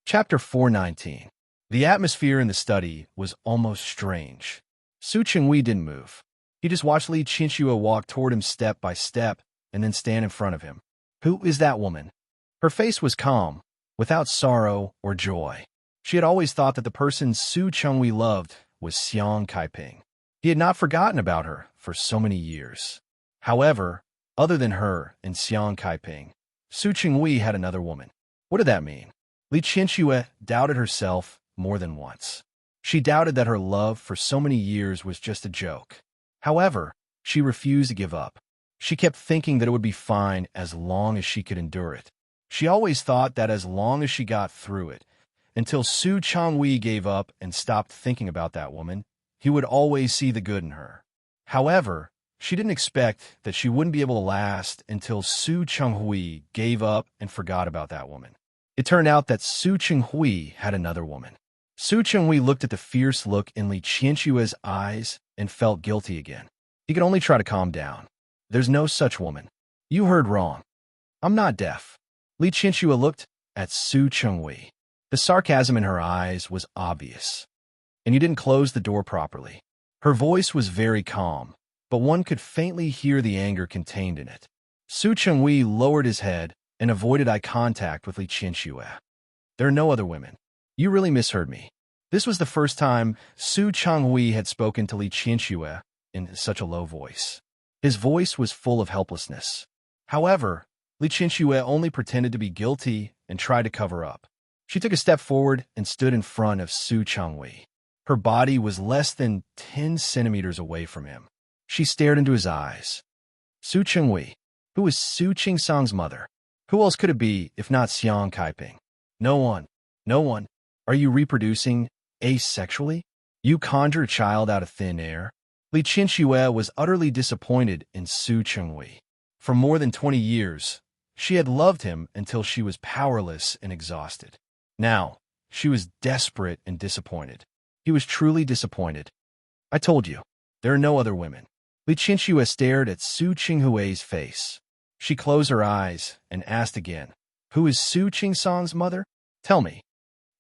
Chapter 419. The atmosphere in the study was almost strange. Su Chenghui didn't move. He just watched Li Qinxue walk toward him step by step and then stand in front of him. Who is that woman? Her face was calm, without sorrow or joy. She had always thought that the person Su Chenghui loved was Xiang Kaiping. He had not forgotten about her for so many years. However, other than her and Xiang Kaiping, Su Chenghui had another woman. What did that mean? Li Qinxue doubted herself more than once. She doubted that her love for so many years was just a joke. However, she refused to give up. She kept thinking that it would be fine as long as she could endure it. She always thought that as long as she got through it, until Su Chenghui gave up and stopped thinking about that woman, he would always see the good in her. However, she didn't expect that she wouldn't be able to last until Su Chenghui gave up and forgot about that woman. It turned out that Su Chenghui had another woman. Su Chenghui looked at the fierce look in Li Qianxue's eyes and felt guilty again. He could only try to calm down. There's no such woman. You heard wrong. I'm not deaf. Li Qianxue looked at Su Chenghui. The sarcasm in her eyes was obvious. And you didn't close the door properly. Her voice was very calm, but one could faintly hear the anger contained in it. Su Chenghui lowered his head and avoided eye contact with Li Qianxue. There are no other women. You really misheard me. This was the first time Su Chenghui had spoken to Li Qianxue in such a low voice. His voice was full of helplessness. However, Li Qianxue only pretended to be guilty and tried to cover up. She took a step forward and stood in front of Su Chenghui. Her body was less than 10 centimeters away from him. She stared into his eyes. Su Chenghui, who is Su Qingsang's mother? Who else could it be if not Xiang Kaiping? No one. No one. Are you reproducing asexually? You conjure a child out of thin air? Li Qianxue was utterly disappointed in Su Chenghui. For more than 20 years, she had loved him until she was powerless and exhausted. Now, she was desperate and disappointed. He was truly disappointed. I told you, there are no other women. Li Qianxue stared at Su Chenghui's face. She closed her eyes and asked again, who is Su Qingsang's mother? Tell me.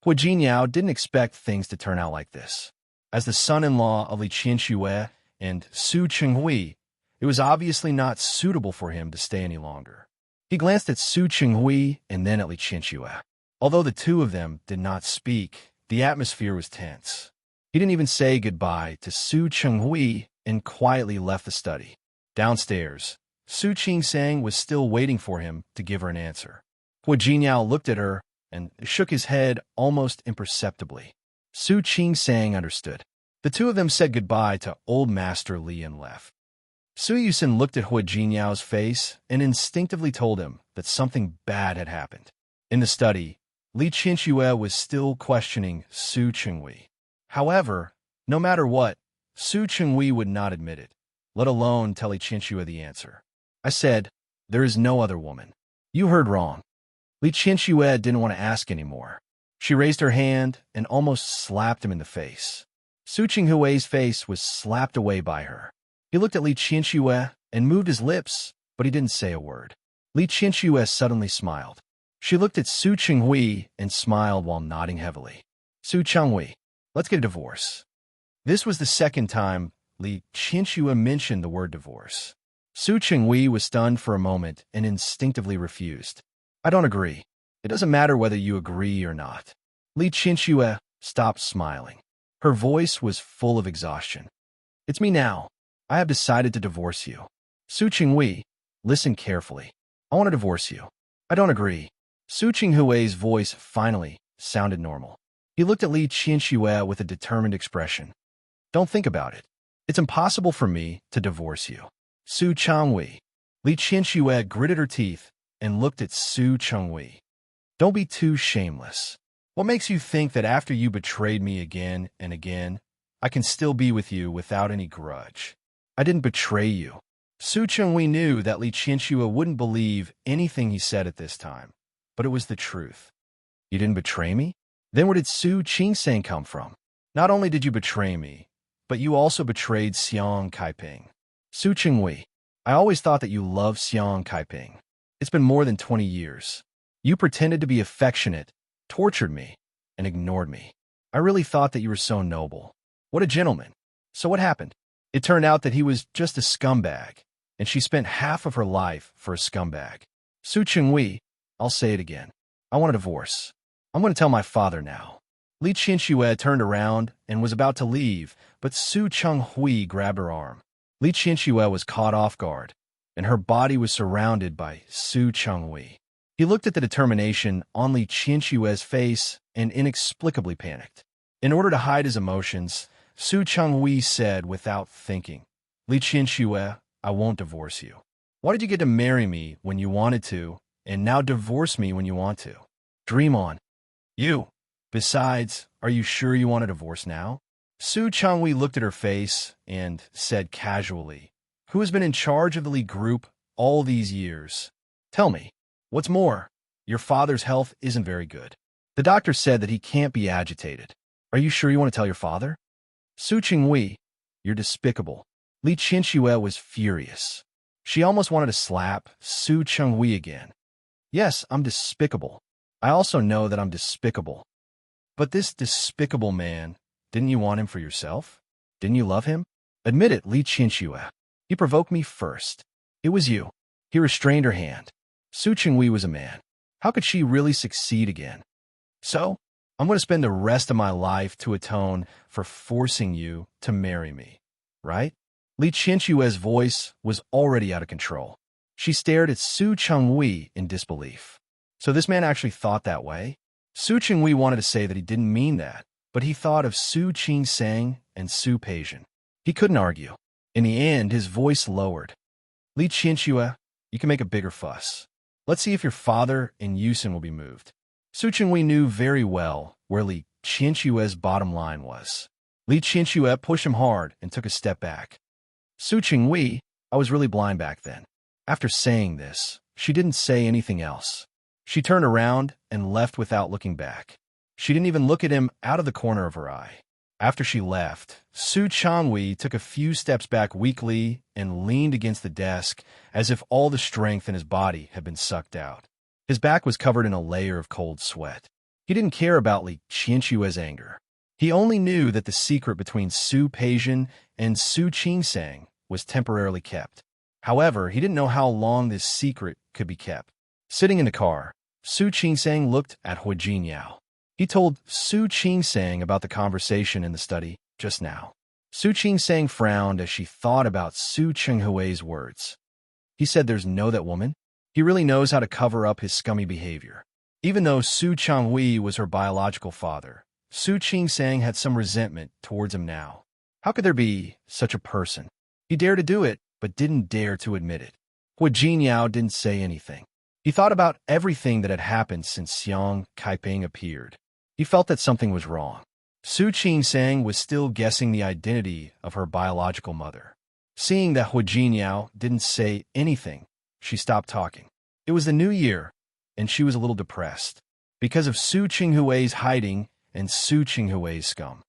Hua Jinyao didn't expect things to turn out like this. As the son-in-law of Li Qianxue and Su Chenghui, it was obviously not suitable for him to stay any longer. He glanced at Su Chenghui and then at Li Qianxue. Although the two of them did not speak, the atmosphere was tense. He didn't even say goodbye to Su Chenghui and quietly left the study. Downstairs, Su Qingsang was still waiting for him to give her an answer. Hua Jinyao looked at her and shook his head almost imperceptibly. Su Qingsang understood. The two of them said goodbye to old Master Li and left. Su Yusin looked at Hua Jinyao's face and instinctively told him that something bad had happened. In the study, Li Qianxue was still questioning Su Chenghui. However, no matter what, Su Chenghui would not admit it, let alone tell Li Qianxue the answer. I said, there is no other woman. You heard wrong. Li Qianxue didn't want to ask anymore. She raised her hand and almost slapped him in the face. Su Chenghui's face was slapped away by her. He looked at Li Qianxue and moved his lips, but he didn't say a word. Li Qianxue suddenly smiled. She looked at Su Chenghui and smiled while nodding heavily. Su Chenghui, let's get a divorce. This was the second time Li Qianxue mentioned the word divorce. Su Chenghui was stunned for a moment and instinctively refused. I don't agree. It doesn't matter whether you agree or not. Li Qianxue stopped smiling. Her voice was full of exhaustion. It's me now. I have decided to divorce you. Su Chenghui, listen carefully. I want to divorce you. I don't agree. Su Chenghui's voice finally sounded normal. He looked at Li Qianxue with a determined expression. Don't think about it. It's impossible for me to divorce you. Su Chenghui. Li Qianxue gritted her teeth and looked at Su Chenghui. Don't be too shameless. What makes you think that after you betrayed me again and again, I can still be with you without any grudge? I didn't betray you. Su Chenghui knew that Li Qianxue wouldn't believe anything he said at this time, but it was the truth. You didn't betray me? Then where did Su Qingsang come from? Not only did you betray me, but you also betrayed Xiang Kaiping. Su Chenghui, I always thought that you loved Xiang Kaiping. It's been more than 20 years. You pretended to be affectionate tortured me, and ignored me. I really thought that you were so noble. What a gentleman. So what happened? It turned out that he was just a scumbag, and she spent half of her life for a scumbag. Su Chenghui, I'll say it again. I want a divorce. I'm going to tell my father now. Li Qianxue turned around and was about to leave, but Su Chenghui grabbed her arm. Li Qianxue was caught off guard, and her body was surrounded by Su Chenghui. He looked at the determination on Li Qianxue's face and inexplicably panicked. In order to hide his emotions, Su Chenghui said without thinking, Li Qianxue, I won't divorce you. Why did you get to marry me when you wanted to, and now divorce me when you want to? Dream on. You. Besides, are you sure you want a divorce now? Su Chenghui looked at her face and said casually, Who has been in charge of the Li group all these years? Tell me. What's more, your father's health isn't very good. The doctor said that he can't be agitated. Are you sure you want to tell your father? Su Chenghui, you're despicable. Li Qianxue was furious. She almost wanted to slap Su Chenghui again. Yes, I'm despicable. I also know that I'm despicable. But this despicable man, didn't you want him for yourself? Didn't you love him? Admit it, Li Qianxue. He provoked me first. It was you. He restrained her hand. Su Chenghui was a man. How could she really succeed again? So, I'm going to spend the rest of my life to atone for forcing you to marry me, right? Li Qianxue's voice was already out of control. She stared at Su Chenghui in disbelief. So this man actually thought that way? Su Chenghui wanted to say that he didn't mean that, but he thought of Su Qingsang and Su Peijian. He couldn't argue. In the end, his voice lowered. Li Qianxue, you can make a bigger fuss. Let's see if your father and Yusin will be moved. Su Chenghui knew very well where Li Qianxue's bottom line was. Li Qianxue pushed him hard and took a step back. Su Chenghui, I was really blind back then. After saying this, she didn't say anything else. She turned around and left without looking back. She didn't even look at him out of the corner of her eye. After she left, Su Chenghui took a few steps back weakly and leaned against the desk as if all the strength in his body had been sucked out. His back was covered in a layer of cold sweat. He didn't care about Li Qianxue's anger. He only knew that the secret between Su Peijian and Su Qingsang was temporarily kept. However, he didn't know how long this secret could be kept. Sitting in the car, Su Qingsang looked at Hu Jinyao. He told Su Qingsang about the conversation in the study just now. Su Qingsang frowned as she thought about Su Chenghui's words. He said there's no that woman. He really knows how to cover up his scummy behavior. Even though Su Chenghui was her biological father, Su Qingsang had some resentment towards him now. How could there be such a person? He dared to do it, but didn't dare to admit it. Hu Jinyao didn't say anything. He thought about everything that had happened since Xiang Kaiping appeared. He felt that something was wrong. Su Qingsang was still guessing the identity of her biological mother. Seeing that Hu Jinyao didn't say anything, she stopped talking. It was the new year, and she was a little depressed because of Su Chenghui's hiding and Su Chenghui's scum.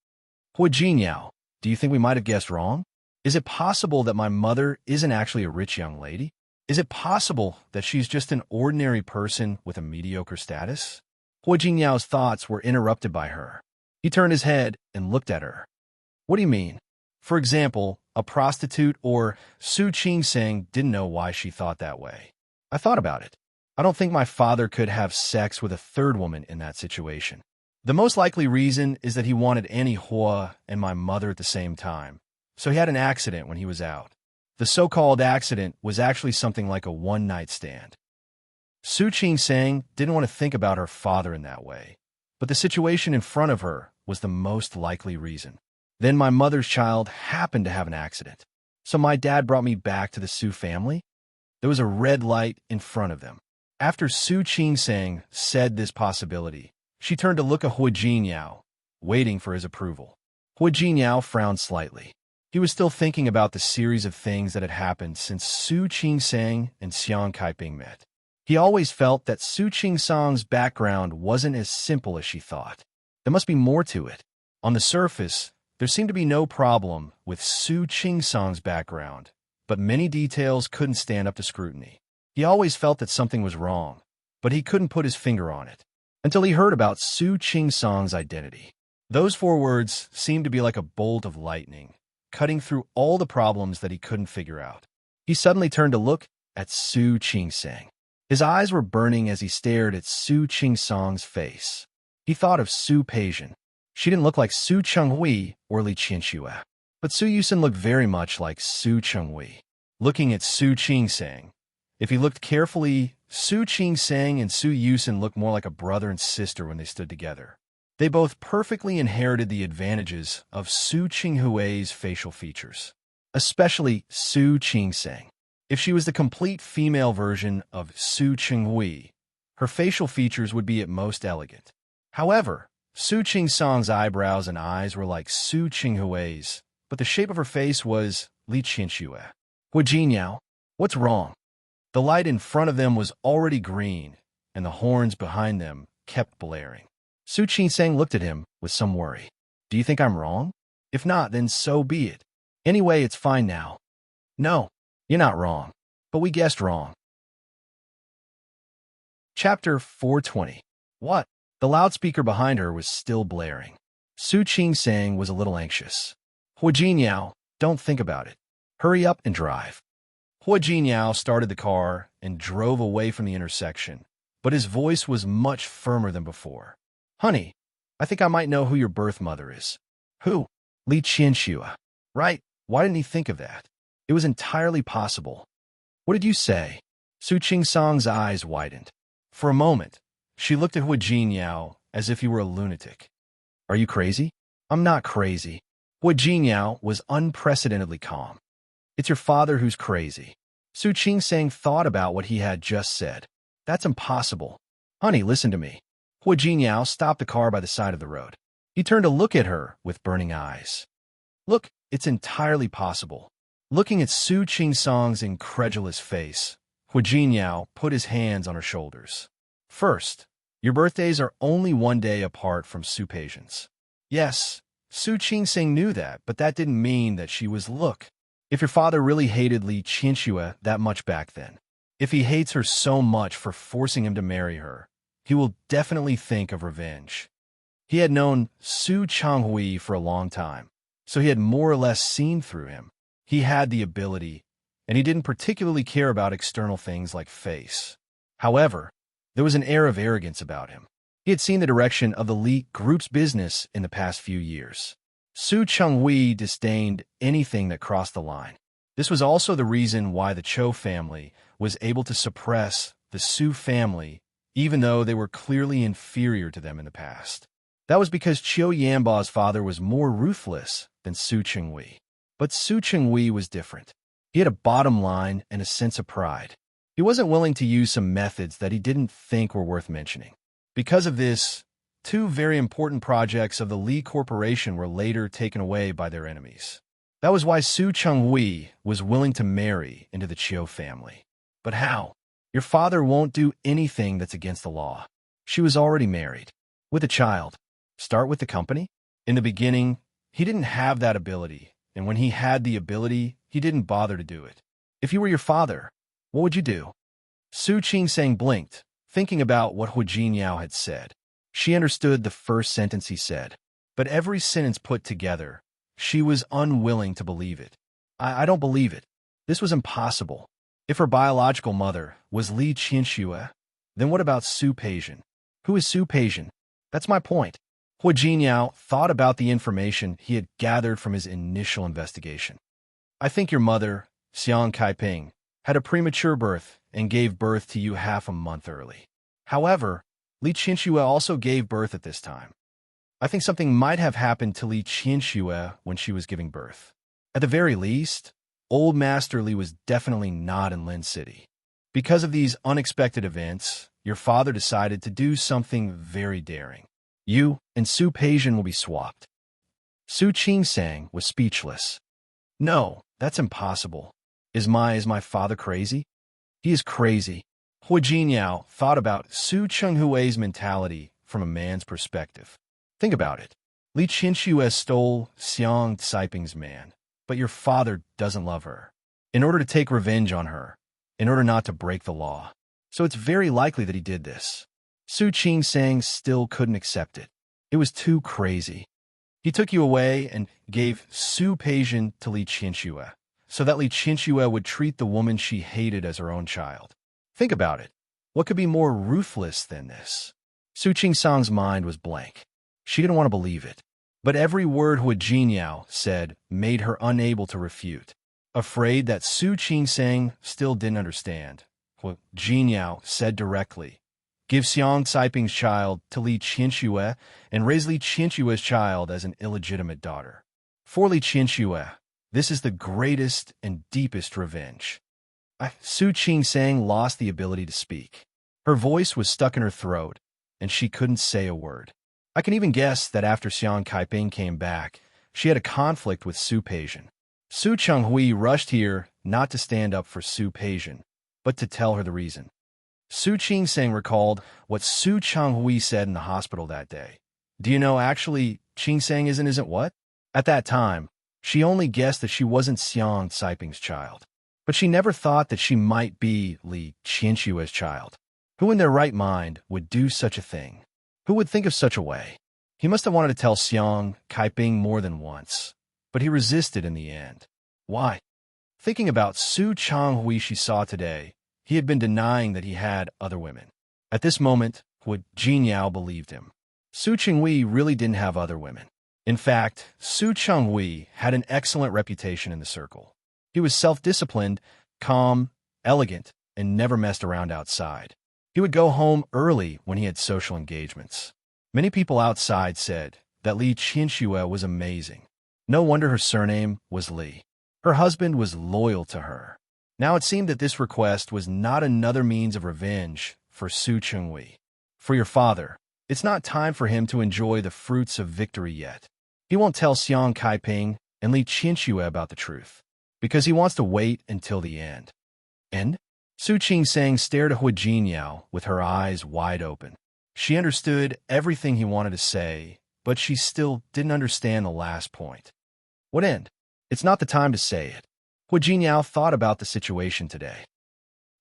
Hu Jinyao, do you think we might have guessed wrong? Is it possible that my mother isn't actually a rich young lady? Is it possible that she's just an ordinary person with a mediocre status? Hu Jinyao's thoughts were interrupted by her. He turned his head and looked at her. What do you mean? For example, a prostitute or Su Qingsang didn't know why she thought that way. I thought about it. I don't think my father could have sex with a third woman in that situation. The most likely reason is that he wanted Annie Hua and my mother at the same time. So he had an accident when he was out. The so-called accident was actually something like a one-night stand. Su Qingsang didn't want to think about her father in that way, but the situation in front of her was the most likely reason. Then my mother's child happened to have an accident. So my dad brought me back to the Su family. There was a red light in front of them. After Su Qingsang said this possibility, she turned to look at Hu Jinyao, waiting for his approval. Hu Jinyao frowned slightly. He was still thinking about the series of things that had happened since Su Qingsang and Xiang Kaiping met. He always felt that Su Qingsang's background wasn't as simple as she thought. There must be more to it. On the surface, there seemed to be no problem with Su Qingsang's background, but many details couldn't stand up to scrutiny. He always felt that something was wrong, but he couldn't put his finger on it. until he heard about Su Qingsong's identity. Those 4 words seemed to be like a bolt of lightning, cutting through all the problems that he couldn't figure out. He suddenly turned to look at Su Qingsong. His eyes were burning as he stared at Su Qingsong's face. He thought of Su Peijian. She didn't look like Su Chenghui or Li Qianxue, but Su Yusen looked very much like Su Chenghui. Looking at Su Qingsong, if he looked carefully, Su Qingsong and Su Yusen looked more like a brother and sister when they stood together. They both perfectly inherited the advantages of Su Qinghui's facial features, especially Su Qingsong. If she was the complete female version of Su Chenghui, her facial features would be at most elegant. However, Su Qingsong's eyebrows and eyes were like Su Qinghui's, but the shape of her face was Li Qianxue. Hu Jinyao, what's wrong? The light in front of them was already green, and the horns behind them kept blaring. Su Qingsong looked at him with some worry. Do you think I'm wrong? If not, then so be it. Anyway, it's fine now. No, you're not wrong, but we guessed wrong. Chapter 420. What? The loudspeaker behind her was still blaring. Su Qingsong was a little anxious. Hu Jinyao, don't think about it. Hurry up and drive. Hu Jinyao started the car and drove away from the intersection, but his voice was much firmer than before. Honey, I think I might know who your birth mother is. Who? Li Qianxue. Right, why didn't he think of that? It was entirely possible. What did you say? Su Qingsong's eyes widened. For a moment, she looked at Hu Jinyao as if he were a lunatic. Are you crazy? I'm not crazy. Hu Jinyao was unprecedentedly calm. It's your father who's crazy. Su Qingsong thought about what he had just said. That's impossible. Honey, listen to me. Hu Jinyao stopped the car by the side of the road. He turned to look at her with burning eyes. Look, it's entirely possible. Looking at Su Qingsong's incredulous face, Hu Jinyao put his hands on her shoulders. First, your birthdays are only 1 day apart from Su Peijian's. Yes, Su Qingsong knew that, but that didn't mean that she was look. If your father really hated Li Qianxue that much back then, if he hates her so much for forcing him to marry her, he will definitely think of revenge. He had known Su Chenghui for a long time, so he had more or less seen through him. He had the ability, and he didn't particularly care about external things like face. However, there was an air of arrogance about him. He had seen the direction of the Li group's business in the past few years. Su Chenghui disdained anything that crossed the line. This was also the reason why the Chou family was able to suppress the Su family, even though they were clearly inferior to them in the past. That was because Qiu Yanba's father was more ruthless than Su Chenghui. But Su Chenghui was different. He had a bottom line and a sense of pride. He wasn't willing to use some methods that he didn't think were worth mentioning. Because of this, 2 very important projects of the Li Corporation were later taken away by their enemies. That was why Su Chenghui was willing to marry into the Qiu family. But how? Your father won't do anything that's against the law. She was already married, with a child. Start with the company? In the beginning, he didn't have that ability, and when he had the ability, he didn't bother to do it. If you were your father, what would you do? Su Qingsong blinked, thinking about what Hu Jinyao had said. She understood the first sentence he said, but every sentence put together, she was unwilling to believe it. I don't believe it. This was impossible. If her biological mother was Li Qianxue, then what about Su Peijian? Who is Su Peijian? That's my point. Hu Jinyao thought about the information he had gathered from his initial investigation. I think your mother, Xiang Kaiping, had a premature birth and gave birth to you half a month early. However, Li Qianxue also gave birth at this time. I think something might have happened to Li Qianxue when she was giving birth. At the very least, Old Master Li was definitely not in Lin City. Because of these unexpected events, your father decided to do something very daring. You and Su Peijian will be swapped. Su Qingsong was speechless. No, that's impossible. Is my father crazy? He is crazy. Hu Jinyao thought about Su Chenghui's mentality from a man's perspective. Think about it. Li Qianxue stole Xiang Caiping's man, but your father doesn't love her. In order to take revenge on her, in order not to break the law. So it's very likely that he did this. Su Qing-sang still couldn't accept it. It was too crazy. He took you away and gave Su Peijian to Li Qianxue, so that Li Qianxue would treat the woman she hated as her own child. Think about it. What could be more ruthless than this? Su Qing-sang's mind was blank. She didn't want to believe it. But every word Hua Jinyao said made her unable to refute. Afraid that Su Qing-sang still didn't understand, Hua Jinyao said directly, "Give Xiang Caiping's child to Li Qianxue and raise Li Qianxue's child as an illegitimate daughter. For Li Qianxue, this is the greatest and deepest revenge." Su Qing-sang lost the ability to speak. Her voice was stuck in her throat, and she couldn't say a word. I can even guess that after Xiang Caiping came back, she had a conflict with Su Peijian. Su Chenghui rushed here not to stand up for Su Peijian, but to tell her the reason. Su Qing-sang recalled what Su Chenghui said in the hospital that day. Do you know, actually, Qing-sang isn't what? At that time, she only guessed that she wasn't Xiang Caiping's child. But she never thought that she might be Li Qianxue's child. Who in their right mind would do such a thing? Who would think of such a way? He must have wanted to tell Xiang Caiping more than once, but he resisted in the end. Why? Thinking about Su Chenghui she saw today, he had been denying that he had other women. At this moment, Hua Jinyao believed him. Su Chenghui really didn't have other women. In fact, Su Chenghui had an excellent reputation in the circle. He was self-disciplined, calm, elegant, and never messed around outside. He would go home early when he had social engagements. Many people outside said that Li Qianxue was amazing. No wonder her surname was Li. Her husband was loyal to her. Now it seemed that this request was not another means of revenge for Su Chenghui. For your father, it's not time for him to enjoy the fruits of victory yet. He won't tell Xiang Caiping and Li Qianxue about the truth, because he wants to wait until the end. End? Su Qing-sang stared at Hua Jinyao with her eyes wide open. She understood everything he wanted to say, but she still didn't understand the last point. What end? It's not the time to say it. Hua Jinyao thought about the situation today.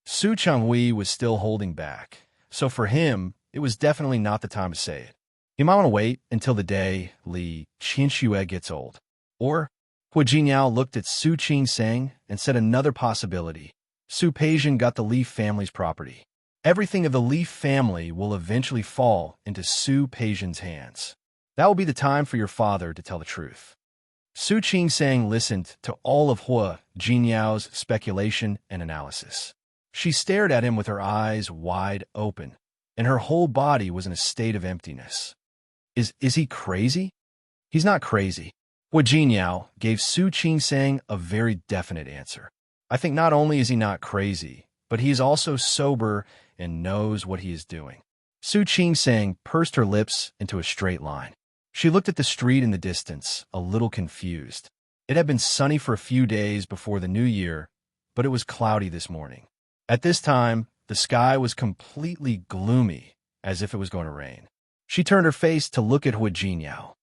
Su Chenghui was still holding back, so for him, it was definitely not the time to say it. He might want to wait until the day Li Qianxue gets old. Or, Hua Jinyao looked at Su Qing-sang and said another possibility. Su Peijian got the Li family's property. Everything of the Li family will eventually fall into Su Peijian's hands. That will be the time for your father to tell the truth. Su Qing-sang listened to all of Hua Jinyao's speculation and analysis. She stared at him with her eyes wide open, and her whole body was in a state of emptiness. Is he crazy? He's not crazy. Hua Jinyao gave Su Qing-sang a very definite answer. I think not only is he not crazy, but he is also sober and knows what he is doing. Su Qing-sang pursed her lips into a straight line. She looked at the street in the distance, a little confused. It had been sunny for a few days before the new year, but it was cloudy this morning. At this time, the sky was completely gloomy, as if it was going to rain. She turned her face to look at Hua Jinyao.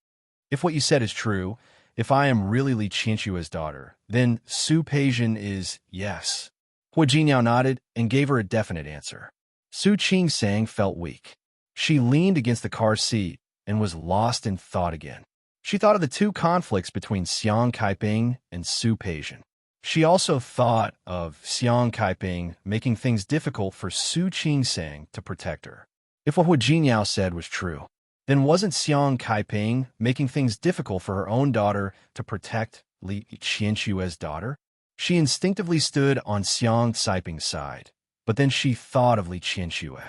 If what you said is true, if I am really Li Qianxue's daughter, then Su Peijian is yes. Hua Jinyao nodded and gave her a definite answer. Su Qing-sang felt weak. She leaned against the car seat and was lost in thought again. She thought of the two conflicts between Xiang Caiping and Su Peijian. She also thought of Xiang Caiping making things difficult for Su Qing-sang to protect her. If what Hua Jinyao said was true, then wasn't Xiang Caiping making things difficult for her own daughter to protect Li Qianxue's daughter? She instinctively stood on Xiang Caiping's side, but then she thought of Li Qianxue.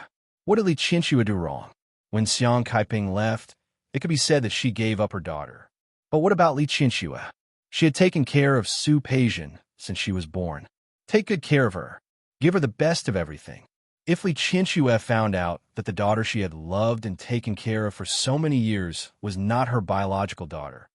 What did Li Qianxue do wrong? When Xiang Caiping left, it could be said that she gave up her daughter. But what about Li Qianxue? She had taken care of Su Peijian since she was born. Take good care of her. Give her the best of everything. If Li Qianxue found out that the daughter she had loved and taken care of for so many years was not her biological daughter,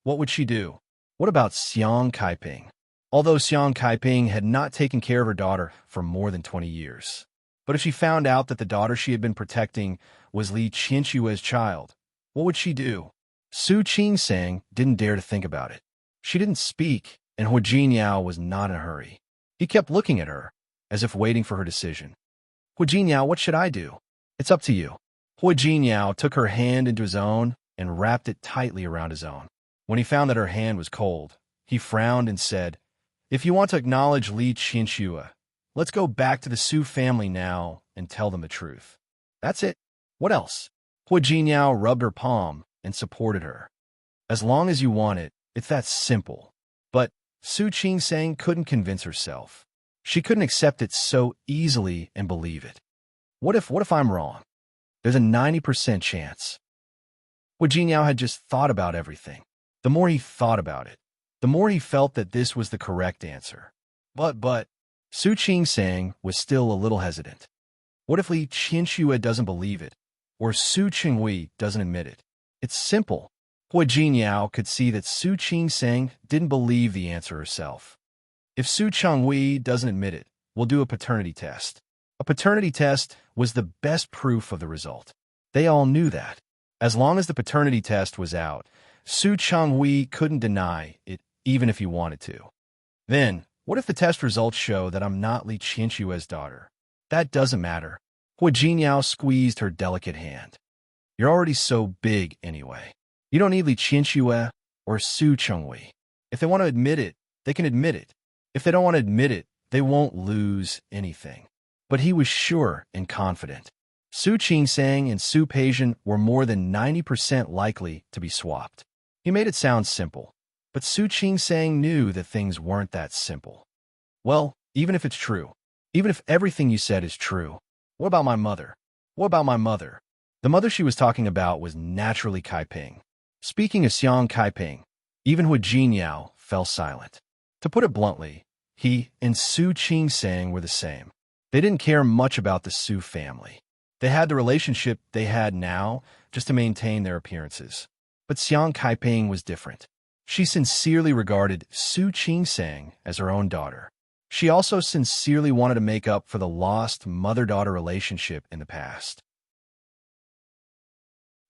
what would she do? What about Xiang Caiping? Although Xiang Caiping had not taken care of her daughter for more than 20 years. But if she found out that the daughter she had been protecting was Li Qianxue's child, what would she do? Su Qing-sang didn't dare to think about it. She didn't speak, and Hua Jinyao was not in a hurry. He kept looking at her, as if waiting for her decision. Hua Jinyao, what should I do? It's up to you. Hui Jinyao took her hand into his own and wrapped it tightly around his own. When he found that her hand was cold, he frowned and said, "If you want to acknowledge Li Qianxue, let's go back to the Su family now and tell them the truth." "That's it. What else?" Hui Jinyao rubbed her palm and supported her. "As long as you want it, it's that simple." But Su Qingsang couldn't convince herself. She couldn't accept it so easily and believe it. What if I'm wrong? There's a 90% chance. Hui Jinyao had just thought about everything. The more he thought about it, the more he felt that this was the correct answer. But, Su Qingsang was still a little hesitant. What if Li Qianxue doesn't believe it, or Su Qinghui doesn't admit it? It's simple. Hui Jinyao could see that Su Qingsang didn't believe the answer herself. If Su Qinghui doesn't admit it, we'll do a paternity test. A paternity test was the best proof of the result. They all knew that. As long as the paternity test was out, Su Qinghui couldn't deny it, even if he wanted to. Then, what if the test results show that I'm not Li Qianxue's daughter? That doesn't matter. Hui Jinyao squeezed her delicate hand. You're already so big anyway. You don't need Li Qianxue or Su Qinghui. If they want to admit it, they can admit it. If they don't want to admit it, they won't lose anything. But he was sure and confident. Su Qingsang and Su Peijian were more than 90% likely to be swapped. He made it sound simple, but Su Qingsang knew that things weren't that simple. Well, even if it's true, even if everything you said is true, what about my mother? What about my mother? The mother she was talking about was naturally Kaiping. Speaking of Xiang Kaiping, even Hui Jinyao fell silent. To put it bluntly, he and Su Qingsang were the same. They didn't care much about the Su family. They had the relationship they had now just to maintain their appearances. But Xiang Kaiping was different. She sincerely regarded Su Qingsang as her own daughter. She also sincerely wanted to make up for the lost mother-daughter relationship in the past.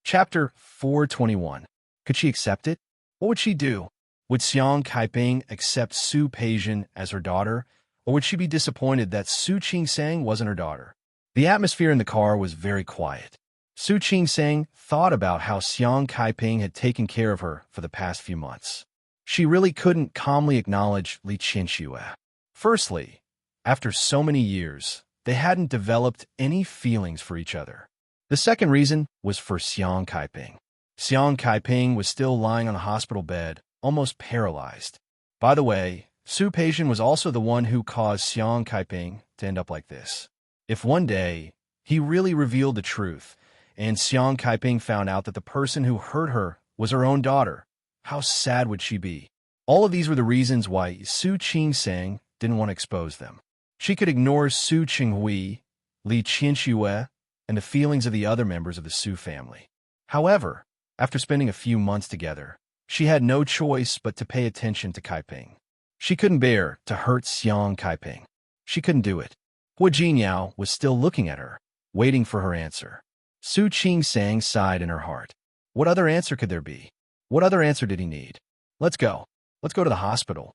Chapter 421. Could she accept it? What would she do? Would Xiang Kaiping accept Su Peijian as her daughter, or would she be disappointed that Su Qingsang wasn't her daughter? The atmosphere in the car was very quiet. Su Qingsang thought about how Xiang Kaiping had taken care of her for the past few months. She really couldn't calmly acknowledge Li Qianxue. Firstly, after so many years, they hadn't developed any feelings for each other. The second reason was for Xiang Kaiping. Xiang Kaiping was still lying on a hospital bed, almost paralyzed. By the way, Su Peijian was also the one who caused Xiang Kaiping to end up like this. If one day he really revealed the truth, and Xiang Kaiping found out that the person who hurt her was her own daughter, how sad would she be? All of these were the reasons why Su Qingsang didn't want to expose them. She could ignore Su Qinghui, Li Qianxue, and the feelings of the other members of the Su family. However, after spending a few months together, she had no choice but to pay attention to Kaiping. She couldn't bear to hurt Xiang Kaiping. She couldn't do it. Hui Jinyao was still looking at her, waiting for her answer. Su Qingsang sighed in her heart. What other answer could there be? What other answer did he need? Let's go. Let's go to the hospital.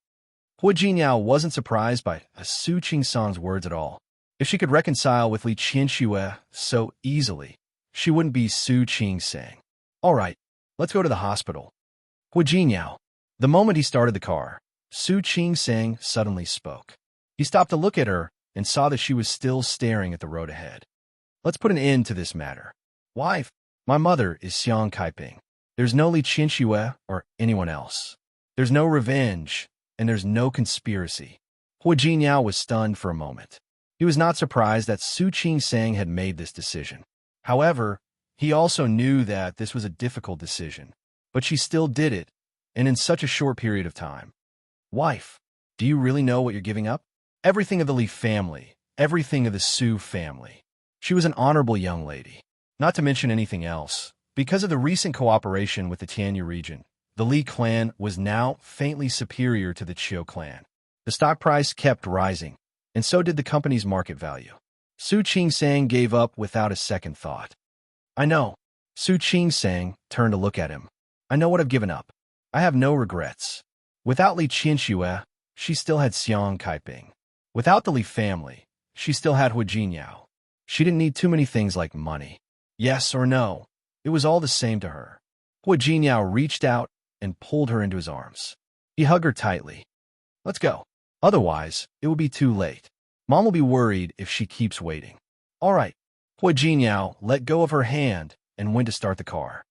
Hui Jinyao wasn't surprised by Su Qingsang's words at all. If she could reconcile with Li Qianxue so easily, she wouldn't be Su Qingsang. All right, let's go to the hospital. Hui Jinyao. The moment he started the car, Su Qingsang suddenly spoke. He stopped to look at her and saw that she was still staring at the road ahead. Let's put an end to this matter. Wife, my mother is Xiang Kaiping. There's no Li Qianxue or anyone else. There's no revenge, and there's no conspiracy. Hui Jinyao was stunned for a moment. He was not surprised that Su Qingsang had made this decision. However, he also knew that this was a difficult decision, but she still did it, and in such a short period of time. Wife, do you really know what you're giving up? Everything of the Li family, everything of the Su family. She was an honorable young lady. Not to mention anything else, because of the recent cooperation with the Tianyu region, the Li clan was now faintly superior to the Qiu clan. The stock price kept rising, and so did the company's market value. Su Qingsang gave up without a second thought. I know. Su Qingsang turned to look at him. I know what I've given up. I have no regrets. Without Li Qianxue, she still had Xiang Kaiping. Without the Li family, she still had Hui Jinyao. She didn't need too many things like money. Yes or no. It was all the same to her. Hua Jingyao reached out and pulled her into his arms. He hugged her tightly. Let's go. Otherwise, it will be too late. Mom will be worried if she keeps waiting. All right. Hua Jingyao let go of her hand and went to start the car.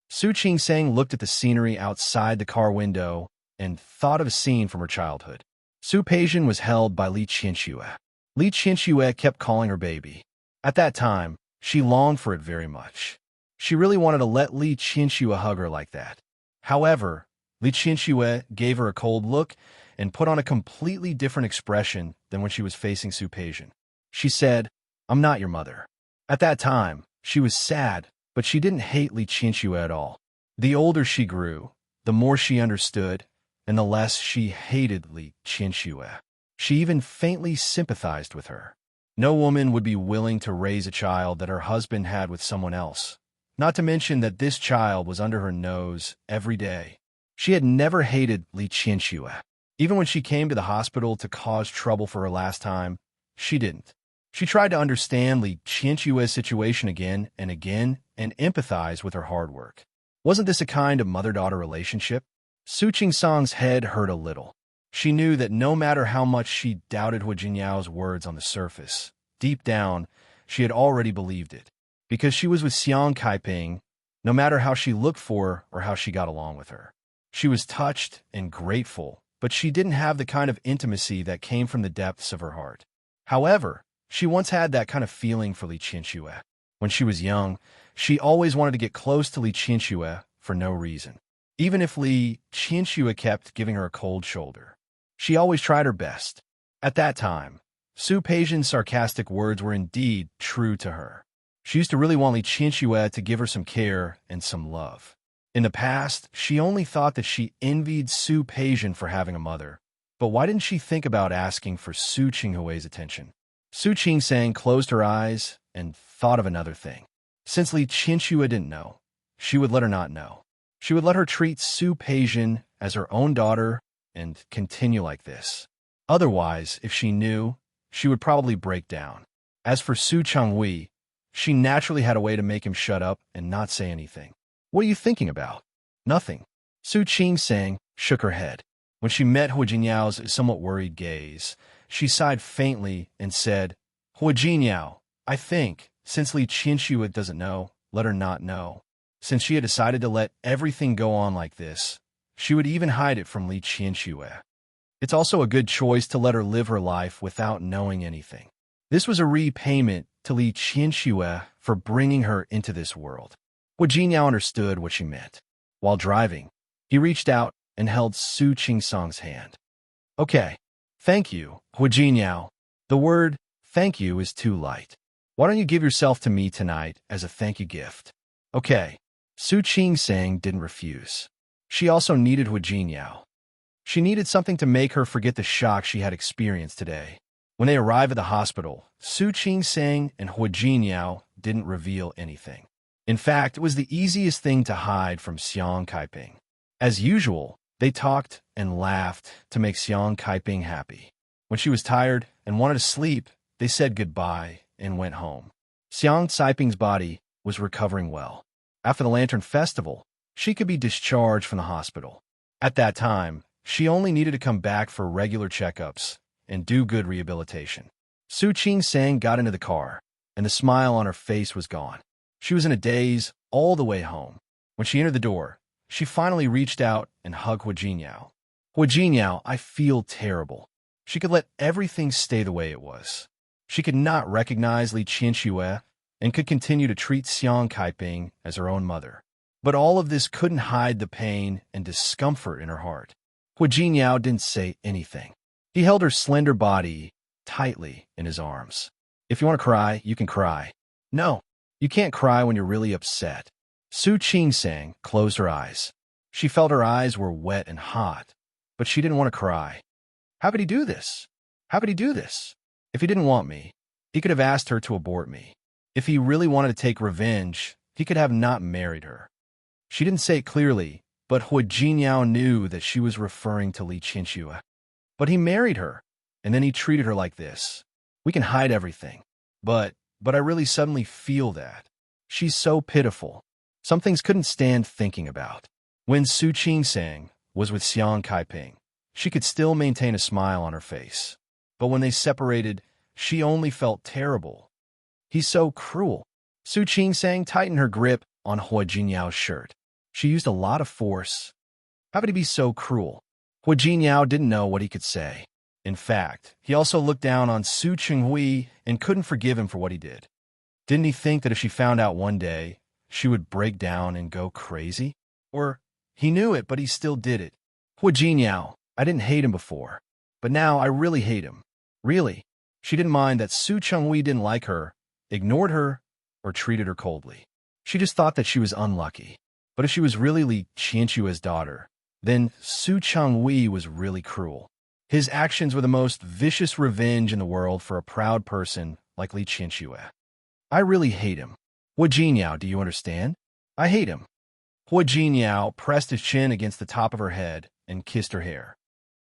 Su Qingsang looked at the scenery outside the car window and thought of a scene from her childhood. Su Peijian was held by Li Qianxue. Li Qianxue kept calling her baby. At that time, she longed for it very much. She really wanted to let Li Qianxue hug her like that. However, Li Qianxue gave her a cold look and put on a completely different expression than when she was facing Su Peijian. She said, I'm not your mother. At that time, she was sad, but she didn't hate Li Qianxue at all. The older she grew, the more she understood, and the less she hated Li Qianxue. She even faintly sympathized with her. No woman would be willing to raise a child that her husband had with someone else, not to mention that this child was under her nose every day. She had never hated Li Qianxue. Even when she came to the hospital to cause trouble for her last time, she didn't. She tried to understand Li Qianxue's situation again and empathize with her hard work. Wasn't this a kind of mother-daughter relationship? Su Qingsang's head hurt a little. She knew that no matter how much she doubted Hua Jinyao's words on the surface, deep down, she had already believed it. Because she was with Xiang Kaiping, no matter how she looked for her or how she got along with her. She was touched and grateful, but she didn't have the kind of intimacy that came from the depths of her heart. However, she once had that kind of feeling for Li Qianxue. When she was young, she always wanted to get close to Li Qianxue for no reason. Even if Li Qianxue kept giving her a cold shoulder. She always tried her best. At that time, Su Peijian's sarcastic words were indeed true to her. She used to really want Li Qianxue to give her some care and some love. In the past, she only thought that she envied Su Peijian for having a mother. But why didn't she think about asking for Su Qinghue's attention? Su Qingsang closed her eyes and thought of another thing. Since Li Qianxue didn't know, she would let her not know. She would let her treat Su Peijian as her own daughter and continue like this. Otherwise, if she knew, she would probably break down. As for Su Changhui, she naturally had a way to make him shut up and not say anything. What are you thinking about? Nothing. Su Qingsang shook her head. When she met Hua Jinyao's somewhat worried gaze, she sighed faintly and said, Hua Jingyao, I think, since Li Qianxue doesn't know, let her not know. Since she had decided to let everything go on like this, she would even hide it from Li Qianxue. It's also a good choice to let her live her life without knowing anything. This was a repayment to Li Qianxue for bringing her into this world. Hua Jingyao understood what she meant. While driving, he reached out and held Su Qingsang's hand. Okay, thank you, Hua Jingyao. The word thank you is too light. Why don't you give yourself to me tonight as a thank you gift? Okay. Su Qingsang didn't refuse. She also needed Hua Jingyao. She needed something to make her forget the shock she had experienced today. When they arrived at the hospital, Su Qingsang and Hua Jingyao didn't reveal anything. In fact, it was the easiest thing to hide from Xiang Kaiping. As usual, they talked and laughed to make Xiang Kaiping happy. When she was tired and wanted to sleep, they said goodbye and went home. Xiang Kaiping's body was recovering well. After the Lantern Festival, she could be discharged from the hospital. At that time, she only needed to come back for regular checkups and do good rehabilitation. Su Qingsang got into the car, and the smile on her face was gone. She was in a daze all the way home. When she entered the door, she finally reached out and hugged Hua Jingyao. Hua Jingyao, I feel terrible. She could let everything stay the way it was. She could not recognize Li Qianxue and could continue to treat Xiang Kaiping as her own mother. But all of this couldn't hide the pain and discomfort in her heart. Hua Jingyao didn't say anything. He held her slender body tightly in his arms. If you want to cry, you can cry. No, you can't cry when you're really upset. Su Qingsang closed her eyes. She felt her eyes were wet and hot, but she didn't want to cry. How could he do this? How could he do this? If he didn't want me, he could have asked her to abort me. If he really wanted to take revenge, he could have not married her. She didn't say it clearly, but Hua Jingyao knew that she was referring to Li Qianxue. But he married her, and then he treated her like this. We can hide everything, but I really suddenly feel that. She's so pitiful. Some things couldn't stand thinking about. When Su Qing-sang was with Xiang Kaiping, she could still maintain a smile on her face. But when they separated, she only felt terrible. He's so cruel. Su Qing-sang tightened her grip on Hua Jinyao's shirt. She used a lot of force. How could he be so cruel? Hua Jinyao didn't know what he could say. In fact, he also looked down on Su Chenghui and couldn't forgive him for what he did. Didn't he think that if she found out one day, she would break down and go crazy? Or, he knew it, but he still did it. Hua Jinyao, I didn't hate him before, but now I really hate him. Really. She didn't mind that Su Chenghui didn't like her, ignored her, or treated her coldly. She just thought that she was unlucky. But if she was really Li Qianxue's daughter, then Su Chenghui was really cruel. His actions were the most vicious revenge in the world for a proud person like Li Qianxue. I really hate him. Hua Jinyao, do you understand? I hate him. Hua Jinyao pressed his chin against the top of her head and kissed her hair.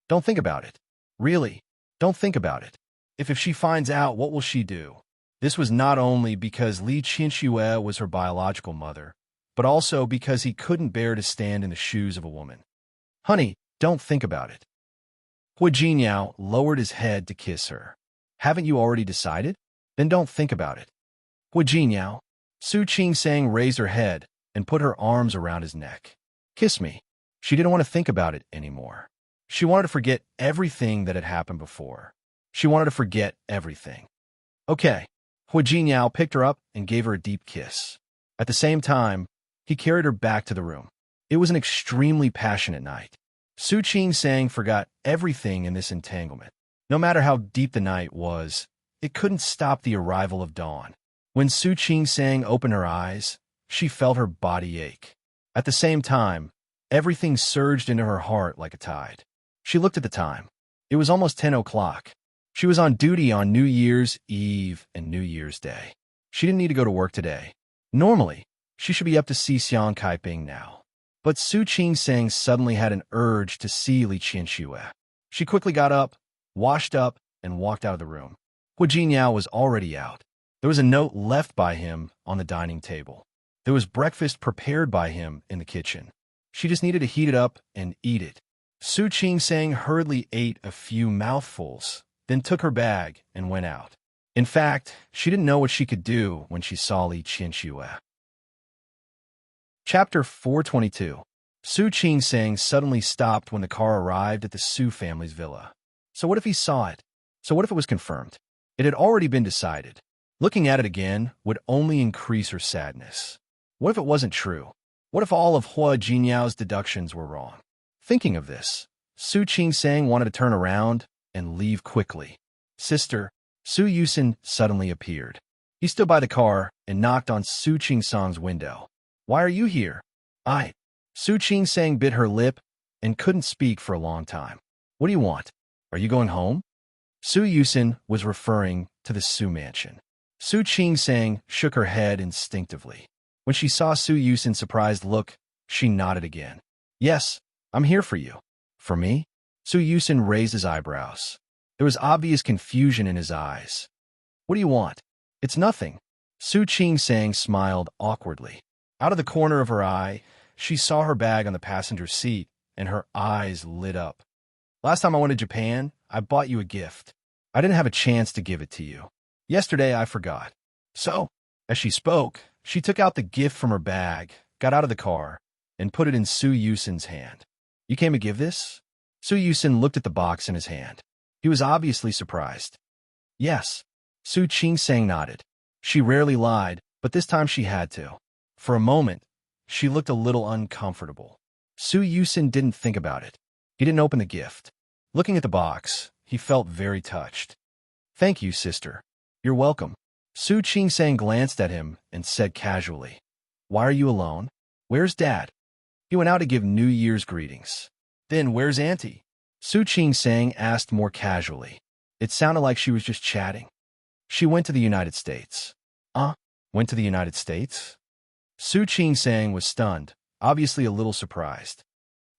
Don't think about it. Really, don't think about it. If she finds out, what will she do? This was not only because Li Qianxue was her biological mother, but also because he couldn't bear to stand in the shoes of a woman. Honey, don't think about it. Hua Jinyao lowered his head to kiss her. Haven't you already decided? Then don't think about it. Hua Jinyao. Su Qing-sang raised her head and put her arms around his neck. Kiss me. She didn't want to think about it anymore. She wanted to forget everything that had happened before. She wanted to forget everything. Okay. Hua Jinyao picked her up and gave her a deep kiss. At the same time, he carried her back to the room. It was an extremely passionate night. Su Qing-sang forgot everything in this entanglement. No matter how deep the night was, it couldn't stop the arrival of dawn. When Su Qing-sang opened her eyes, she felt her body ache. At the same time, everything surged into her heart like a tide. She looked at the time. It was almost 10 o'clock. She was on duty on New Year's Eve and New Year's Day. She didn't need to go to work today. Normally, she should be up to see Xiang Kaiping now. But Su Qing-sang suddenly had an urge to see Li Qianxue. She quickly got up, washed up, and walked out of the room. Hua Jinyao was already out. There was a note left by him on the dining table. There was breakfast prepared by him in the kitchen. She just needed to heat it up and eat it. Su Qing-sang hurriedly ate a few mouthfuls, then took her bag and went out. In fact, she didn't know what she could do when she saw Li Qianxue. Chapter 422. Su Qing-sang suddenly stopped when the car arrived at the Su family's villa. So what if he saw it? So what if it was confirmed? It had already been decided. Looking at it again would only increase her sadness. What if it wasn't true? What if all of Hua Jinyao's deductions were wrong? Thinking of this, Su Qing-sang wanted to turn around and leave quickly. Sister, Su Yusin suddenly appeared. He stood by the car and knocked on Su Qing-sang's window. Why are you here? Su Qing-sang bit her lip and couldn't speak for a long time. What do you want? Are you going home? Su Yusin was referring to the Su mansion. Su Qing-sang shook her head instinctively. When she saw Su Yusin's surprised look, she nodded again. Yes, I'm here for you. For me? Su Yusin raised his eyebrows. There was obvious confusion in his eyes. What do you want? It's nothing. Su Qing-sang smiled awkwardly. Out of the corner of her eye, she saw her bag on the passenger seat, and her eyes lit up. Last time I went to Japan, I bought you a gift. I didn't have a chance to give it to you. Yesterday, I forgot. So, as she spoke, she took out the gift from her bag, got out of the car, and put it in Su Yusin's hand. You came to give this? Su Yusin looked at the box in his hand. He was obviously surprised. Yes. Su Qing-sang nodded. She rarely lied, but this time she had to. For a moment, she looked a little uncomfortable. Su Yusin didn't think about it. He didn't open the gift. Looking at the box, he felt very touched. Thank you, sister. You're welcome. Su Qing-sang glanced at him and said casually, Why are you alone? Where's Dad? He went out to give New Year's greetings. Then where's Auntie? Su Qing-sang asked more casually. It sounded like she was just chatting. She went to the United States. Went to the United States? Su Qing-sang was stunned, obviously a little surprised.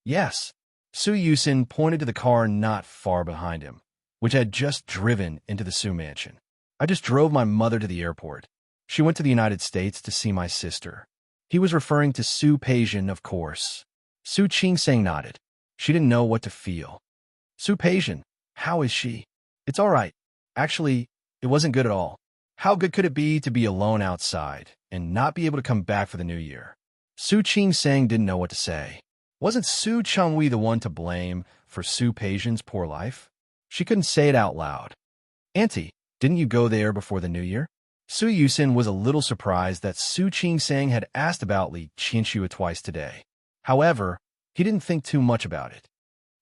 Yes. Su Yusin pointed to the car not far behind him, which had just driven into the Su mansion. I just drove my mother to the airport. She went to the United States to see my sister. He was referring to Su Peijian, of course. Su Qingsang nodded. She didn't know what to feel. Su Peijian, how is she? It's all right. Actually, it wasn't good at all. How good could it be to be alone outside and not be able to come back for the new year? Su Qingsang didn't know what to say. Wasn't Su Chenghui the one to blame for Su Peijian's poor life? She couldn't say it out loud. Auntie, didn't you go there before the new year? Su Yusin was a little surprised that Su Qingsang had asked about Li Qianxue twice today. However, he didn't think too much about it.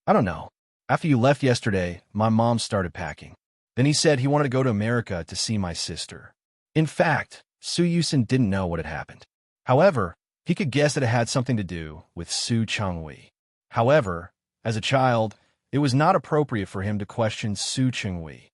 I don't know. After you left yesterday, my mom started packing. Then he said he wanted to go to America to see my sister. In fact, Su Yusin didn't know what had happened. However, he could guess that it had something to do with Su Chenghui. However, as a child, it was not appropriate for him to question Su Chenghui.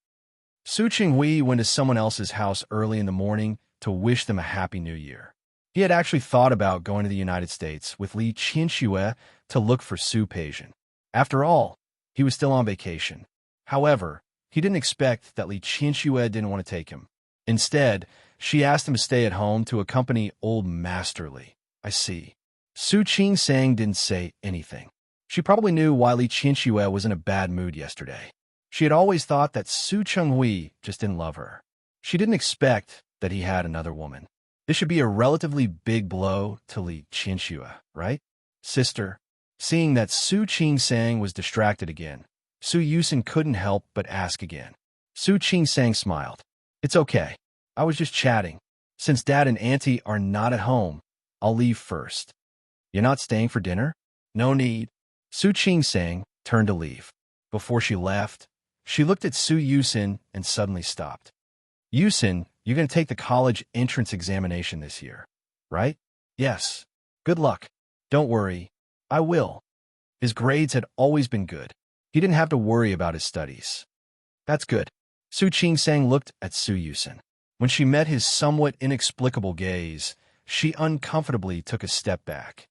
Su Chenghui went to someone else's house early in the morning to wish them a happy new year. He had actually thought about going to the United States with Li Qianxue to look for Su Peijian. After all, he was still on vacation. However, he didn't expect that Li Qianxue didn't want to take him. Instead, she asked him to stay at home to accompany old Master Li. I see. Su Qingsang didn't say anything. She probably knew why Li Qianxue was in a bad mood yesterday. She had always thought that Su Chenghui just didn't love her. She didn't expect that he had another woman. This should be a relatively big blow to Li Qianxue, right? Sister. Seeing that Su Qingsang was distracted again, Su Yusin couldn't help but ask again. Su Qingsang smiled. It's okay. I was just chatting. Since Dad and Auntie are not at home, I'll leave first. You're not staying for dinner? No need. Su Qingsang turned to leave. Before she left, she looked at Su Yusin and suddenly stopped. Yusin, you're going to take the college entrance examination this year, right? Yes. Good luck. Don't worry. I will. His grades had always been good. He didn't have to worry about his studies. That's good. Su Qingsang looked at Su Yusin. When she met his somewhat inexplicable gaze, she uncomfortably took a step back.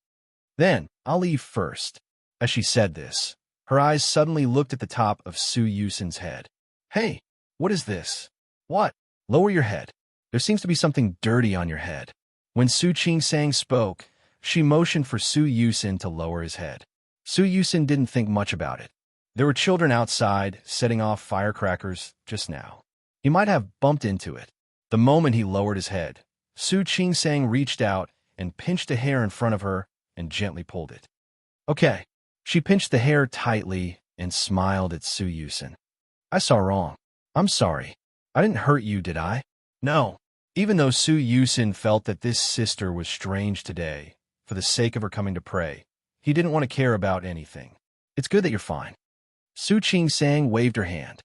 Then, I'll leave first. As she said this, her eyes suddenly looked at the top of Su Yusin's head. Hey, what is this? What? Lower your head. There seems to be something dirty on your head. When Su Qingsang spoke, she motioned for Su Yusin to lower his head. Su Yusin didn't think much about it. There were children outside setting off firecrackers just now. He might have bumped into it. The moment he lowered his head, Su Qingsang reached out and pinched a hair in front of her and gently pulled it. Okay. She pinched the hair tightly and smiled at Su Yusin. I saw wrong. I'm sorry. I didn't hurt you, did I? No. Even though Su Yusin felt that this sister was strange today, for the sake of her coming to pray, he didn't want to care about anything. It's good that you're fine. Su Qingsang waved her hand.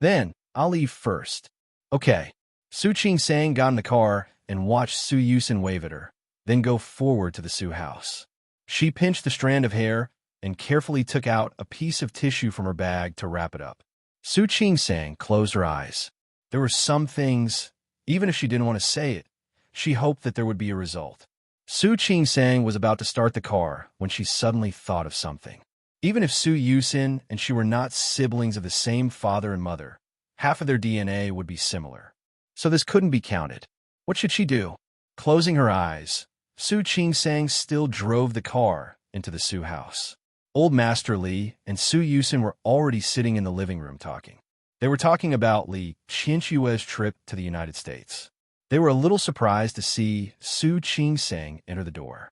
Then, I'll leave first. Okay. Su Qingsang got in the car and watched Su Yusin wave at her, then go forward to the Su house. She pinched the strand of hair and carefully took out a piece of tissue from her bag to wrap it up. Su Qingsang closed her eyes. There were some things, even if she didn't want to say it, she hoped that there would be a result. Su Qingsang was about to start the car when she suddenly thought of something. Even if Su Yusin and she were not siblings of the same father and mother, half of their DNA would be similar. So this couldn't be counted. What should she do? Closing her eyes, Su Qingsang still drove the car into the Su house. Old Master Li and Su Yusin were already sitting in the living room talking. They were talking about Li Qianxue's trip to the United States. They were a little surprised to see Su Qingsang enter the door.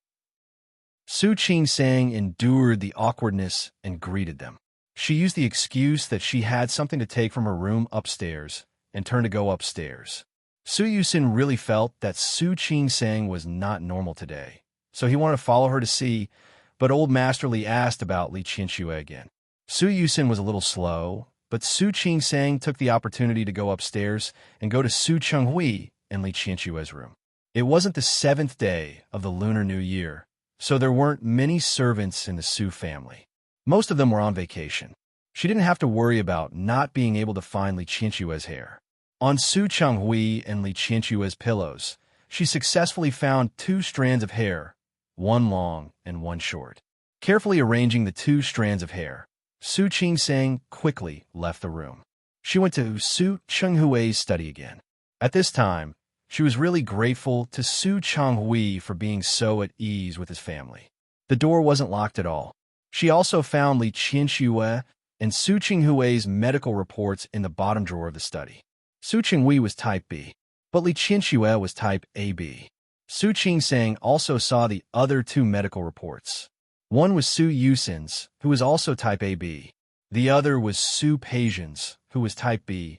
Su Qingsang endured the awkwardness and greeted them. She used the excuse that she had something to take from her room upstairs and turned to go upstairs. Su Yusin really felt that Su Qingsang was not normal today, so he wanted to follow her to see, but old Master Li asked about Li Qianxue again. Su Yusin was a little slow, but Su Qingsang took the opportunity to go upstairs and go to Su Chenghui and Li Qianxue's room. It wasn't the 7th day of the Lunar New Year, so there weren't many servants in the Su family. Most of them were on vacation. She didn't have to worry about not being able to find Li Qianxue's hair. On Su Chenghui and Li Qianxue's pillows, she successfully found 2 strands of hair, one long and one short. Carefully arranging the 2 strands of hair, Su Qingsang quickly left the room. She went to Su Chenghui's study again. At this time, She was really grateful to Su Changhui for being so at ease with his family. The door wasn't locked at all. She also found Li Qianxue and Su Qinghui's medical reports in the bottom drawer of the study. Su Qinghui was type B, but Li Qianxue was type AB. Su Qingsang also saw the other two medical reports. One was Su Yusin's, who was also type AB. The other was Su Peijian's, who was type B.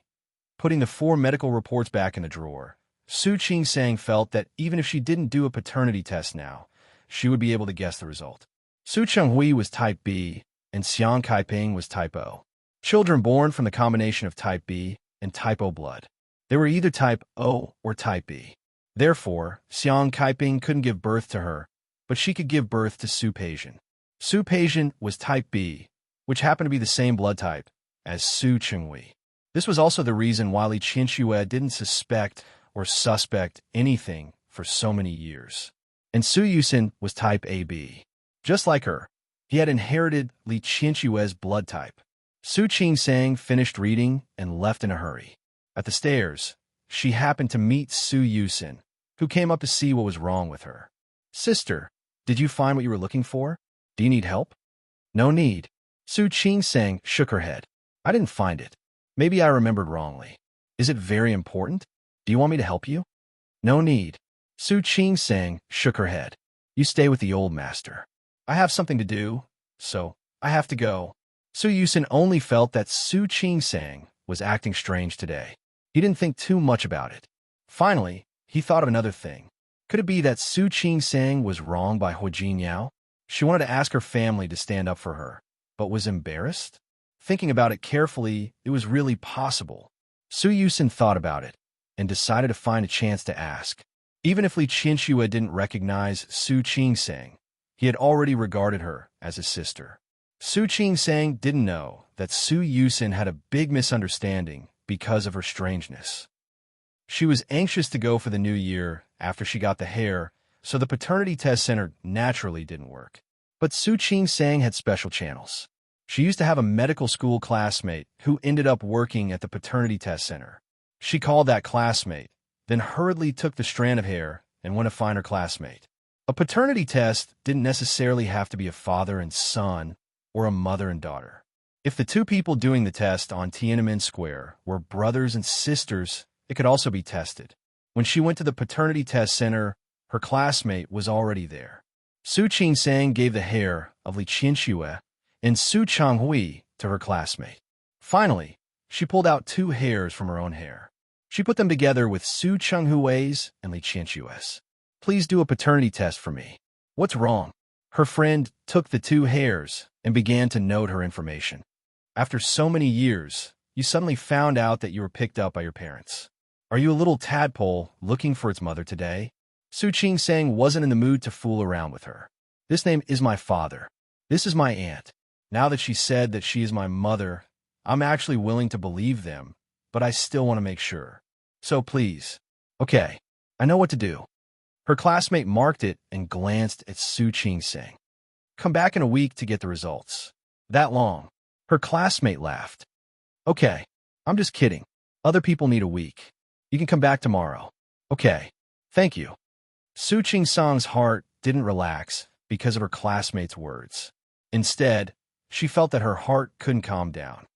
Putting the 4 medical reports back in the drawer, Su Qingsang felt that even if she didn't do a paternity test now, she would be able to guess the result. Su Chenghui was type B, and Xiang Kaiping was type O. Children born from the combination of type B and type O blood. They were either type O or type B. Therefore, Xiang Kaiping couldn't give birth to her, but she could give birth to Su Peijian. Su Peijian was type B, which happened to be the same blood type as Su Chenghui. This was also the reason why Li Qianxue didn't suspect anything for so many years. And Su Yusin was type AB. Just like her, he had inherited Li Qianxue's blood type. Su Qingsang finished reading and left in a hurry. At the stairs, she happened to meet Su Yusin, who came up to see what was wrong with her. "Sister, did you find what you were looking for? Do you need help?" "No need." Su Qingsang shook her head. "I didn't find it. Maybe I remembered wrongly. Is it very important? Do you want me to help you?" "No need." Su Qingsang shook her head. "You stay with the old master. I have something to do, so I have to go." Su Yusin only felt that Su Qingsang was acting strange today. He didn't think too much about it. Finally, he thought of another thing. Could it be that Su Qingsang was wronged by Huijin Yao? She wanted to ask her family to stand up for her, but was embarrassed? Thinking about it carefully, it was really possible. Su Yusin thought about it and decided to find a chance to ask. Even if Li Qianxue didn't recognize Su Qingsang, he had already regarded her as his sister. Su Qingsang didn't know that Su Yusin had a big misunderstanding because of her strangeness. She was anxious to go for the new year after she got the hair, so the paternity test center naturally didn't work. But Su Qingsang had special channels. She used to have a medical school classmate who ended up working at the paternity test center. She called that classmate, then hurriedly took the strand of hair and went to find her classmate. A paternity test didn't necessarily have to be a father and son or a mother and daughter. If the two people doing the test on Tiananmen Square were brothers and sisters, it could also be tested. When she went to the paternity test center, her classmate was already there. Su Qingsang gave the hair of Li Qianxue and Su Changhui to her classmate. Finally, she pulled out 2 hairs from her own hair. She put them together with Su Chenghui's and Li Qianxue's. "Please do a paternity test for me." "What's wrong?" Her friend took the 2 hairs and began to note her information. "After so many years, you suddenly found out that you were picked up by your parents. Are you a little tadpole looking for its mother today?" Su Qingsang wasn't in the mood to fool around with her. "This name is my father. This is my aunt. Now that she said that she is my mother, I'm actually willing to believe them, but I still want to make sure. So please." "Okay, I know what to do." Her classmate marked it and glanced at Su Qingsang. "Come back in a week to get the results." "That long?" Her classmate laughed. "Okay, I'm just kidding. Other people need a week. You can come back tomorrow." "Okay, thank you." Su Qingsang's heart didn't relax because of her classmate's words. Instead, she felt that her heart couldn't calm down.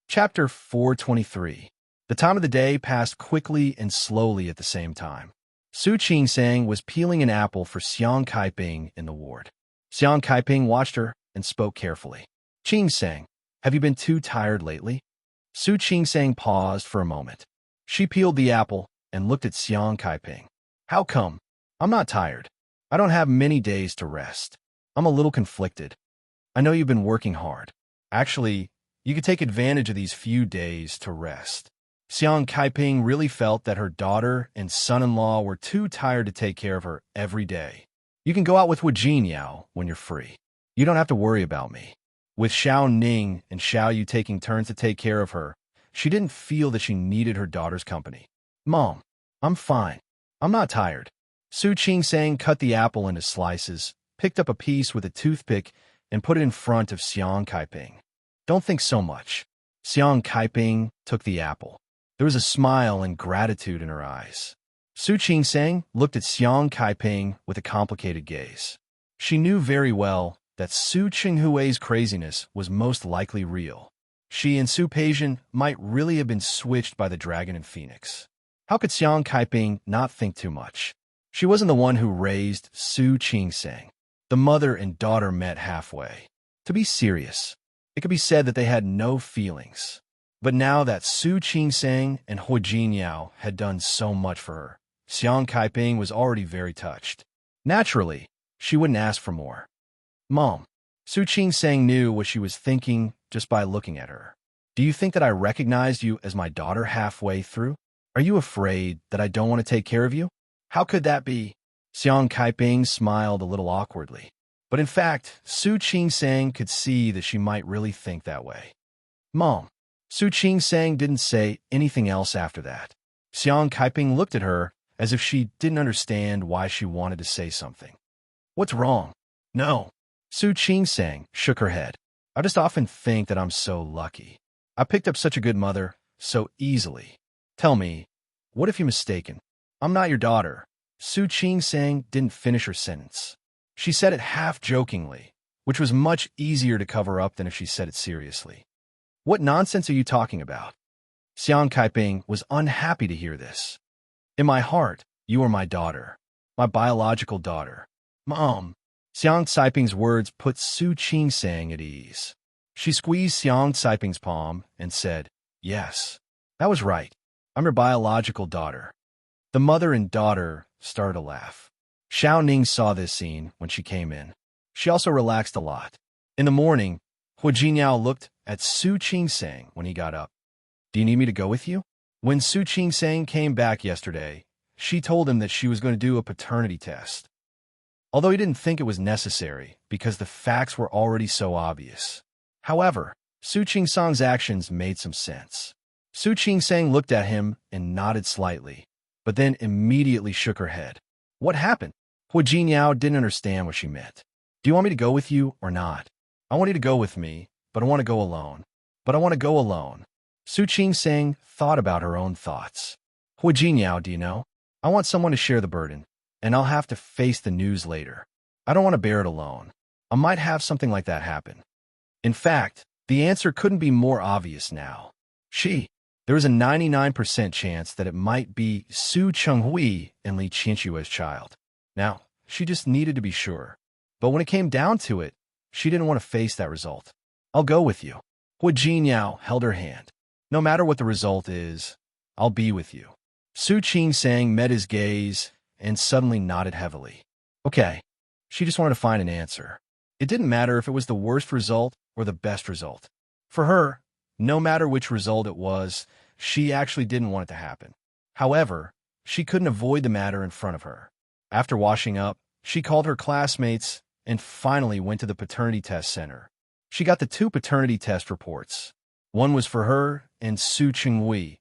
Chapter 423. The time of the day passed quickly and slowly at the same time. Su Qingsang was peeling an apple for Xiang Kaiping in the ward. Xiang Kaiping watched her and spoke carefully. "Qingsang, have you been too tired lately?" Su Qingsang paused for a moment. She peeled the apple and looked at Xiang Kaiping. "How come? I'm not tired. I don't have many days to rest. I'm a little conflicted. I know you've been working hard. Actually, you could take advantage of these few days to rest." Xiang Kaiping really felt that her daughter and son-in-law were too tired to take care of her every day. "You can go out with Huijin Yao when you're free. You don't have to worry about me." With Xiao Ning and Xiao Yu taking turns to take care of her, she didn't feel that she needed her daughter's company. "Mom, I'm fine. I'm not tired." Su Qingsang cut the apple into slices, picked up a piece with a toothpick, and put it in front of Xiang Kaiping. "Don't think so much." Xiang Kaiping took the apple. There was a smile and gratitude in her eyes. Su Qing-sang looked at Xiang Kaiping with a complicated gaze. She knew very well that Su Qinghui's craziness was most likely real. She and Su Peijian might really have been switched by the dragon and phoenix. How could Xiang Kaiping not think too much? She wasn't the one who raised Su Qing-sang. The mother and daughter met halfway. To be serious, it could be said that they had no feelings. But now that Su Qing-sang and Hu Jinyao had done so much for her, Xiang Kaiping was already very touched. Naturally, she wouldn't ask for more. Mom, Su Qing-sang knew what she was thinking just by looking at her. Do you think that I recognized you as my daughter halfway through? Are you afraid that I don't want to take care of you? How could that be? Xiang Kaiping smiled a little awkwardly. But in fact, Su Qing-sang could see that she might really think that way. Mom, Su Qing-sang didn't say anything else after that. Xiang Kaiping looked at her as if she didn't understand why she wanted to say something. What's wrong? No. Su Qing-sang shook her head. I just often think that I'm so lucky. I picked up such a good mother so easily. Tell me, what if you're mistaken? I'm not your daughter. Su Qing-sang didn't finish her sentence. She said it half-jokingly, which was much easier to cover up than if she said it seriously. What nonsense are you talking about? Xiang Kaiping was unhappy to hear this. In my heart, you are my daughter, my biological daughter. Mom. Xiang Caiping's words put Su Qing-sang at ease. She squeezed Xiang Caiping's palm and said, Yes, that was right. I'm your biological daughter. The mother and daughter started to laugh. Xiao Ning saw this scene when she came in. She also relaxed a lot. In the morning, Hu Jinyao looked at Su Qing-sang when he got up. Do you need me to go with you? When Su Qing-sang came back yesterday, she told him that she was going to do a paternity test. Although he didn't think it was necessary because the facts were already so obvious. However, Su Qing-sang's actions made some sense. Su Qing-sang looked at him and nodded slightly, but then immediately shook her head. What happened? Hu Jinyao didn't understand what she meant. Do you want me to go with you or not? I want you to go with me, but I want to go alone. Su Qing-sang thought about her own thoughts. Hu Jinyao, do you know? I want someone to share the burden, and I'll have to face the news later. I don't want to bear it alone. I might have something like that happen. In fact, the answer couldn't be more obvious now. There was a 99% chance that it might be Su Chenghui and Li Qinshue's child. Now, she just needed to be sure. But when it came down to it, she didn't want to face that result. I'll go with you. Hu Jinyao held her hand. No matter what the result is, I'll be with you. Su Qing-sang met his gaze and suddenly nodded heavily. Okay. She just wanted to find an answer. It didn't matter if it was the worst result or the best result. For her, no matter which result it was, she actually didn't want it to happen. However, she couldn't avoid the matter in front of her. After washing up, she called her classmates and finally went to the paternity test center. She got the 2 paternity test reports. One was for her and Su Chenghui,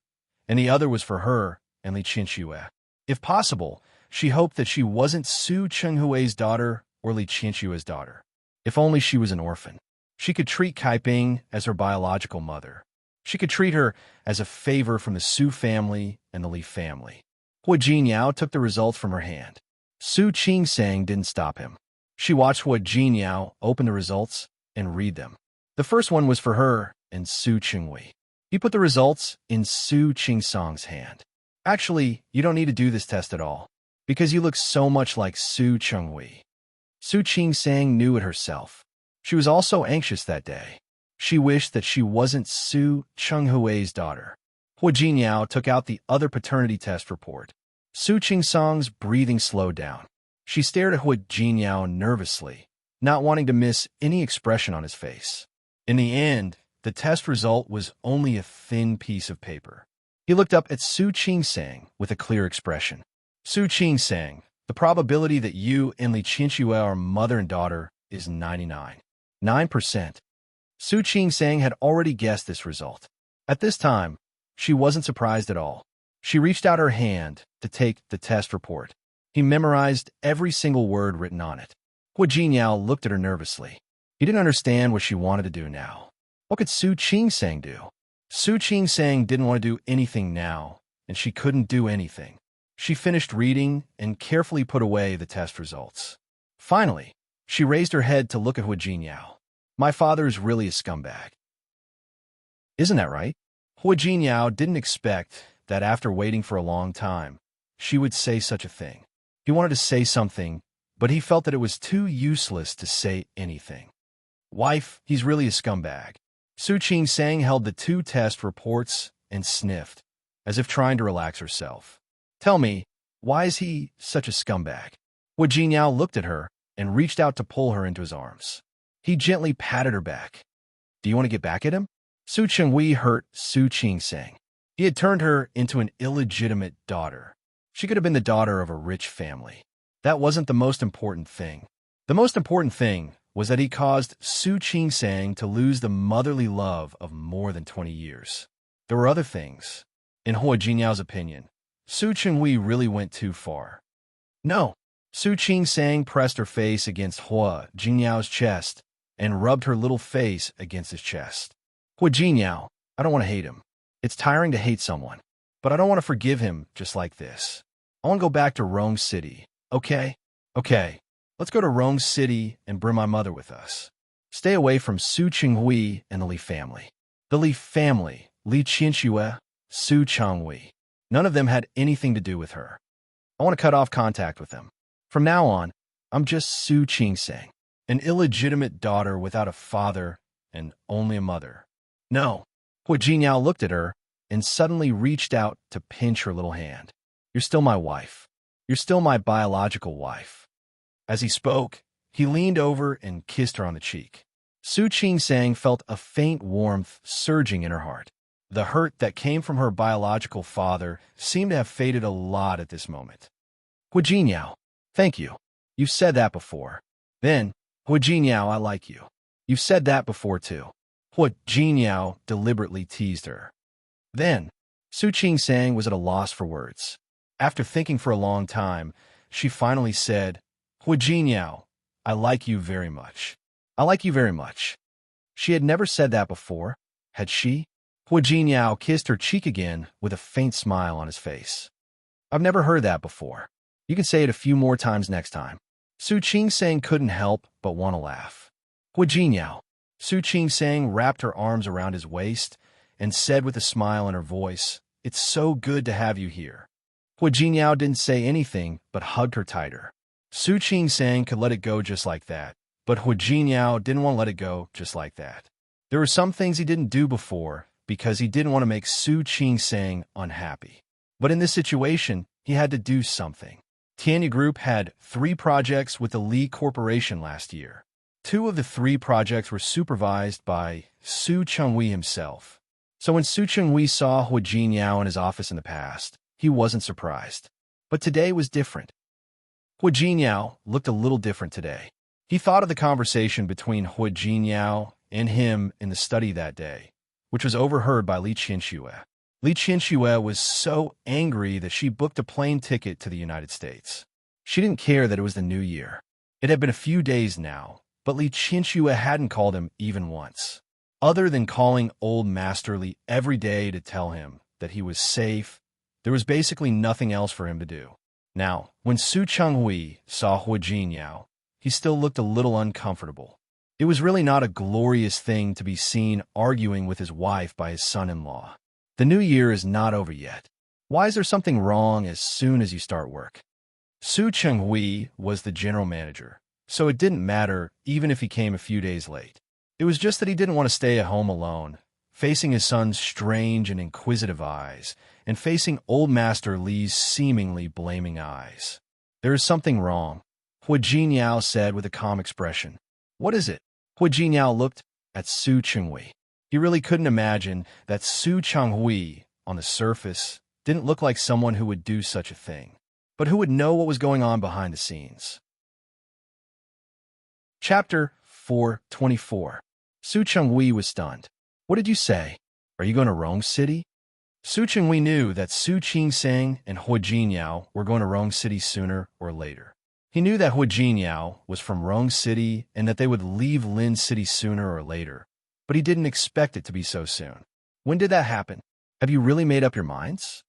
and the other was for her and Li Qinshuo. If possible, she hoped that she wasn't Su Chenghui's daughter or Li Qinshuo's daughter. If only she was an orphan. She could treat Kaiping as her biological mother. She could treat her as a favor from the Su family and the Li family. Hu Jinyao took the results from her hand. Su Qing-sang didn't stop him. She watched Hu Jinyao open the results and read them. The first one was for her and Su Chenghui. He put the results in Su Qing-sang's hand. Actually, you don't need to do this test at all, because you look so much like Su Chenghui. Su Qing-sang knew it herself. She was also anxious that day. She wished that she wasn't Su Chenghui's daughter. Hu Jinyao took out the other paternity test report. Su Qing-sang's breathing slowed down. She stared at Hu Jinyao nervously, not wanting to miss any expression on his face. In the end, the test result was only a thin piece of paper. He looked up at Su Qing-sang with a clear expression. Su Qing-sang, the probability that you and Li Qinshuo are mother and daughter is 99.9%. Su Qing-sang had already guessed this result. At this time, she wasn't surprised at all. She reached out her hand to take the test report. He memorized every single word written on it. Hu Jinyao looked at her nervously. He didn't understand what she wanted to do now. What could Su Qing-sang do? Su Qing-sang didn't want to do anything now, and she couldn't do anything. She finished reading and carefully put away the test results. Finally, she raised her head to look at Hua Jinyao. My father is really a scumbag. Isn't that right? Hua Jinyao didn't expect that after waiting for a long time, she would say such a thing. He wanted to say something, but he felt that it was too useless to say anything. Wife, he's really a scumbag. Su Qing-sang held the 2 test reports and sniffed, as if trying to relax herself. Tell me, why is he such a scumbag? Hua Jinyao looked at her and reached out to pull her into his arms. He gently patted her back. Do you want to get back at him? Su Chenghui hurt Su Qing-sang. He had turned her into an illegitimate daughter. She could have been the daughter of a rich family. That wasn't the most important thing. The most important thing was that he caused Su Qing-sang to lose the motherly love of more than 20 years. There were other things. In Hua Jinyao's opinion, Su Chenghui really went too far. No. Su Qing-sang pressed her face against Hua Jinyao's chest and rubbed her little face against his chest. Hua Jinyao, I don't want to hate him. It's tiring to hate someone, but I don't want to forgive him just like this. I want to go back to Rome City, okay? Okay, let's go to Rome City and bring my mother with us. Stay away from Su Chenghui and the Li family. The Li family, Li Qianxue, Su Chenghui. None of them had anything to do with her. I want to cut off contact with them. From now on, I'm just Su Qing-sang, an illegitimate daughter without a father and only a mother. No. Hua Jinyao looked at her and suddenly reached out to pinch her little hand. You're still my wife. You're still my biological wife. As he spoke, he leaned over and kissed her on the cheek. Su Qing-sang felt a faint warmth surging in her heart. The hurt that came from her biological father seemed to have faded a lot at this moment. Hua Jinyao, thank you. You've said that before. Then, Hua Jinyao, I like you. You've said that before too. Hua Jinyao deliberately teased her. Then, Su Qing-sang was at a loss for words. After thinking for a long time, she finally said, Hua Jinyao, I like you very much. I like you very much. She had never said that before, had she? Hua Jinyao kissed her cheek again with a faint smile on his face. I've never heard that before. You can say it a few more times next time. Su Qing-sang couldn't help but want to laugh. Hua Jinyao. Su Qing-sang wrapped her arms around his waist and said with a smile in her voice, It's so good to have you here. Hua Jinyao didn't say anything but hugged her tighter. Su Qing-sang could let it go just like that, but Hua Jinyao didn't want to let it go just like that. There were some things he didn't do before because he didn't want to make Su Qing-sang unhappy. But in this situation, he had to do something. Tianya Group had 3 projects with the Li Corporation last year. 2 of the 3 projects were supervised by Su Chenghui himself. So when Su Chenghui saw Hua Jinyao in his office in the past, he wasn't surprised. But today was different. Hua Jinyao looked a little different today. He thought of the conversation between Hua Jinyao and him in the study that day, which was overheard by Li Qianxue. Li Qianxue was so angry that she booked a plane ticket to the United States. She didn't care that it was the new year. It had been a few days now, but Li Qianxue hadn't called him even once. Other than calling old Master Li every day to tell him that he was safe, there was basically nothing else for him to do. Now, when Su Chenghui saw Hua Jinyao, he still looked a little uncomfortable. It was really not a glorious thing to be seen arguing with his wife by his son-in-law. The new year is not over yet. Why is there something wrong as soon as you start work? Su Chenghui was the general manager, so it didn't matter even if he came a few days late. It was just that he didn't want to stay at home alone, facing his son's strange and inquisitive eyes, and facing old Master Li's seemingly blaming eyes. There is something wrong, Hua Jinyao said with a calm expression. What is it? Hua Jinyao looked at Su Chenghui. He really couldn't imagine that Su Chenghui, on the surface, didn't look like someone who would do such a thing, but who would know what was going on behind the scenes. Chapter 424. Su Chenghui was stunned. What did you say? Are you going to Rome City? Su Chenghui knew that Su Qing-sang and Hua Jinyao were going to Rome City sooner or later. He knew that Hua Jinyao was from Rome City and that they would leave Lin City sooner or later, but he didn't expect it to be so soon. When did that happen? Have you really made up your minds?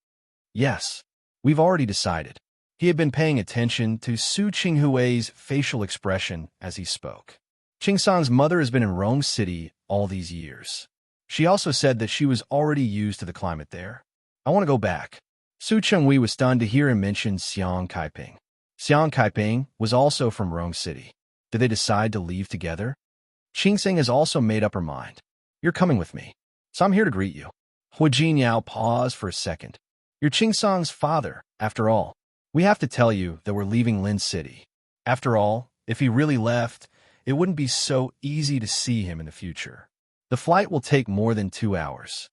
Yes, we've already decided. He had been paying attention to Su Qinghui's facial expression as he spoke. Qingsang's mother has been in Rome City all these years. She also said that she was already used to the climate there. I want to go back. Su Chenghui was stunned to hear him mention Xiang Kaiping. Xiang Kaiping was also from Rome City. Did they decide to leave together? Qingsang has also made up her mind. You're coming with me, so I'm here to greet you. Hu Jinyao paused for a second. You're Qingsang's father, after all. We have to tell you that we're leaving Lin City. After all, if he really left, it wouldn't be so easy to see him in the future. The flight will take more than 2 hours.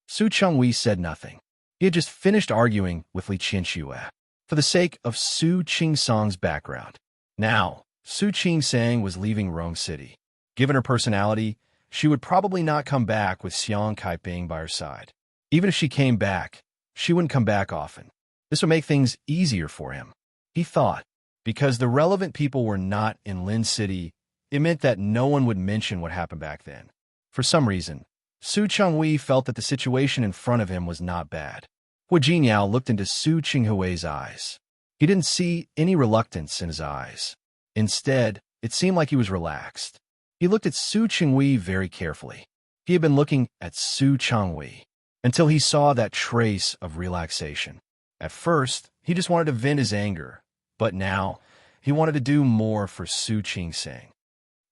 Su Chenghui said nothing. He had just finished arguing with Li Qianxue for the sake of Su Qingsang's background. Now, Su Qingsang was leaving Rome City. Given her personality, she would probably not come back with Xiang Kaiping by her side. Even if she came back, she wouldn't come back often. This would make things easier for him. He thought, because the relevant people were not in Lin City, it meant that no one would mention what happened back then. For some reason, Su Chenghui felt that the situation in front of him was not bad. Hu Jinyao looked into Su Qinghui's eyes. He didn't see any reluctance in his eyes. Instead, it seemed like he was relaxed. He looked at Su Qinghui very carefully. He had been looking at Su Chenghui until he saw that trace of relaxation. At first, he just wanted to vent his anger, but now he wanted to do more for Su Qingsang.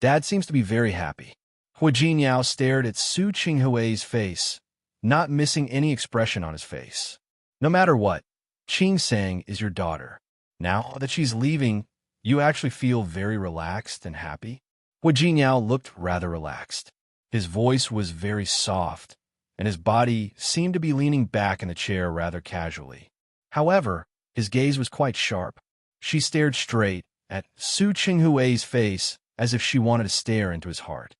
Dad seems to be very happy. Hu Jinyao stared at Su Qinghui's face, not missing any expression on his face. No matter what, Qingsang is your daughter. Now that she's leaving, you actually feel very relaxed and happy? Hu Jinyao looked rather relaxed. His voice was very soft, and his body seemed to be leaning back in the chair rather casually. However, his gaze was quite sharp. She stared straight at Su Qinghui's face as if she wanted to stare into his heart.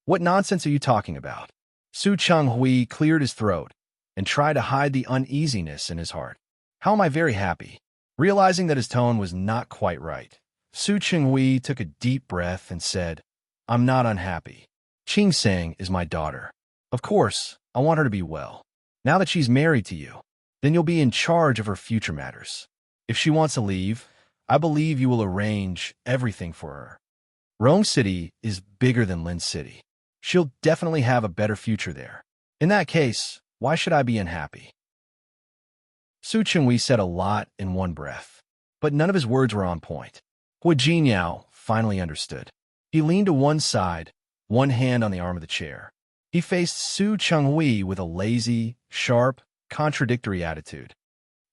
What nonsense are you talking about? Su Chenghui cleared his throat and tried to hide the uneasiness in his heart. How am I very happy? Realizing that his tone was not quite right, Su Chenghui took a deep breath and said, I'm not unhappy. Qingsang is my daughter. Of course, I want her to be well. Now that she's married to you, then you'll be in charge of her future matters. If she wants to leave, I believe you will arrange everything for her. Rome City is bigger than Lin City. She'll definitely have a better future there. In that case, why should I be unhappy? Su Chenghui said a lot in one breath, but none of his words were on point. Hu Jinyao finally understood. He leaned to one side, one hand on the arm of the chair. He faced Su Chenghui with a lazy, sharp, contradictory attitude.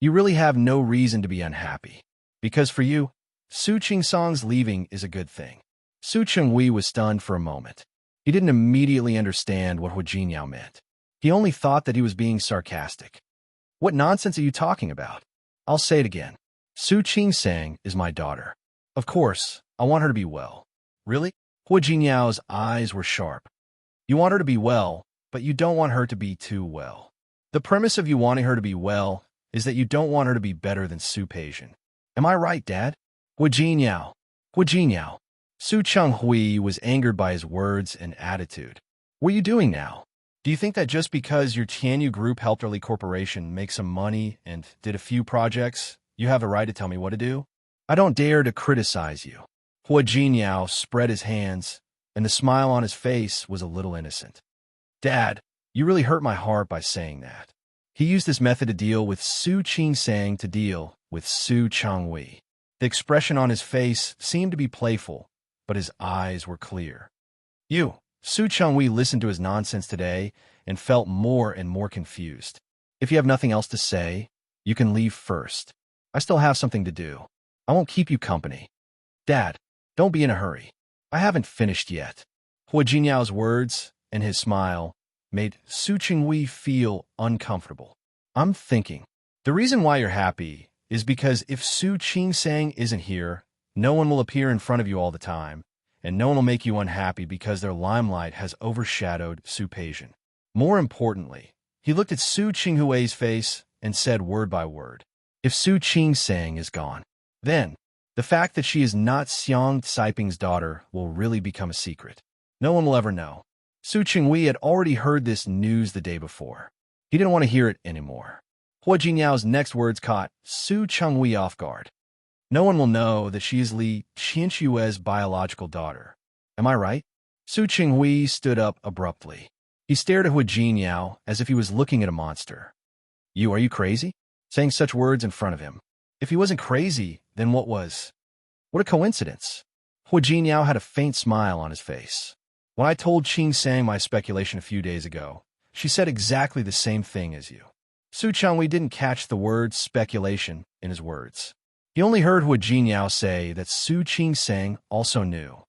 You really have no reason to be unhappy, because for you, Su Qingsang's leaving is a good thing. Su Chenghui was stunned for a moment. He didn't immediately understand what Hu Jinyao meant. He only thought that he was being sarcastic. What nonsense are you talking about? I'll say it again. Su Qingsang is my daughter. Of course, I want her to be well. Really? Hu Jinyao's eyes were sharp. You want her to be well, but you don't want her to be too well. The premise of you wanting her to be well is that you don't want her to be better than Su Peijian. Am I right, Dad? Hu Jinyao. Hu Jinyao. Su Chenghui was angered by his words and attitude. What are you doing now? Do you think that just because your Tianyu Group helped Early Corporation make some money and did a few projects, you have a right to tell me what to do? I don't dare to criticize you. Hu Jinyao spread his hands, and the smile on his face was a little innocent. Dad, you really hurt my heart by saying that. He used this method to deal with Su Qingsang to deal with Su Chenghui. The expression on his face seemed to be playful, but his eyes were clear. Su Chenghui listened to his nonsense today and felt more and more confused. If you have nothing else to say, you can leave first. I still have something to do. I won't keep you company. Dad, don't be in a hurry. I haven't finished yet. Hu Jinyao's words and his smile made Su Chenghui feel uncomfortable. I'm thinking, the reason why you're happy is because if Su Qingsang isn't here, no one will appear in front of you all the time, and no one will make you unhappy because their limelight has overshadowed Su Peijian. More importantly, he looked at Su Qinghui's face and said word by word, if Su Qingsang is gone, then the fact that she is not Xiang Caiping's daughter will really become a secret. No one will ever know. Su Chinghui had already heard this news the day before. He didn't want to hear it anymore. Hua Jinyao's next words caught Su Chenghui off guard. No one will know that she is Li Qianxue's biological daughter. Am I right? Su Chenghui stood up abruptly. He stared at Hua Jinyao as if he was looking at a monster. Are you crazy? Saying such words in front of him. If he wasn't crazy, then what was? What a coincidence. Hua Jinyao had a faint smile on his face. When I told Qing Sang my speculation a few days ago, she said exactly the same thing as you. Su Chenghui didn't catch the word speculation in his words. He only heard Hua Jinyao say that Su Qing Sang also knew.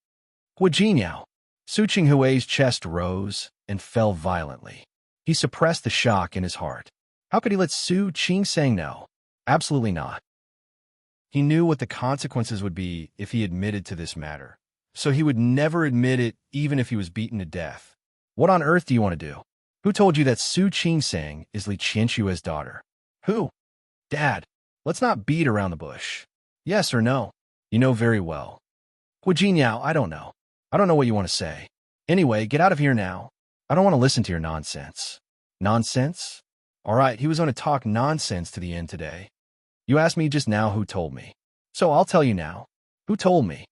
Hua Jinyao. Su Chinghui's chest rose and fell violently. He suppressed the shock in his heart. How could he let Su Qing Sang know? Absolutely not. He knew what the consequences would be if he admitted to this matter, so he would never admit it even if he was beaten to death. What on earth do you want to do? Who told you that Su Qing Sang is Li Qianxue's daughter? Who? Dad, let's not beat around the bush. Yes or no? You know very well. Hua Jinyao, I don't know. I don't know what you want to say. Anyway, get out of here now. I don't want to listen to your nonsense. Nonsense? All right, he was going to talk nonsense to the end today. You asked me just now who told me. So I'll tell you now. Who told me?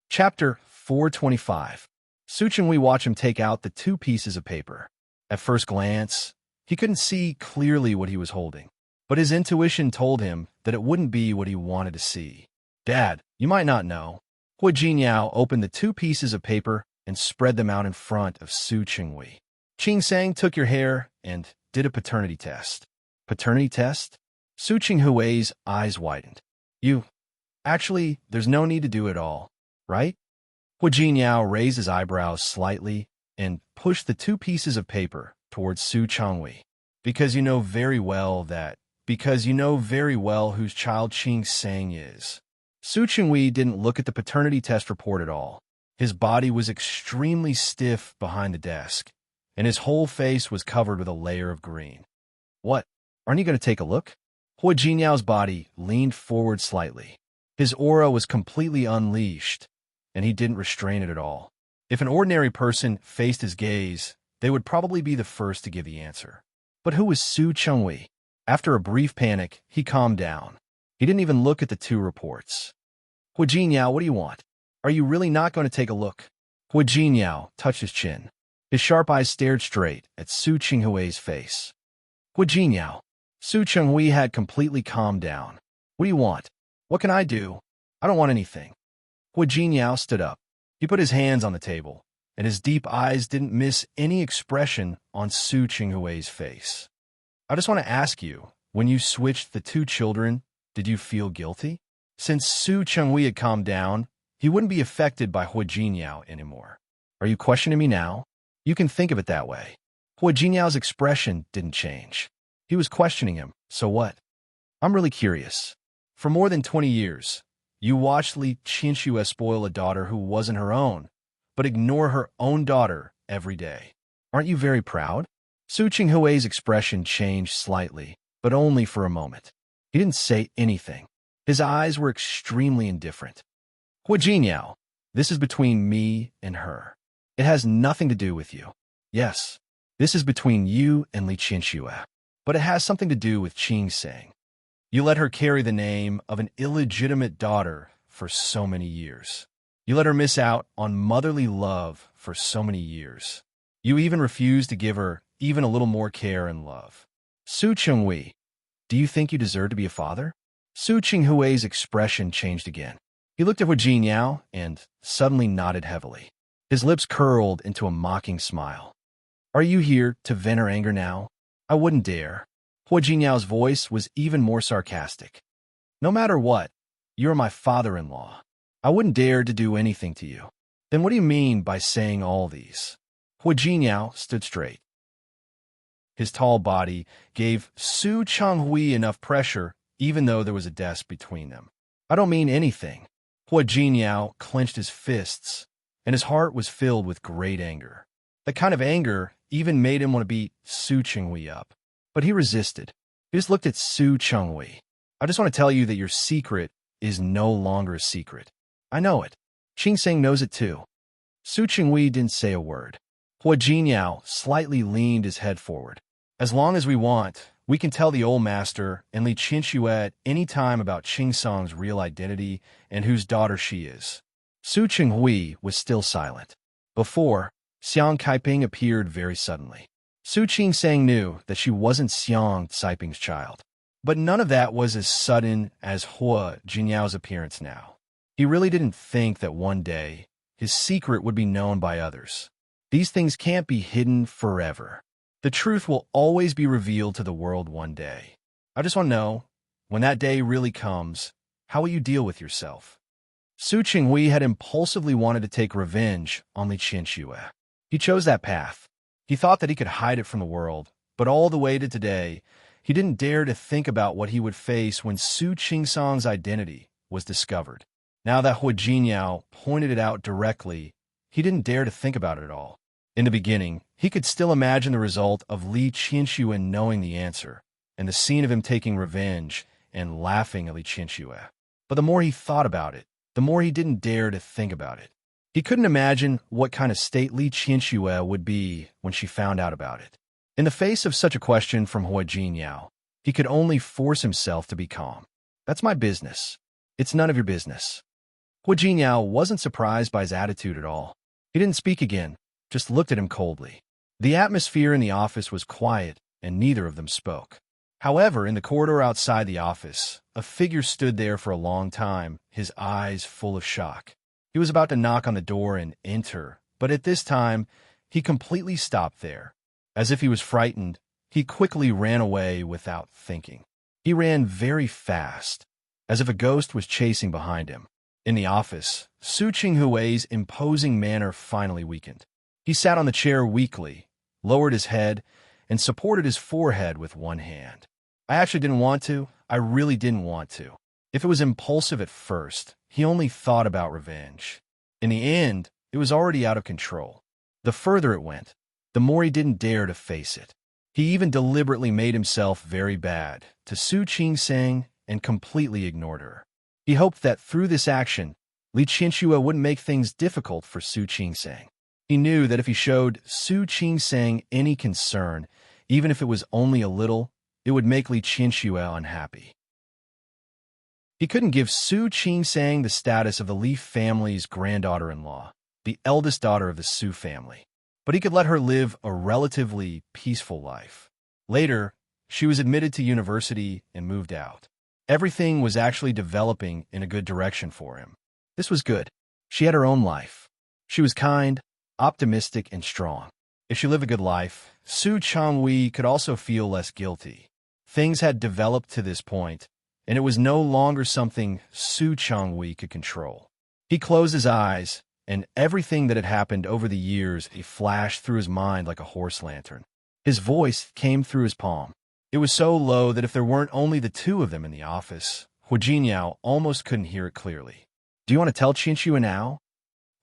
Chapter 425. Su Chenghui watched him take out the 2 pieces of paper. At first glance, he couldn't see clearly what he was holding, but his intuition told him that it wouldn't be what he wanted to see. Dad, you might not know. Hua Jinyao opened the 2 pieces of paper and spread them out in front of Su Chenghui. Qing Sang took your hair and did a paternity test. Paternity test? Su Chenghui's eyes widened. Actually, there's no need to do it all, right? Hua Jinyao raised his eyebrows slightly and pushed the 2 pieces of paper towards Su Chenghui. Because you know very well whose child Qing Sang is. Su Chenghui didn't look at the paternity test report at all. His body was extremely stiff behind the desk, and his whole face was covered with a layer of green. What? Aren't you going to take a look? Hua Jinyao's body leaned forward slightly. His aura was completely unleashed, and he didn't restrain it at all. If an ordinary person faced his gaze, they would probably be the first to give the answer. But who was Su Chenghui? After a brief panic, he calmed down. He didn't even look at the 2 reports. Hua Jinyao, what do you want? Are you really not going to take a look? Hua Jinyao touched his chin. His sharp eyes stared straight at Su Chenghui's face. Hua Jinyao. Su Chenghui had completely calmed down. What do you want? What can I do? I don't want anything. Hua Jinyao stood up. He put his hands on the table, and his deep eyes didn't miss any expression on Su Chenghui's face. I just want to ask you, when you switched the 2 children, did you feel guilty? Since Su Chenghui had calmed down, he wouldn't be affected by Hua Jinyao anymore. Are you questioning me now? You can think of it that way. Hua Jinyao's expression didn't change. He was questioning him, so what? I'm really curious. For more than 20 years, you watched Li Qianxue spoil a daughter who wasn't her own, but ignore her own daughter every day. Aren't you very proud? Su Chenghui's expression changed slightly, but only for a moment. He didn't say anything. His eyes were extremely indifferent. Hua Jinyao, this is between me and her. It has nothing to do with you. Yes, this is between you and Li Qianxue, but it has something to do with Qing Sang. You let her carry the name of an illegitimate daughter for so many years. You let her miss out on motherly love for so many years. You even refused to give her even a little more care and love. Su Chenghui, do you think you deserve to be a father? Su Chenghui's expression changed again. He looked at Hua Jinyao and suddenly nodded heavily. His lips curled into a mocking smile. Are you here to vent her anger now? I wouldn't dare. Hua Jinyao's voice was even more sarcastic. No matter what, you're my father-in-law. I wouldn't dare to do anything to you. Then what do you mean by saying all these? Hua Jinyao stood straight. His tall body gave Su Chenghui enough pressure, even though there was a desk between them. I don't mean anything. Hua Jinyao clenched his fists, and his heart was filled with great anger. That kind of anger even made him want to beat Su Chenghui up. But he resisted. He just looked at Su Chenghui. I just want to tell you that your secret is no longer a secret. I know it. Qing Sang knows it too. Su Qingwei didn't say a word. Hua Jinyao slightly leaned his head forward. As long as we want, we can tell the old master and Li Qianxue at any time about Qing Song's real identity and whose daughter she is. Su Qinghui was still silent. Before, Xiang Kaiping appeared very suddenly. Su Qingsang knew that she wasn't Xiang Caiping's child. But none of that was as sudden as Hua Jinyao's appearance now. He really didn't think that one day his secret would be known by others. These things can't be hidden forever. The truth will always be revealed to the world one day. I just want to know, when that day really comes, how will you deal with yourself? Su Qinghui had impulsively wanted to take revenge on Li Qianxue. He chose that path. He thought that he could hide it from the world, but all the way to today, he didn't dare to think about what he would face when Su Qingsong's identity was discovered. Now that Hua Jinyao pointed it out directly, he didn't dare to think about it at all. In the beginning, he could still imagine the result of Li Qianxue knowing the answer, and the scene of him taking revenge and laughing at Li Qianxue. But the more he thought about it, the more he didn't dare to think about it. He couldn't imagine what kind of state Li Qianxue would be when she found out about it. In the face of such a question from Hua Jinyao, he could only force himself to be calm. That's my business. It's none of your business. Hua Jinyao wasn't surprised by his attitude at all. He didn't speak again, just looked at him coldly. The atmosphere in the office was quiet, and neither of them spoke. However, in the corridor outside the office, a figure stood there for a long time, his eyes full of shock. He was about to knock on the door and enter, but at this time, he completely stopped there. As if he was frightened, he quickly ran away without thinking. He ran very fast, as if a ghost was chasing behind him. In the office, Su Qinghui's imposing manner finally weakened. He sat on the chair weakly, lowered his head, and supported his forehead with one hand. I actually didn't want to. I really didn't want to. If it was impulsive at first, he only thought about revenge. In the end, it was already out of control. The further it went, the more he didn't dare to face it. He even deliberately made himself very bad to Su Qingsang and completely ignored her. He hoped that through this action, Li Qianxue wouldn't make things difficult for Su Qingsang. He knew that if he showed Su Qingsang any concern, even if it was only a little, it would make Li Qianxue unhappy. He couldn't give Su Qingsang the status of the Li family's granddaughter-in-law, the eldest daughter of the Su family, but he could let her live a relatively peaceful life. Later, she was admitted to university and moved out. Everything was actually developing in a good direction for him. This was good. She had her own life. She was kind, optimistic, and strong. If she lived a good life, Su Changhui could also feel less guilty. Things had developed to this point, and it was no longer something Su Changhui could control. He closed his eyes, and everything that had happened over the years flashed through his mind like a horse lantern. His voice came through his palm. It was so low that if there weren't only the two of them in the office, Hua Jinyao almost couldn't hear it clearly. Do you want to tell Qianxue now?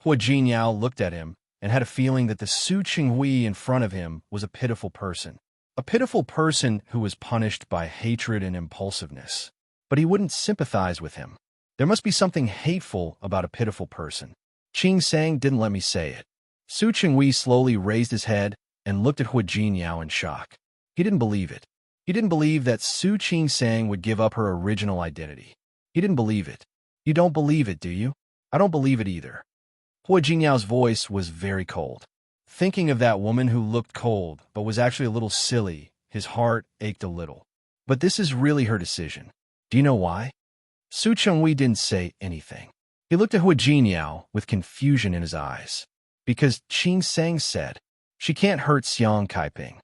Hua Jinyao looked at him and had a feeling that the Su Qinghui in front of him was a pitiful person. A pitiful person who was punished by hatred and impulsiveness. But he wouldn't sympathize with him. There must be something hateful about a pitiful person. Qingsang didn't let me say it. Su Qinghui slowly raised his head and looked at Hua Jinyao in shock. He didn't believe it. He didn't believe that Su Qingsang would give up her original identity. He didn't believe it. You don't believe it, do you? I don't believe it either. Hua Jinyao's voice was very cold. Thinking of that woman who looked cold but was actually a little silly, his heart ached a little. But this is really her decision. Do you know why? Su Chenghui didn't say anything. He looked at Hua Jinyao with confusion in his eyes. Because Qingsang said, she can't hurt Xiang Kaiping.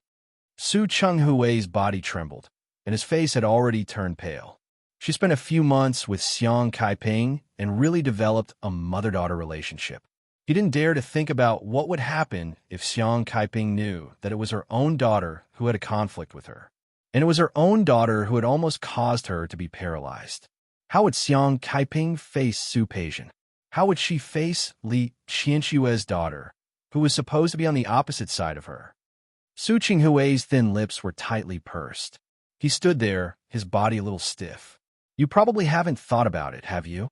Su Chenghui's body trembled, and his face had already turned pale. She spent a few months with Xiang Kaiping and really developed a mother-daughter relationship. He didn't dare to think about what would happen if Xiang Kaiping knew that it was her own daughter who had a conflict with her. And it was her own daughter who had almost caused her to be paralyzed. How would Xiang Kaiping face Su Peijian? How would she face Li Qianxue's daughter, who was supposed to be on the opposite side of her? Su Qinghui's thin lips were tightly pursed. He stood there, his body a little stiff. You probably haven't thought about it, have you?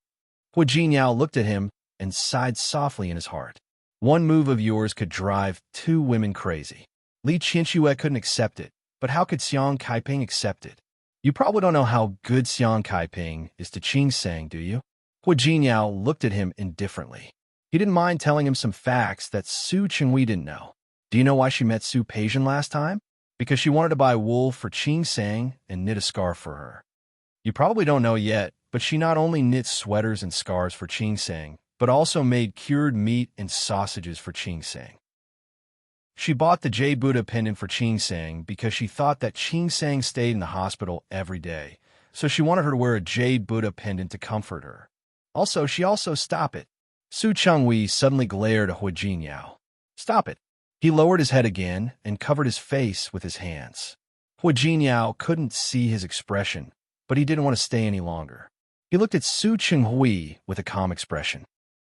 Hua Jinyao looked at him and sighed softly in his heart. One move of yours could drive 2 women crazy. Li Qianxue couldn't accept it, but how could Xiang Kaiping accept it? You probably don't know how good Xiang Kaiping is to Qing Sang, do you? Hu Jinyao looked at him indifferently. He didn't mind telling him some facts that Su Chenghui didn't know. Do you know why she met Su Peijian last time? Because she wanted to buy wool for Qing Sang and knit a scarf for her. You probably don't know yet, but she not only knit sweaters and scarves for Qing Sang, but also made cured meat and sausages for Qing Sang. She bought the Jade Buddha pendant for Qing Sang because she thought that Qing Sang stayed in the hospital every day, so she wanted her to wear a Jade Buddha pendant to comfort her. She also stop it. Su Chenghui suddenly glared at Hu Jinyao. Stop it. He lowered his head again and covered his face with his hands. Hu Jinyao couldn't see his expression, but he didn't want to stay any longer. He looked at Su Chenghui with a calm expression.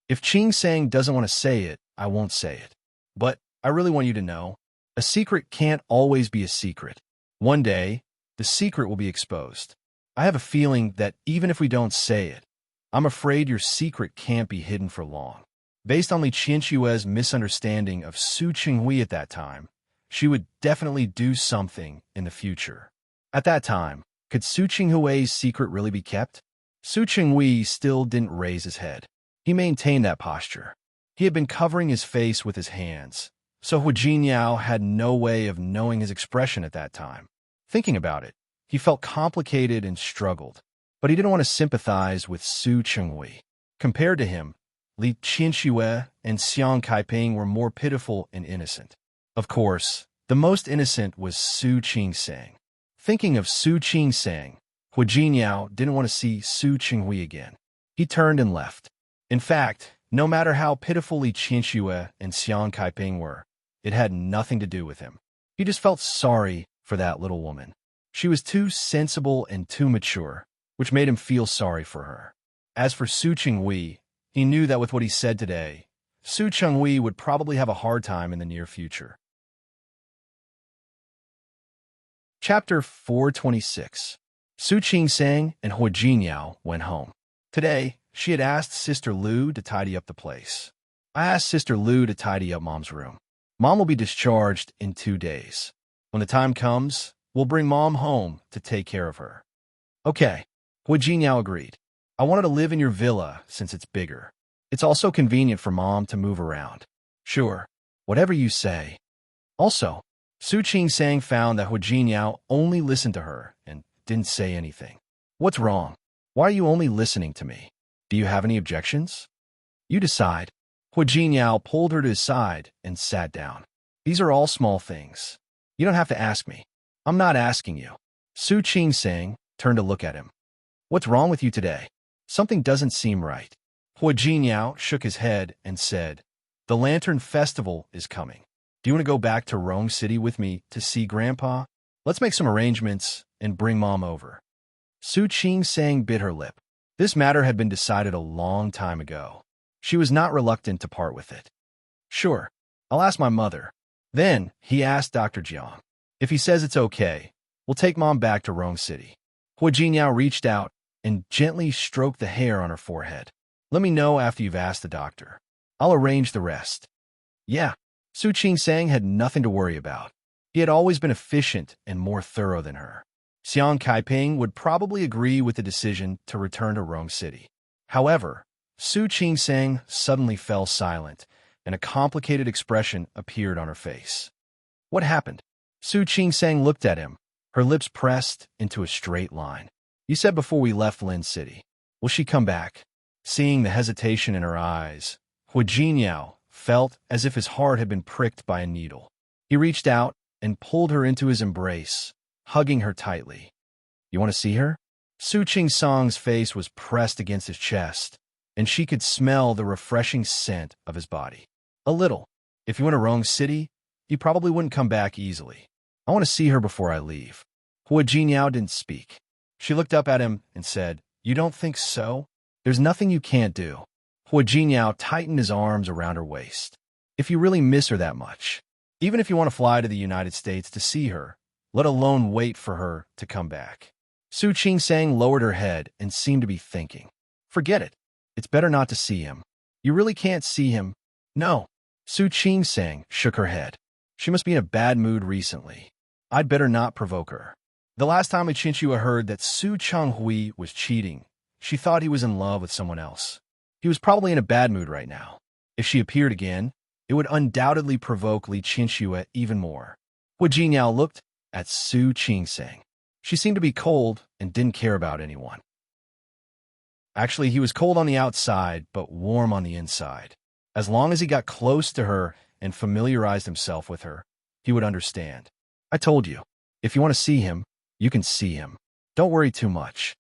If Qing Sang doesn't want to say it, I won't say it. But I really want you to know, a secret can't always be a secret. One day, the secret will be exposed. I have a feeling that even if we don't say it, I'm afraid your secret can't be hidden for long. Based on Li Qianxue's misunderstanding of Su Chenghui at that time, she would definitely do something in the future. At that time, could Su Chenghui's secret really be kept? Su Chenghui still didn't raise his head. He maintained that posture. He had been covering his face with his hands, so Hu Jinyao had no way of knowing his expression at that time. Thinking about it, he felt complicated and struggled, but he didn't want to sympathize with Su Chenghui. Compared to him, Li Qianxue and Xiang Kaiping were more pitiful and innocent. Of course, the most innocent was Su Qing Sang. Thinking of Su Qing Sang, Hu Jinyao didn't want to see Su Chenghui again. He turned and left. In fact, no matter how pitiful Li Qianxue and Xiang Kaiping were, it had nothing to do with him. He just felt sorry for that little woman. She was too sensible and too mature, which made him feel sorry for her. As for Su Chenghui, he knew that with what he said today, Su Chenghui would probably have a hard time in the near future. Chapter 426. Su Qing Sang and Hu Jinyao went home. Today, she had asked Sister Lu to tidy up the place. I asked Sister Lu to tidy up Mom's room. Mom will be discharged in 2 days. When the time comes, we'll bring Mom home to take care of her. Okay, Hu Jinyao agreed. I wanted to live in your villa since it's bigger. It's also convenient for Mom to move around. Sure, whatever you say. Also, Su Qing Sang found that Hu Jinyao only listened to her and didn't say anything. What's wrong? Why are you only listening to me? Do you have any objections? You decide. Hu Jinyao pulled her to his side and sat down. These are all small things. You don't have to ask me. I'm not asking you. Su Qing Sang turned to look at him. What's wrong with you today? Something doesn't seem right. Hu Jinyao shook his head and said, The Lantern Festival is coming. Do you want to go back to Rome City with me to see Grandpa? Let's make some arrangements and bring Mom over. Su Qing Sang bit her lip. This matter had been decided a long time ago. She was not reluctant to part with it. Sure, I'll ask my mother. Then he asked Dr. Jiang. If he says it's okay, we'll take Mom back to Rome City. Hu Jinyao reached out and gently stroked the hair on her forehead. Let me know after you've asked the doctor. I'll arrange the rest. Yeah, Su Qing Sang had nothing to worry about. He had always been efficient and more thorough than her. Xiang Kaiping would probably agree with the decision to return to Rome City. However, Su Qing Sang suddenly fell silent, and a complicated expression appeared on her face. What happened? Su Qing Sang looked at him, her lips pressed into a straight line. You said before we left Lin City. Will she come back? Seeing the hesitation in her eyes, Hu Jinyao felt as if his heart had been pricked by a needle. He reached out and pulled her into his embrace, hugging her tightly. You want to see her? Su Qing Sang's face was pressed against his chest, and she could smell the refreshing scent of his body. A little. If you went to Rome City, you probably wouldn't come back easily. I want to see her before I leave. Hu Jinyao didn't speak. She looked up at him and said, You don't think so? There's nothing you can't do. Hu Jinyao tightened his arms around her waist. If you really miss her that much, even if you want to fly to the United States to see her, let alone wait for her to come back. Su Qing Sang lowered her head and seemed to be thinking. Forget it. It's better not to see him. You really can't see him. No. Su Qing-sang shook her head. She must be in a bad mood recently. I'd better not provoke her. The last time Chinchua heard that Su Changhui was cheating, she thought he was in love with someone else. He was probably in a bad mood right now. If she appeared again, it would undoubtedly provoke Li Chinchua even more. Hu Jinyao looked at Su Qing-sang. She seemed to be cold and didn't care about anyone. Actually, he was cold on the outside, but warm on the inside. As long as he got close to her and familiarized himself with her, he would understand. I told you, if you want to see him, you can see him. Don't worry too much.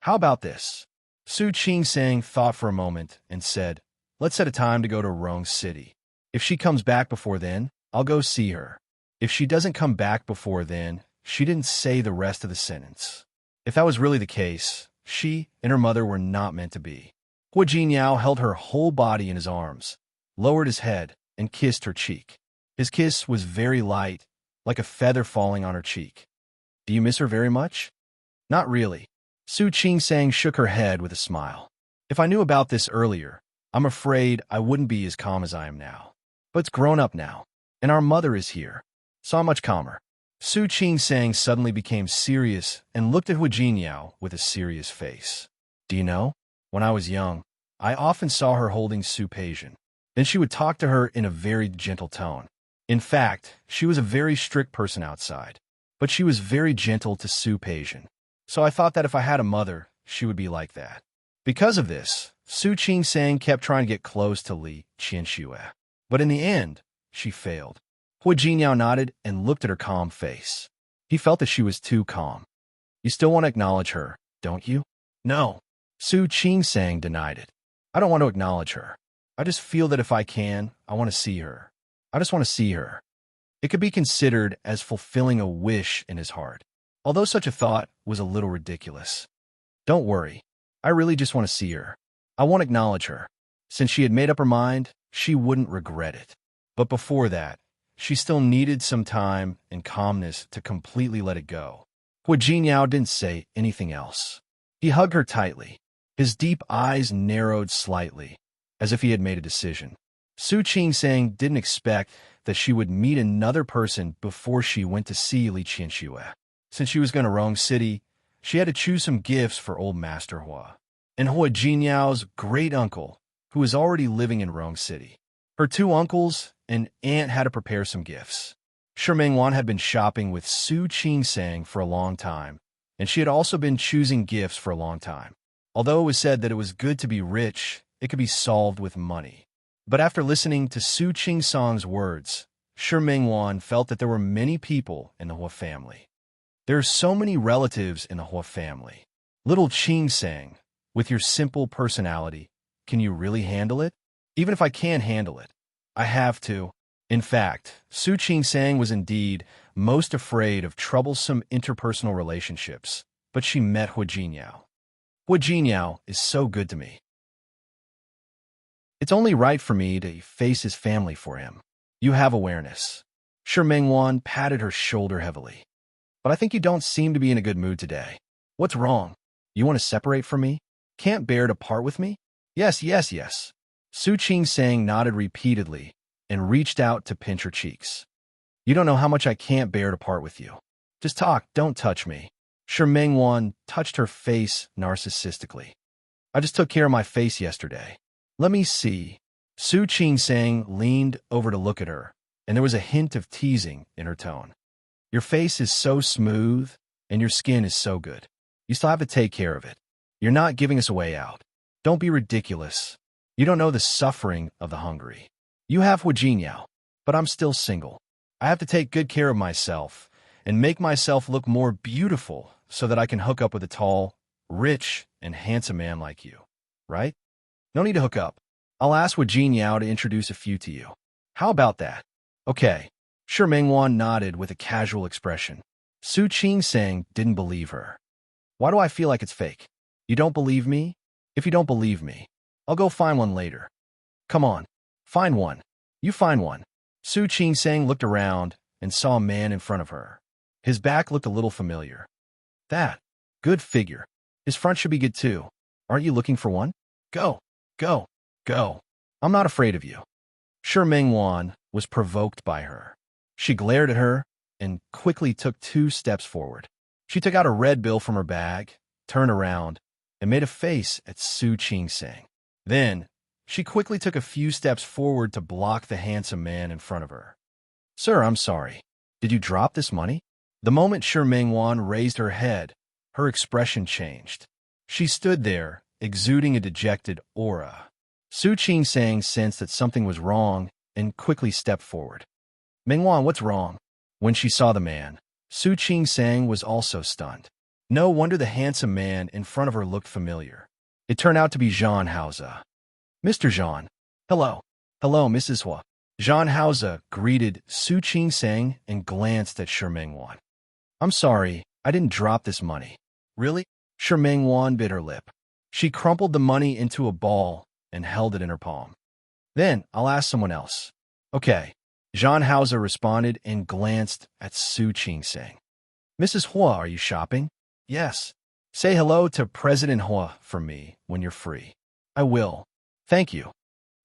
How about this? Su Qing-sang thought for a moment and said, let's set a time to go to Rong City. If she comes back before then, I'll go see her. If she doesn't come back before then, she didn't say the rest of the sentence. If that was really the case, she and her mother were not meant to be. Hu Jinyao held her whole body in his arms, lowered his head, and kissed her cheek. His kiss was very light, like a feather falling on her cheek. Do you miss her very much? Not really. Su Qing-sang shook her head with a smile. If I knew about this earlier, I'm afraid I wouldn't be as calm as I am now. But it's grown up now, and our mother is here, so I'm much calmer. Su Qing-sang suddenly became serious and looked at Hu Jinyao with a serious face. Do you know, when I was young, I often saw her holding Su Peijian. Then she would talk to her in a very gentle tone. In fact, she was a very strict person outside, but she was very gentle to Su Peijian. So I thought that if I had a mother, she would be like that. Because of this, Su Qing-sang kept trying to get close to Li Chinchua. But in the end, she failed. Hu Jinyao nodded and looked at her calm face. He felt that she was too calm. You still want to acknowledge her, don't you? No. Su Qing-sang denied it. I don't want to acknowledge her. I just feel that if I can, I want to see her. I just want to see her. It could be considered as fulfilling a wish in his heart, although such a thought was a little ridiculous. Don't worry. I really just want to see her. I won't acknowledge her. Since she had made up her mind, she wouldn't regret it. But before that, she still needed some time and calmness to completely let it go. Hu Jinyao didn't say anything else. He hugged her tightly. His deep eyes narrowed slightly, as if he had made a decision. Su Qing-sang didn't expect that she would meet another person before she went to see Li Chinchua. Since she was going to Rong City, she had to choose some gifts for old Master Hua and Hu Jinyao's great-uncle, who was already living in Rong City. Her two uncles and aunt had to prepare some gifts. Shi Mingwan had been shopping with Su Qing-sang for a long time, and she had also been choosing gifts for a long time. Although it was said that it was good to be rich, it could be solved with money. But after listening to Su Qing-sang's words, Shi Mingwan felt that there were many people in the Hua family. There are so many relatives in the Hua family. Little Qing-sang, with your simple personality, can you really handle it? Even if I can't handle it, I have to. In fact, Su Qing-sang was indeed most afraid of troublesome interpersonal relationships, but she met Hu Jinyao. Hu Jinyao is so good to me. It's only right for me to face his family for him. You have awareness. Shi Mingwan patted her shoulder heavily. But I think you don't seem to be in a good mood today. What's wrong? You want to separate from me? Can't bear to part with me? Yes, yes, yes. Su Qing-sang nodded repeatedly and reached out to pinch her cheeks. You don't know how much I can't bear to part with you. Just talk, don't touch me. Shi Mingwan touched her face narcissistically. I just took care of my face yesterday. Let me see. Su Qing-sang leaned over to look at her, and there was a hint of teasing in her tone. Your face is so smooth, and your skin is so good. You still have to take care of it. You're not giving us a way out. Don't be ridiculous. You don't know the suffering of the hungry. You have Hu Jinyao, but I'm still single. I have to take good care of myself and make myself look more beautiful so that I can hook up with a tall, rich, and handsome man like you. Right? No need to hook up. I'll ask Hu Jinyao to introduce a few to you. How about that? Okay. Shi Mingwan nodded with a casual expression. Su Qing-sang didn't believe her. Why do I feel like it's fake? You don't believe me? If you don't believe me, I'll go find one later. Come on. Find one. You find one. Su Qing-sang looked around and saw a man in front of her. His back looked a little familiar. That. Good figure. His front should be good too. Aren't you looking for one? Go. Go. Go. I'm not afraid of you. Shi Mingwan was provoked by her. She glared at her and quickly took 2 steps forward. She took out a red bill from her bag, turned around, and made a face at Su Qingsang. Then, she quickly took a few steps forward to block the handsome man in front of her. "Sir, I'm sorry. Did you drop this money?" The moment Shi Mingwan raised her head, her expression changed. She stood there, exuding a dejected aura. Su Qingsang sensed that something was wrong and quickly stepped forward. "Mingwan, what's wrong?" When she saw the man, Su Qingsang was also stunned. No wonder the handsome man in front of her looked familiar. It turned out to be Zhang Haoze. "Mr. Zhang." "Hello." "Hello, Mrs. Hua." Zhang Haoze greeted Su Qingsang and glanced at Shi Mingwan. "I'm sorry, I didn't drop this money." "Really?" Shi Mingwan bit her lip. She crumpled the money into a ball and held it in her palm. "Then I'll ask someone else." "Okay." Zhang Haoze responded and glanced at Su Qingsang. "Mrs. Hua, are you shopping?" "Yes." "Say hello to President Hua for me when you're free." "I will. Thank you."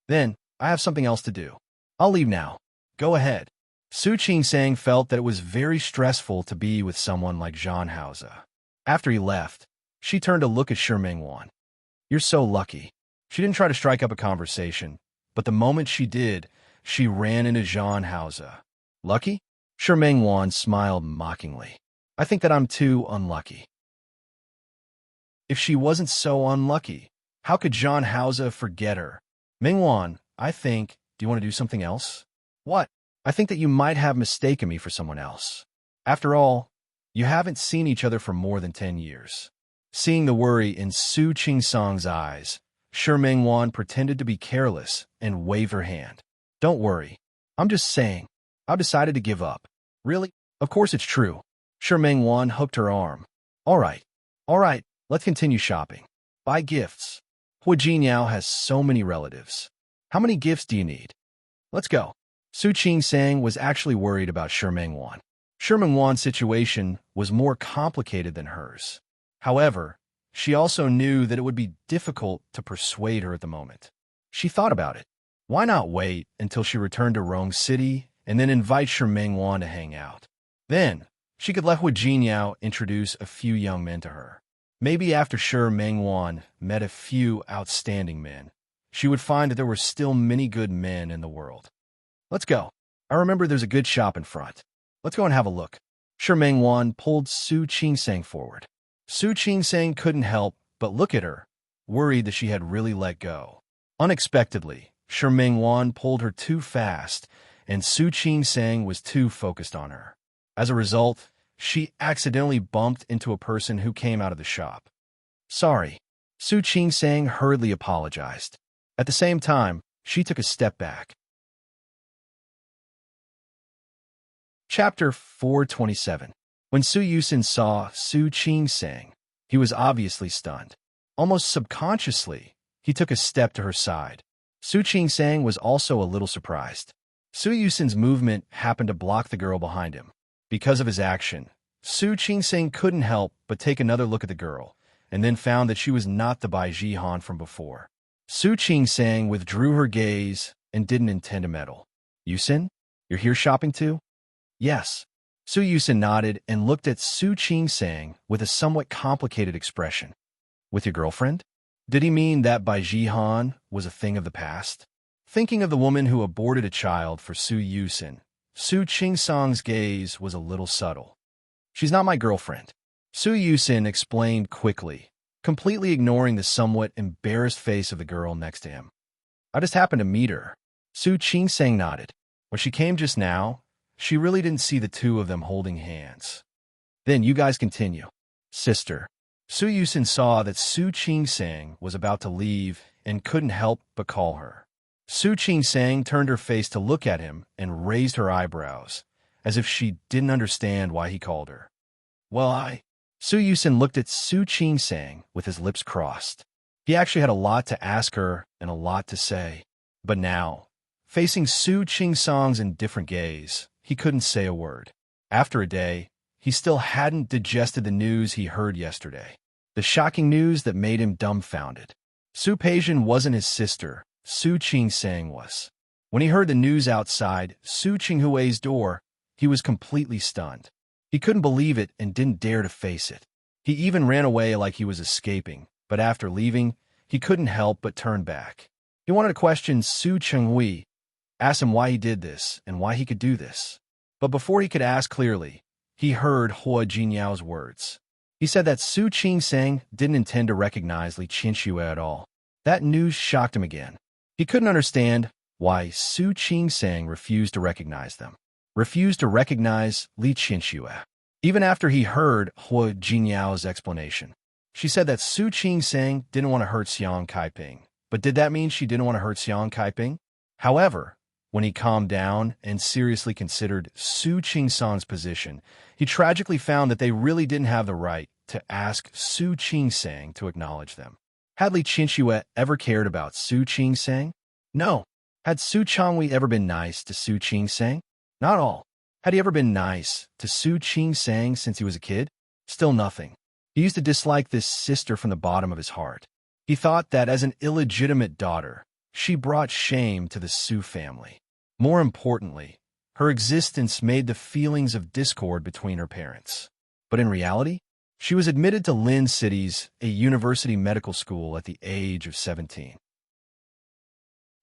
"Then I have something else to do. I'll leave now." "Go ahead." Su Qingsang felt that it was very stressful to be with someone like Zhang Haoze. After he left, she turned to look at Shi Mingwan. "You're so lucky." She didn't try to strike up a conversation, but the moment she did, she ran into Zhang Haoze. "Lucky?" Shi Mingwan smiled mockingly. "I think that I'm too unlucky." If she wasn't so unlucky, how could Zhang Haoze forget her? "Mingwan, do you want to do something else?" "What?" "I think that you might have mistaken me for someone else. After all, you haven't seen each other for more than 10 years. Seeing the worry in Su Qingsang's eyes, Shi Mingwan pretended to be careless and waved her hand. "Don't worry. I'm just saying. I've decided to give up." "Really?" "Of course it's true." Shi Mingwan hooked her arm. All right, let's continue shopping. Buy gifts. Hua Jinyao has so many relatives. How many gifts do you need?" "Let's go." Su Qingsang was actually worried about Shi Mingwan. Shi Mingwan's situation was more complicated than hers. However, she also knew that it would be difficult to persuade her at the moment. She thought about it. Why not wait until she returned to Rong City and then invite Shi Mingwan to hang out? Then, she could let Hua Jinyao introduce a few young men to her. Maybe after Shi Mingwan met a few outstanding men, she would find that there were still many good men in the world. "Let's go. I remember there's a good shop in front. Let's go and have a look." Shi Mingwan pulled Su Qingsang forward. Su Qingsang couldn't help but look at her, worried that she had really let go. Unexpectedly, Shi Mingwan pulled her too fast, and Su Qingsang was too focused on her. As a result, she accidentally bumped into a person who came out of the shop. "Sorry." Su Qingsang hurriedly apologized. At the same time, she took a step back. Chapter 427. When Su Yusin saw Su Qingsang, he was obviously stunned. Almost subconsciously, he took a step to her side. Su Qingsang was also a little surprised. Su Yusin's movement happened to block the girl behind him. Because of his action, Su Qingsang couldn't help but take another look at the girl, and then found that she was not the Bai Jihan from before. Su Qingsang withdrew her gaze and didn't intend to meddle. "Yusin, you're here shopping too?" "Yes." Su Yusin nodded and looked at Su Qingsang with a somewhat complicated expression. "With your girlfriend?" Did he mean that Bai Jihan was a thing of the past? Thinking of the woman who aborted a child for Su Yusin, Su Qingsang's gaze was a little subtle. "She's not my girlfriend," Su Yusin explained quickly, completely ignoring the somewhat embarrassed face of the girl next to him. "I just happened to meet her." Su Qingsang nodded. When she came just now, she really didn't see the two of them holding hands. "Then you guys continue." "Sister." Su Yusin saw that Su Qingsang was about to leave and couldn't help but call her. Su Qingsang turned her face to look at him and raised her eyebrows, as if she didn't understand why he called her. "Well, Su Yusin looked at Su Qingsang with his lips crossed. He actually had a lot to ask her and a lot to say. But now, facing Su Qingsang's indifferent gaze, he couldn't say a word. After a day, he still hadn't digested the news he heard yesterday. The shocking news that made him dumbfounded. Su Peijian wasn't his sister, Su Qingsang was. When he heard the news outside Su Qinghui's door, he was completely stunned. He couldn't believe it and didn't dare to face it. He even ran away like he was escaping, but after leaving, he couldn't help but turn back. He wanted to question Su Qinghui, ask him why he did this and why he could do this. But before he could ask clearly, he heard Hua Jinyao's words. He said that Su Qingsang didn't intend to recognize Li Qianxue at all. That news shocked him again. He couldn't understand why Su Qingsang refused to recognize them, refused to recognize Li Qianxue. Even after he heard Hua Jinyao's explanation, she said that Su Qingsang didn't want to hurt Xiang Kaiping. But did that mean she didn't want to hurt Xiang Kaiping? However, when he calmed down and seriously considered Su Qingsang's position, he tragically found that they really didn't have the right to ask Su Qingsang to acknowledge them. Had Li Qianxue ever cared about Su Qingsang? No. Had Su Changhui ever been nice to Su Qingsang? Not all. Had he ever been nice to Su Qingsang since he was a kid? Still nothing. He used to dislike this sister from the bottom of his heart. He thought that as an illegitimate daughter, she brought shame to the Su family. More importantly, her existence made the feelings of discord between her parents. But in reality, she was admitted to Lin City's a university medical school at the age of 17.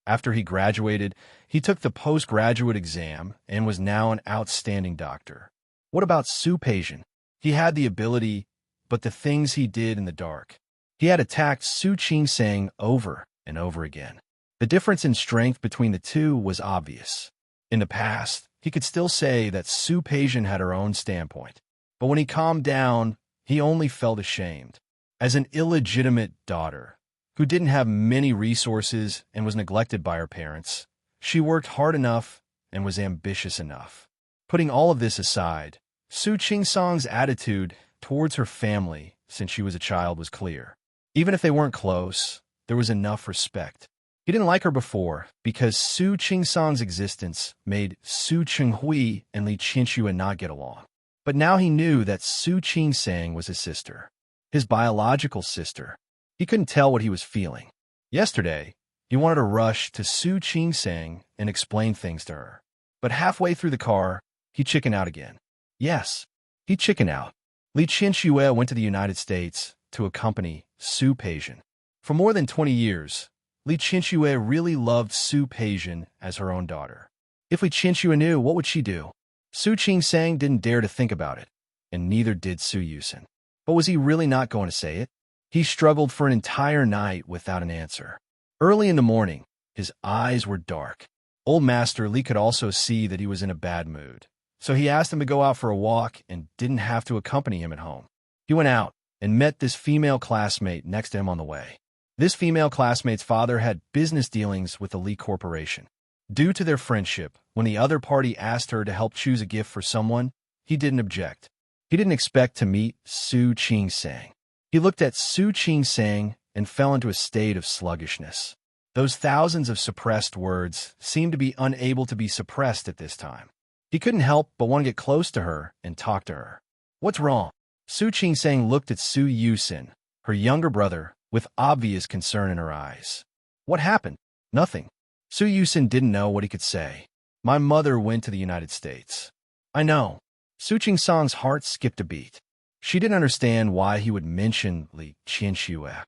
After he graduated, he took the postgraduate exam and was now an outstanding doctor. What about Su Peijian? He had the ability, but the things he did in the dark. He had attacked Su Qingsang over and over again. The difference in strength between the two was obvious. In the past, he could still say that Su Peijian had her own standpoint. But when he calmed down, he only felt ashamed. As an illegitimate daughter, who didn't have many resources and was neglected by her parents, she worked hard enough and was ambitious enough. Putting all of this aside, Su Qingsang's attitude towards her family since she was a child was clear. Even if they weren't close, there was enough respect. He didn't like her before because Su Qingsang's existence made Su Qinghui and Li Qianxue not get along. But now he knew that Su Qingsang was his sister, his biological sister. He couldn't tell what he was feeling. Yesterday, he wanted to rush to Su Qingsang and explain things to her. But halfway through the car, he chickened out again. Yes, he chickened out. Li Qianxue went to the United States to accompany Su Peijian. For more than 20 years, Li Qianxue really loved Su Peijian as her own daughter. If Li Qianxue knew, what would she do? Su Qingsang didn't dare to think about it, and neither did Su Yusen. But was he really not going to say it? He struggled for an entire night without an answer. Early in the morning, his eyes were dark. Old Master Li could also see that he was in a bad mood, so he asked him to go out for a walk and didn't have to accompany him at home. He went out and met this female classmate next to him on the way. This female classmate's father had business dealings with the Li Corporation. Due to their friendship, when the other party asked her to help choose a gift for someone, he didn't object. He didn't expect to meet Su Qingsang. He looked at Su Qingsang and fell into a state of sluggishness. Those thousands of suppressed words seemed to be unable to be suppressed at this time. He couldn't help but want to get close to her and talk to her. What's wrong? Su Qingsang looked at Su Yusen, her younger brother, with obvious concern in her eyes. What happened? Nothing. Su Yusen didn't know what he could say. My mother went to the United States. I know. Su Qingsang's heart skipped a beat. She didn't understand why he would mention Li Qianxue.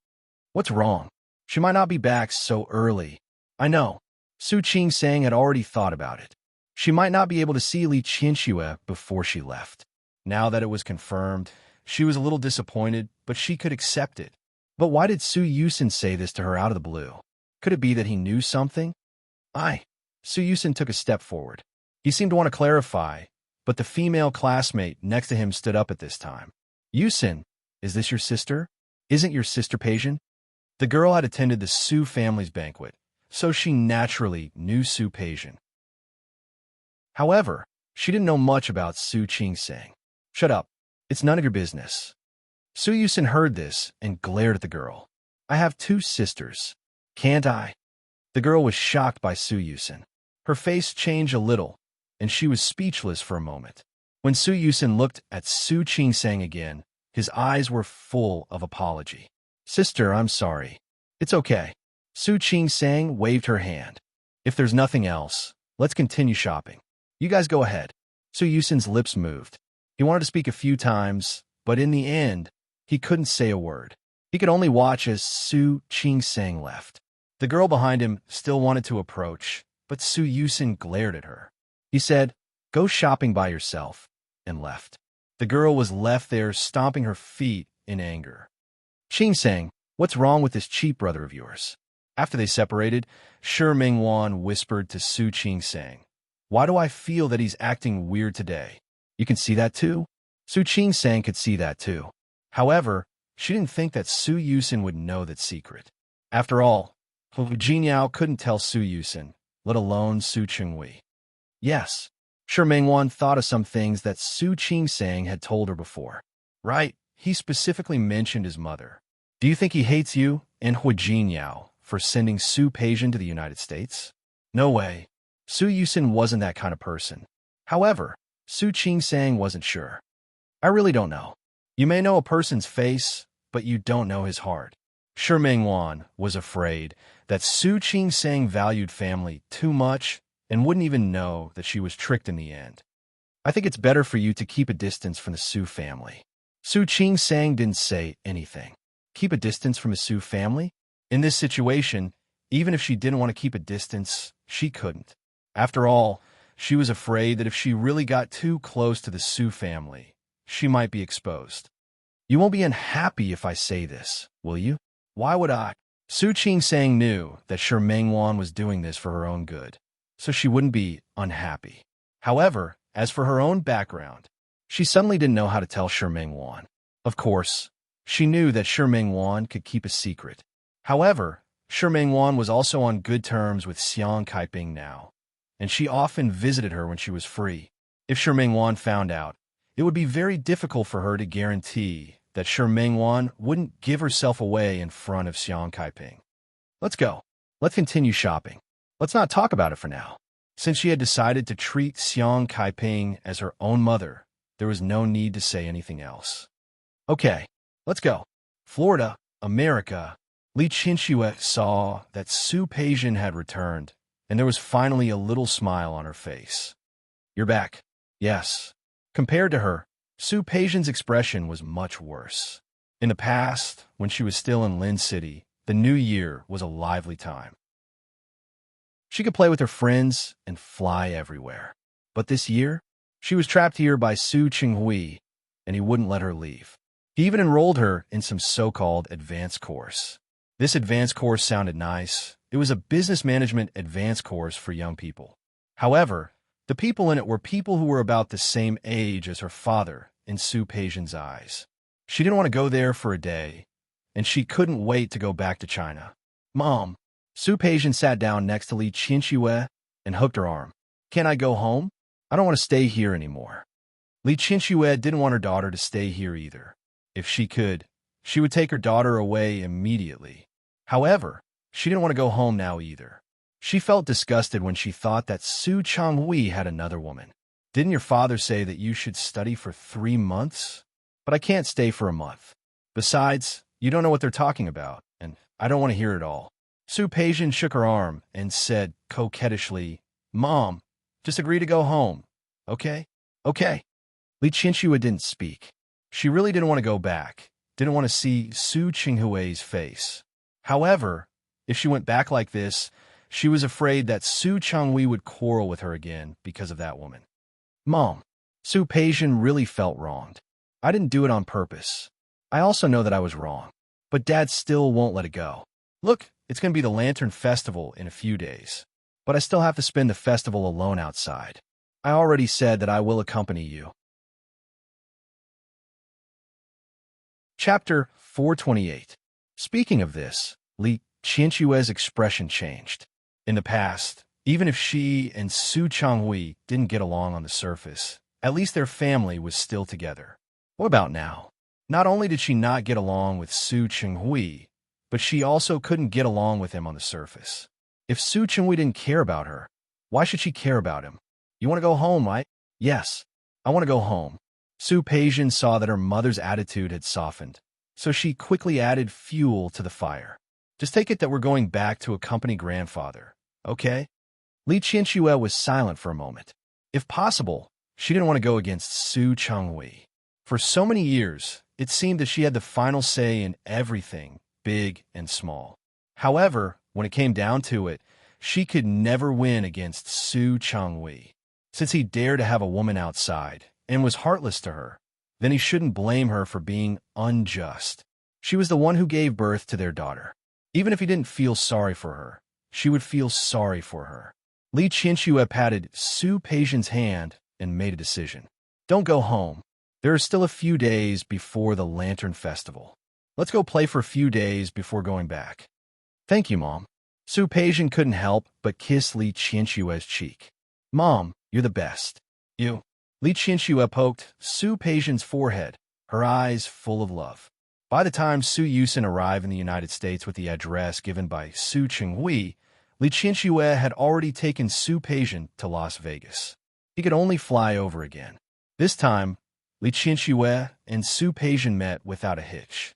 What's wrong? She might not be back so early. I know. Su Qingsang had already thought about it. She might not be able to see Li Qianxue before she left. Now that it was confirmed, she was a little disappointed, but she could accept it. But why did Su Yusen say this to her out of the blue? Could it be that he knew something? Su Yusen took a step forward. He seemed to want to clarify, but the female classmate next to him stood up at this time. Yusen, is this your sister? Isn't your sister Peijian? The girl had attended the Su family's banquet, so she naturally knew Su Peijian. However, she didn't know much about Su Qingsang. Shut up. It's none of your business. Su Yusen heard this and glared at the girl. I have two sisters. Can't I? The girl was shocked by Su Yusen. Her face changed a little, and she was speechless for a moment. When Su Yusen looked at Su Qingsang again, his eyes were full of apology. Sister, I'm sorry. It's okay. Su Qingsang waved her hand. If there's nothing else, let's continue shopping. You guys go ahead. Su Yusin's lips moved. He wanted to speak a few times, but in the end, he couldn't say a word. He could only watch as Su Qingsang left. The girl behind him still wanted to approach, but Su Yusin glared at her. He said, "Go shopping by yourself," and left. The girl was left there stomping her feet in anger. "Qingsang, what's wrong with this cheap brother of yours?" After they separated, Shi Mingwan whispered to Su Qingsang, "Why do I feel that he's acting weird today? You can see that too?" Su Qingsang could see that too. However, she didn't think that Su Yusin would know that secret. After all, Jinyao couldn't tell Su Yusin, let alone Su Chenghui. Yes, Shi Mingwan thought of some things that Su Qingsang had told her before. Right, he specifically mentioned his mother. Do you think he hates you and Jinyao for sending Su Peijian to the United States? No way. Su Yusin wasn't that kind of person. However, Su Qingsang wasn't sure. I really don't know. You may know a person's face, but you don't know his heart. Shi Mingwan was afraid that Su Qingsang valued family too much and wouldn't even know that she was tricked in the end. I think it's better for you to keep a distance from the Su family. Su Qingsang didn't say anything. Keep a distance from the Su family? In this situation, even if she didn't want to keep a distance, she couldn't. After all, she was afraid that if she really got too close to the Su family, she might be exposed. You won't be unhappy if I say this, will you? Why would I? Su Qingsang knew that Shi Mingwan was doing this for her own good, so she wouldn't be unhappy. However, as for her own background, she suddenly didn't know how to tell Shi Mingwan. Of course, she knew that Shi Mingwan could keep a secret. However, Shi Mingwan was also on good terms with Xiang Kaiping now, and she often visited her when she was free. If Shi Mingwan found out, it would be very difficult for her to guarantee that Shi Mingwan wouldn't give herself away in front of Xiang Kaiping. Let's go. Let's continue shopping. Let's not talk about it for now. Since she had decided to treat Xiang Kaiping as her own mother, there was no need to say anything else. Okay, let's go. Florida, America. Li Qinxue saw that Su Peijian had returned, and there was finally a little smile on her face. You're back. Yes. Compared to her, Su Peijian's expression was much worse. In the past, when she was still in Lin City, the new year was a lively time. She could play with her friends and fly everywhere. But this year, she was trapped here by Su Chenghui, and he wouldn't let her leave. He even enrolled her in some so-called advanced course. This advanced course sounded nice. It was a business management advanced course for young people. However, the people in it were people who were about the same age as her father in Su Peijian's eyes. She didn't want to go there for a day, and she couldn't wait to go back to China. Mom, Su Peijian sat down next to Li Qinxue and hooked her arm. Can't I go home? I don't want to stay here anymore. Li Qinxue didn't want her daughter to stay here either. If she could, she would take her daughter away immediately. However, she didn't want to go home now either. She felt disgusted when she thought that Su Chenghui had another woman. Didn't your father say that you should study for 3 months? But I can't stay for a month. Besides, you don't know what they're talking about, and I don't want to hear it all. Su Peijian shook her arm and said coquettishly, Mom, just agree to go home. Okay? Okay. Li Qinxue didn't speak. She really didn't want to go back, didn't want to see Su Chenghui's face. However, if she went back like this, she was afraid that Su Chenghui would quarrel with her again because of that woman. Mom, Su Peijian really felt wronged. I didn't do it on purpose. I also know that I was wrong, but Dad still won't let it go. Look, it's going to be the Lantern Festival in a few days, but I still have to spend the festival alone outside. I already said that I will accompany you. Chapter 428. Speaking of this, Li Qinxue's expression changed. In the past, even if she and Su Chenghui didn't get along on the surface, at least their family was still together. What about now? Not only did she not get along with Su Chenghui, but she also couldn't get along with him on the surface. If Su Chenghui didn't care about her, why should she care about him? You want to go home, right? Yes, I want to go home. Su Peijian saw that her mother's attitude had softened, so she quickly added fuel to the fire. Just take it that we're going back to accompany grandfather, okay? Li Qianxue was silent for a moment. If possible, she didn't want to go against Su Changhui. For so many years, it seemed that she had the final say in everything, big and small. However, when it came down to it, she could never win against Su Changhui. Since he dared to have a woman outside and was heartless to her, then he shouldn't blame her for being unjust. She was the one who gave birth to their daughter. Even if he didn't feel sorry for her, she would feel sorry for her. Li Qianxue patted Su Peijian's hand and made a decision. Don't go home. There are still a few days before the Lantern Festival. Let's go play for a few days before going back. Thank you, Mom. Su Peijian couldn't help but kiss Li Qianxue's cheek. Mom, you're the best. You. Li Qianxue poked Su Peijian's forehead, her eyes full of love. By the time Su Yusin arrived in the United States with the address given by Su Chenghui, Li Qianxue had already taken Su Peijian to Las Vegas. He could only fly over again. This time, Li Qianxue and Su Peijian met without a hitch.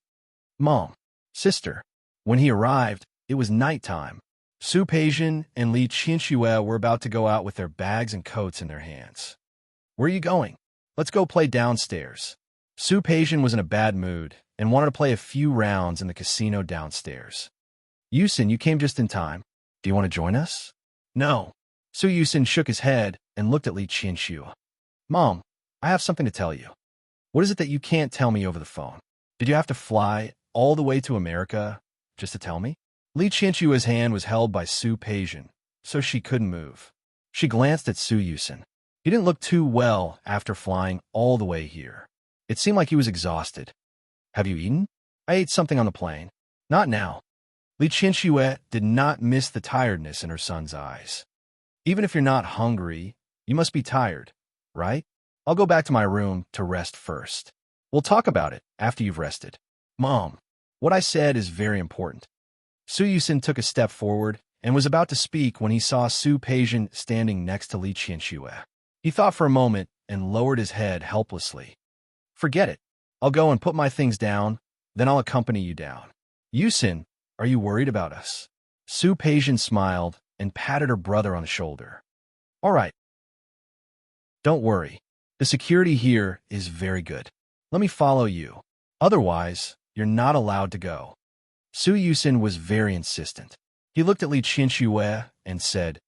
Mom, sister. When he arrived, it was nighttime. Su Peijian and Li Qianxue were about to go out with their bags and coats in their hands. Where are you going? Let's go play downstairs. Su Peijian was in a bad mood and wanted to play a few rounds in the casino downstairs. Yusin, you came just in time. Do you want to join us? No. Su Yusin shook his head and looked at Li Qianxue. Mom, I have something to tell you. What is it that you can't tell me over the phone? Did you have to fly all the way to America just to tell me? Li Qianxue's hand was held by Su Peijian, so she couldn't move. She glanced at Su Yusin. He didn't look too well after flying all the way here. It seemed like he was exhausted. Have you eaten? I ate something on the plane. Not now. Li Qianxue did not miss the tiredness in her son's eyes. Even if you're not hungry, you must be tired, right? I'll go back to my room to rest first. We'll talk about it after you've rested. Mom, what I said is very important. Su Yusin took a step forward and was about to speak when he saw Su Peijian standing next to Li Qianxue. He thought for a moment and lowered his head helplessly. Forget it. I'll go and put my things down, then I'll accompany you down. Yusin, are you worried about us? Su Peijian smiled and patted her brother on the shoulder. All right. Don't worry. The security here is very good. Let me follow you. Otherwise, you're not allowed to go. Su Yusin was very insistent. He looked at Li Qianxue and said,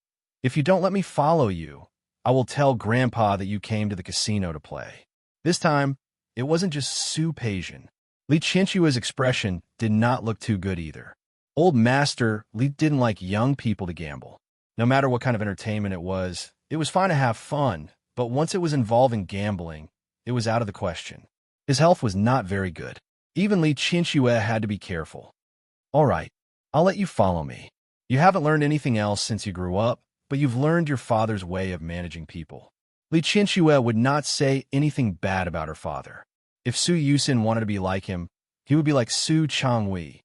If you don't let me follow you, I will tell Grandpa that you came to the casino to play. This time, it wasn't just Su Peijian. Li Qianxue's expression did not look too good either. Old Master Li didn't like young people to gamble. No matter what kind of entertainment it was fine to have fun, but once it was involving gambling, it was out of the question. His health was not very good. Even Li Qianxue had to be careful. All right, I'll let you follow me. You haven't learned anything else since you grew up, but you've learned your father's way of managing people. Li Qianxue would not say anything bad about her father. If Su Yusin wanted to be like him, he would be like Su Changhui.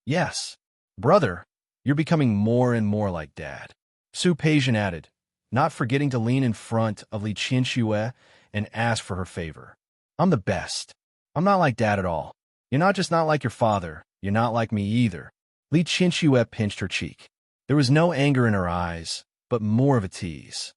Yes, brother, you're becoming more and more like Dad. Su Peijian added, not forgetting to lean in front of Li Qianxue and ask for her favor. I'm the best. I'm not like Dad at all. You're not just not like your father, you're not like me either. Li Qianxue pinched her cheek. There was no anger in her eyes, but more of a tease.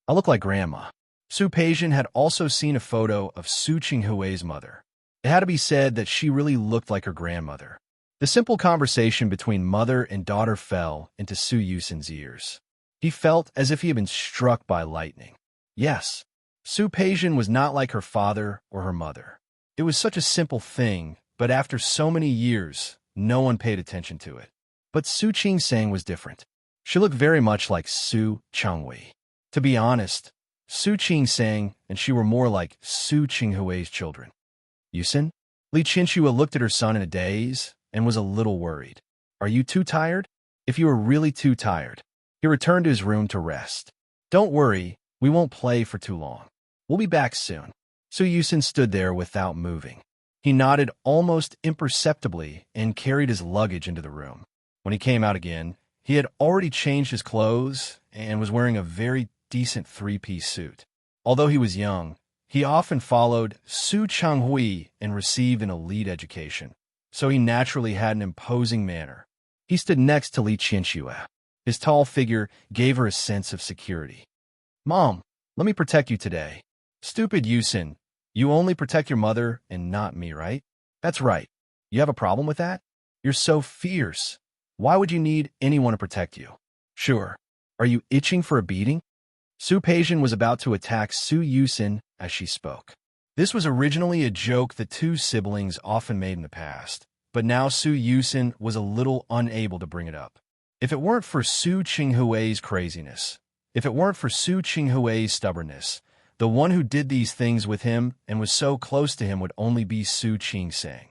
I look like Grandma. Su Peijian had also seen a photo of Su Chenghui's mother. It had to be said that she really looked like her grandmother. The simple conversation between mother and daughter fell into Su Yusin's ears. He felt as if he had been struck by lightning. Yes, Su Peijian was not like her father or her mother. It was such a simple thing, but after so many years, no one paid attention to it. But Su Qingsang was different. She looked very much like Su Changhui. To be honest, Su Qingsang and she were more like Su Chenghui's children. Yusin? Li Qianxue looked at her son in a daze and was a little worried. Are you too tired? If you are really too tired. He returned to his room to rest. Don't worry, we won't play for too long. We'll be back soon. Su Yusin stood there without moving. He nodded almost imperceptibly and carried his luggage into the room. When he came out again, he had already changed his clothes and was wearing a very decent three-piece suit. Although he was young, he often followed Su Changhui and received an elite education, so he naturally had an imposing manner. He stood next to Li Qianxue. His tall figure gave her a sense of security. Mom, let me protect you today. Stupid Yusin, you only protect your mother and not me, right? That's right. You have a problem with that? You're so fierce. Why would you need anyone to protect you? Sure. Are you itching for a beating? Su Peijian was about to attack Su Yusin as she spoke. This was originally a joke the two siblings often made in the past, but now Su Yusin was a little unable to bring it up. If it weren't for Su Qinghui's craziness, if it weren't for Su Qinghui's stubbornness, the one who did these things with him and was so close to him would only be Su Qingsang.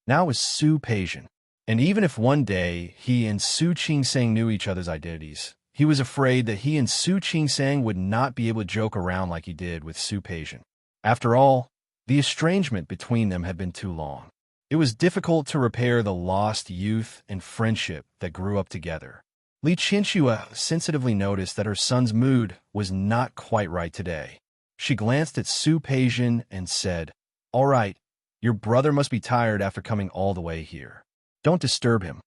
Now it was Su Peijian, and even if one day he and Su Qingsang knew each other's identities, he was afraid that he and Su Qingsang would not be able to joke around like he did with Su Peijian. After all, the estrangement between them had been too long. It was difficult to repair the lost youth and friendship that grew up together. Li Qianxue sensitively noticed that her son's mood was not quite right today. She glanced at Su Peijian and said, "All right, your brother must be tired after coming all the way here. Don't disturb him."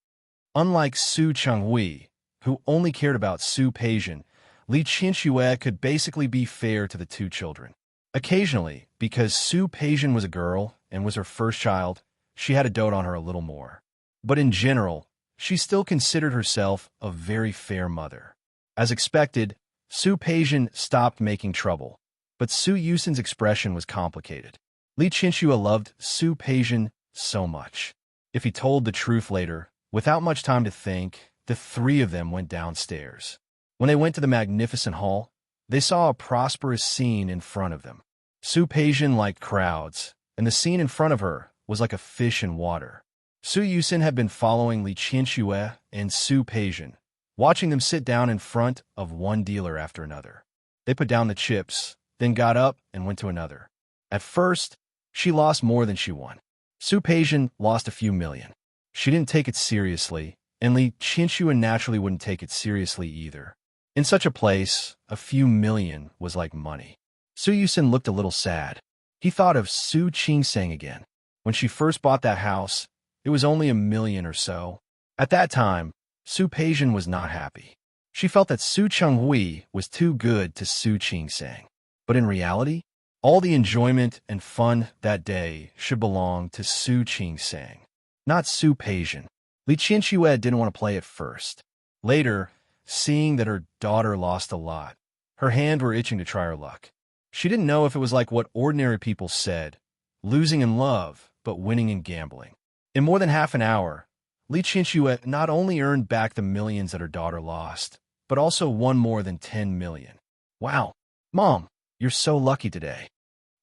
Unlike Su Chenghui, who only cared about Su Peijian, Li Qianxue could basically be fair to the two children. Occasionally, because Su Peijian was a girl and was her first child, she had to dote on her a little more. But in general, she still considered herself a very fair mother. As expected, Su Peijian stopped making trouble, but Su Yusin's expression was complicated. Li Qianxue loved Su Peijian so much. If he told the truth later, without much time to think, the three of them went downstairs. When they went to the magnificent hall, they saw a prosperous scene in front of them. Su Peijian liked crowds, and the scene in front of her was like a fish in water. Su Yusin had been following Li Qianxue and Su Peijian, watching them sit down in front of one dealer after another. They put down the chips, then got up and went to another. At first, she lost more than she won. Su Peijian lost a few million. She didn't take it seriously, and Li Qianxue naturally wouldn't take it seriously either. In such a place, a few million was like money. Su Yusin looked a little sad. He thought of Su Qingsang again. When she first bought that house, it was only 1 million or so. At that time, Su Peijian was not happy. She felt that Su Chenghui was too good to Su Qingsang. But in reality, all the enjoyment and fun that day should belong to Su Qingsang, not Su Peijian. Li Qianxue didn't want to play at first. Later, seeing that her daughter lost a lot, her hands were itching to try her luck. She didn't know if it was like what ordinary people said, losing in love, but winning in gambling. In more than half an hour, Li Qianxue not only earned back the millions that her daughter lost, but also won more than 10 million. Wow, Mom, you're so lucky today.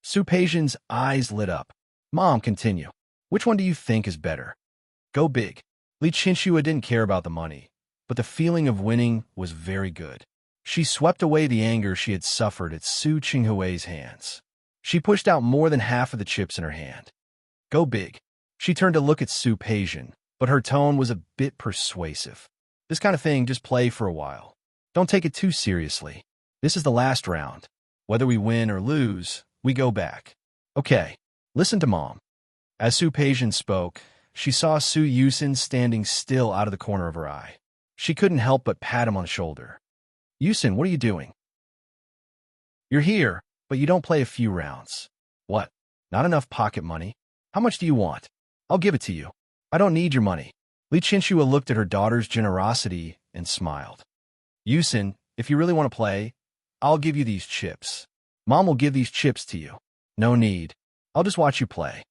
Su Peijian's eyes lit up. Mom, continue. Which one do you think is better? Go big. Li Qianxue didn't care about the money, but the feeling of winning was very good. She swept away the anger she had suffered at Su Qinghui's hands. She pushed out more than half of the chips in her hand. Go big. She turned to look at Su Peijian, but her tone was a bit persuasive. This kind of thing, just play for a while. Don't take it too seriously. This is the last round. Whether we win or lose, we go back. Okay, listen to Mom. As Su Peijian spoke, she saw Su Yusin standing still out of the corner of her eye. She couldn't help but pat him on the shoulder. Yusin, what are you doing? You're here, but you don't play a few rounds. What? Not enough pocket money? How much do you want? I'll give it to you. I don't need your money. Li Qianxue looked at her daughter's generosity and smiled. Yusin, if you really want to play, I'll give you these chips. Mom will give these chips to you. No need. I'll just watch you play.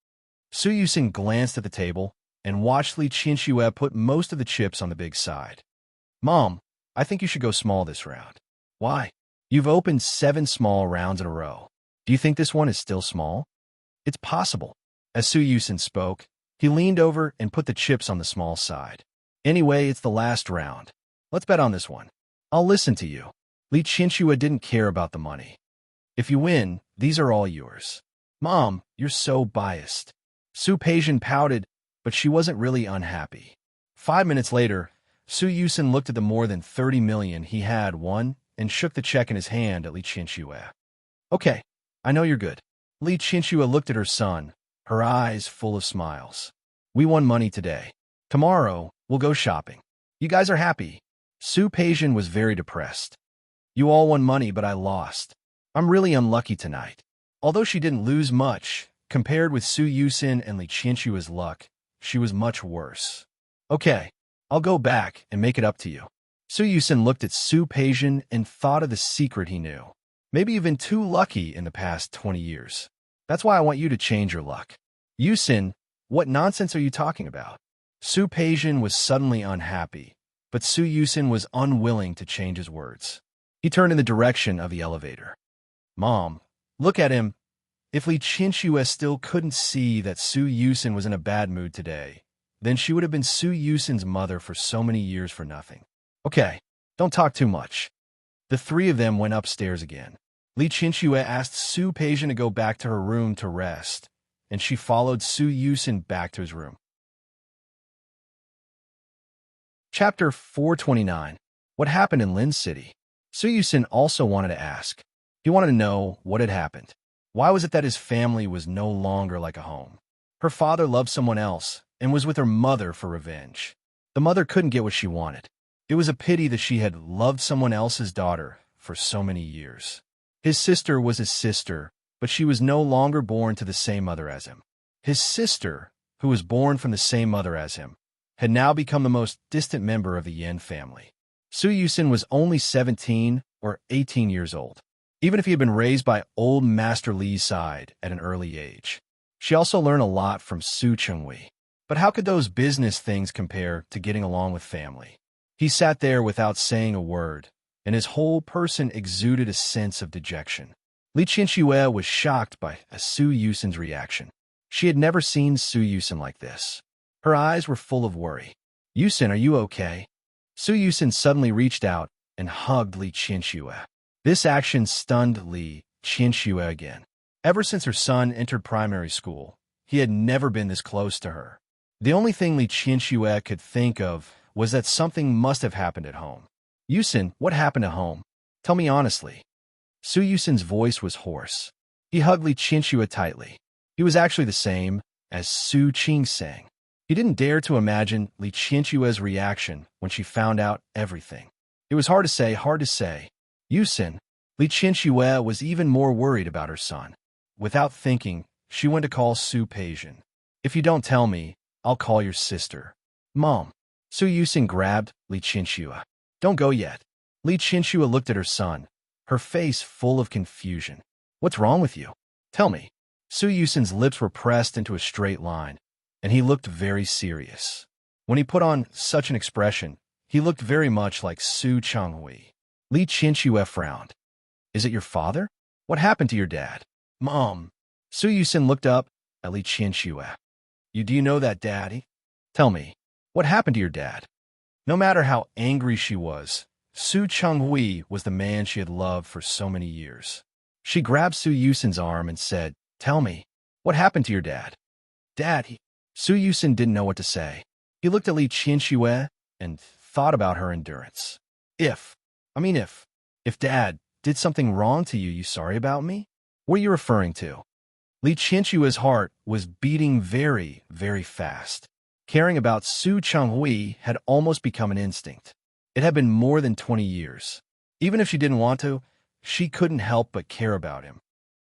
Su Yusin glanced at the table and watched Li Qianxue put most of the chips on the big side. Mom, I think you should go small this round. Why? You've opened 7 small rounds in a row. Do you think this one is still small? It's possible. As Su Yusin spoke, he leaned over and put the chips on the small side. Anyway, it's the last round. Let's bet on this one. I'll listen to you. Li Qianxue didn't care about the money. If you win, these are all yours. Mom, you're so biased. Su Peijian pouted, but she wasn't really unhappy. 5 minutes later, Su Yusin looked at the more than 30 million he had won and shook the check in his hand at Li Qianxue. Okay, I know you're good. Li Qianxue looked at her son, her eyes full of smiles. We won money today. Tomorrow, we'll go shopping. You guys are happy. Su Peijian was very depressed. You all won money, but I lost. I'm really unlucky tonight. Although she didn't lose much, compared with Su Yusin and Li Qianxue's luck, she was much worse. Okay, I'll go back and make it up to you. Su Yusin looked at Su Peijian and thought of the secret he knew. Maybe you've been too lucky in the past 20 years. That's why I want you to change your luck. Yusin, what nonsense are you talking about? Su Peijian was suddenly unhappy, but Su Yusin was unwilling to change his words. He turned in the direction of the elevator. Mom, look at him. If Li Qianxue still couldn't see that Su Yusin was in a bad mood today, then she would have been Su Yusin's mother for so many years for nothing. Okay, don't talk too much. The three of them went upstairs again. Li Qianxue asked Su Peijian to go back to her room to rest, and she followed Su Yusin back to his room. Chapter 429. What happened in Lin City? Su Yusin also wanted to ask. He wanted to know what had happened. Why was it that his family was no longer like a home? Her father loved someone else and was with her mother for revenge. The mother couldn't get what she wanted. It was a pity that she had loved someone else's daughter for so many years. His sister was his sister, but she was no longer born to the same mother as him. His sister, who was born from the same mother as him, had now become the most distant member of the Yan family. Su Yusin was only 17 or 18 years old, even if he had been raised by old Master Li's side at an early age. She also learned a lot from Su Chenghui. But how could those business things compare to getting along with family? He sat there without saying a word, and his whole person exuded a sense of dejection. Li Qianxue was shocked by Su Yusin's reaction. She had never seen Su Yusin like this. Her eyes were full of worry. Yusin, are you okay? Su Yusin suddenly reached out and hugged Li Qianxue. This action stunned Li Qianxue again. Ever since her son entered primary school, he had never been this close to her. The only thing Li Qianxue could think of was that something must have happened at home. Yusin, what happened at home? Tell me honestly. Su Yusin's voice was hoarse. He hugged Li Qianxue tightly. He was actually the same as Su Qingsang. He didn't dare to imagine Li Qianxue's reaction when she found out everything. It was hard to say. Yusin, Li Qianxue was even more worried about her son. Without thinking, she went to call Su Peijian. If you don't tell me, I'll call your sister. Mom. Su Yusin grabbed Li Qianxue. Don't go yet. Li Qianxue looked at her son, her face full of confusion. What's wrong with you? Tell me. Su Yusin's lips were pressed into a straight line, and he looked very serious. When he put on such an expression, he looked very much like Su Chenghui. Li Qianxue frowned. Is it your father? What happened to your dad? Mom. Su Yusin looked up at Li Qianxue. Do you know that, Daddy? Tell me, what happened to your dad? No matter how angry she was, Su Chenghui was the man she had loved for so many years. She grabbed Su Yusin's arm and said, Tell me, what happened to your dad? Dad, Su Yusin didn't know what to say. He looked at Li Qianxue and thought about her endurance. If Dad did something wrong to you, you sorry about me? What are you referring to? Li Qianxue's heart was beating very, very fast. Caring about Su Chenghui had almost become an instinct. It had been more than 20 years. Even if she didn't want to, she couldn't help but care about him.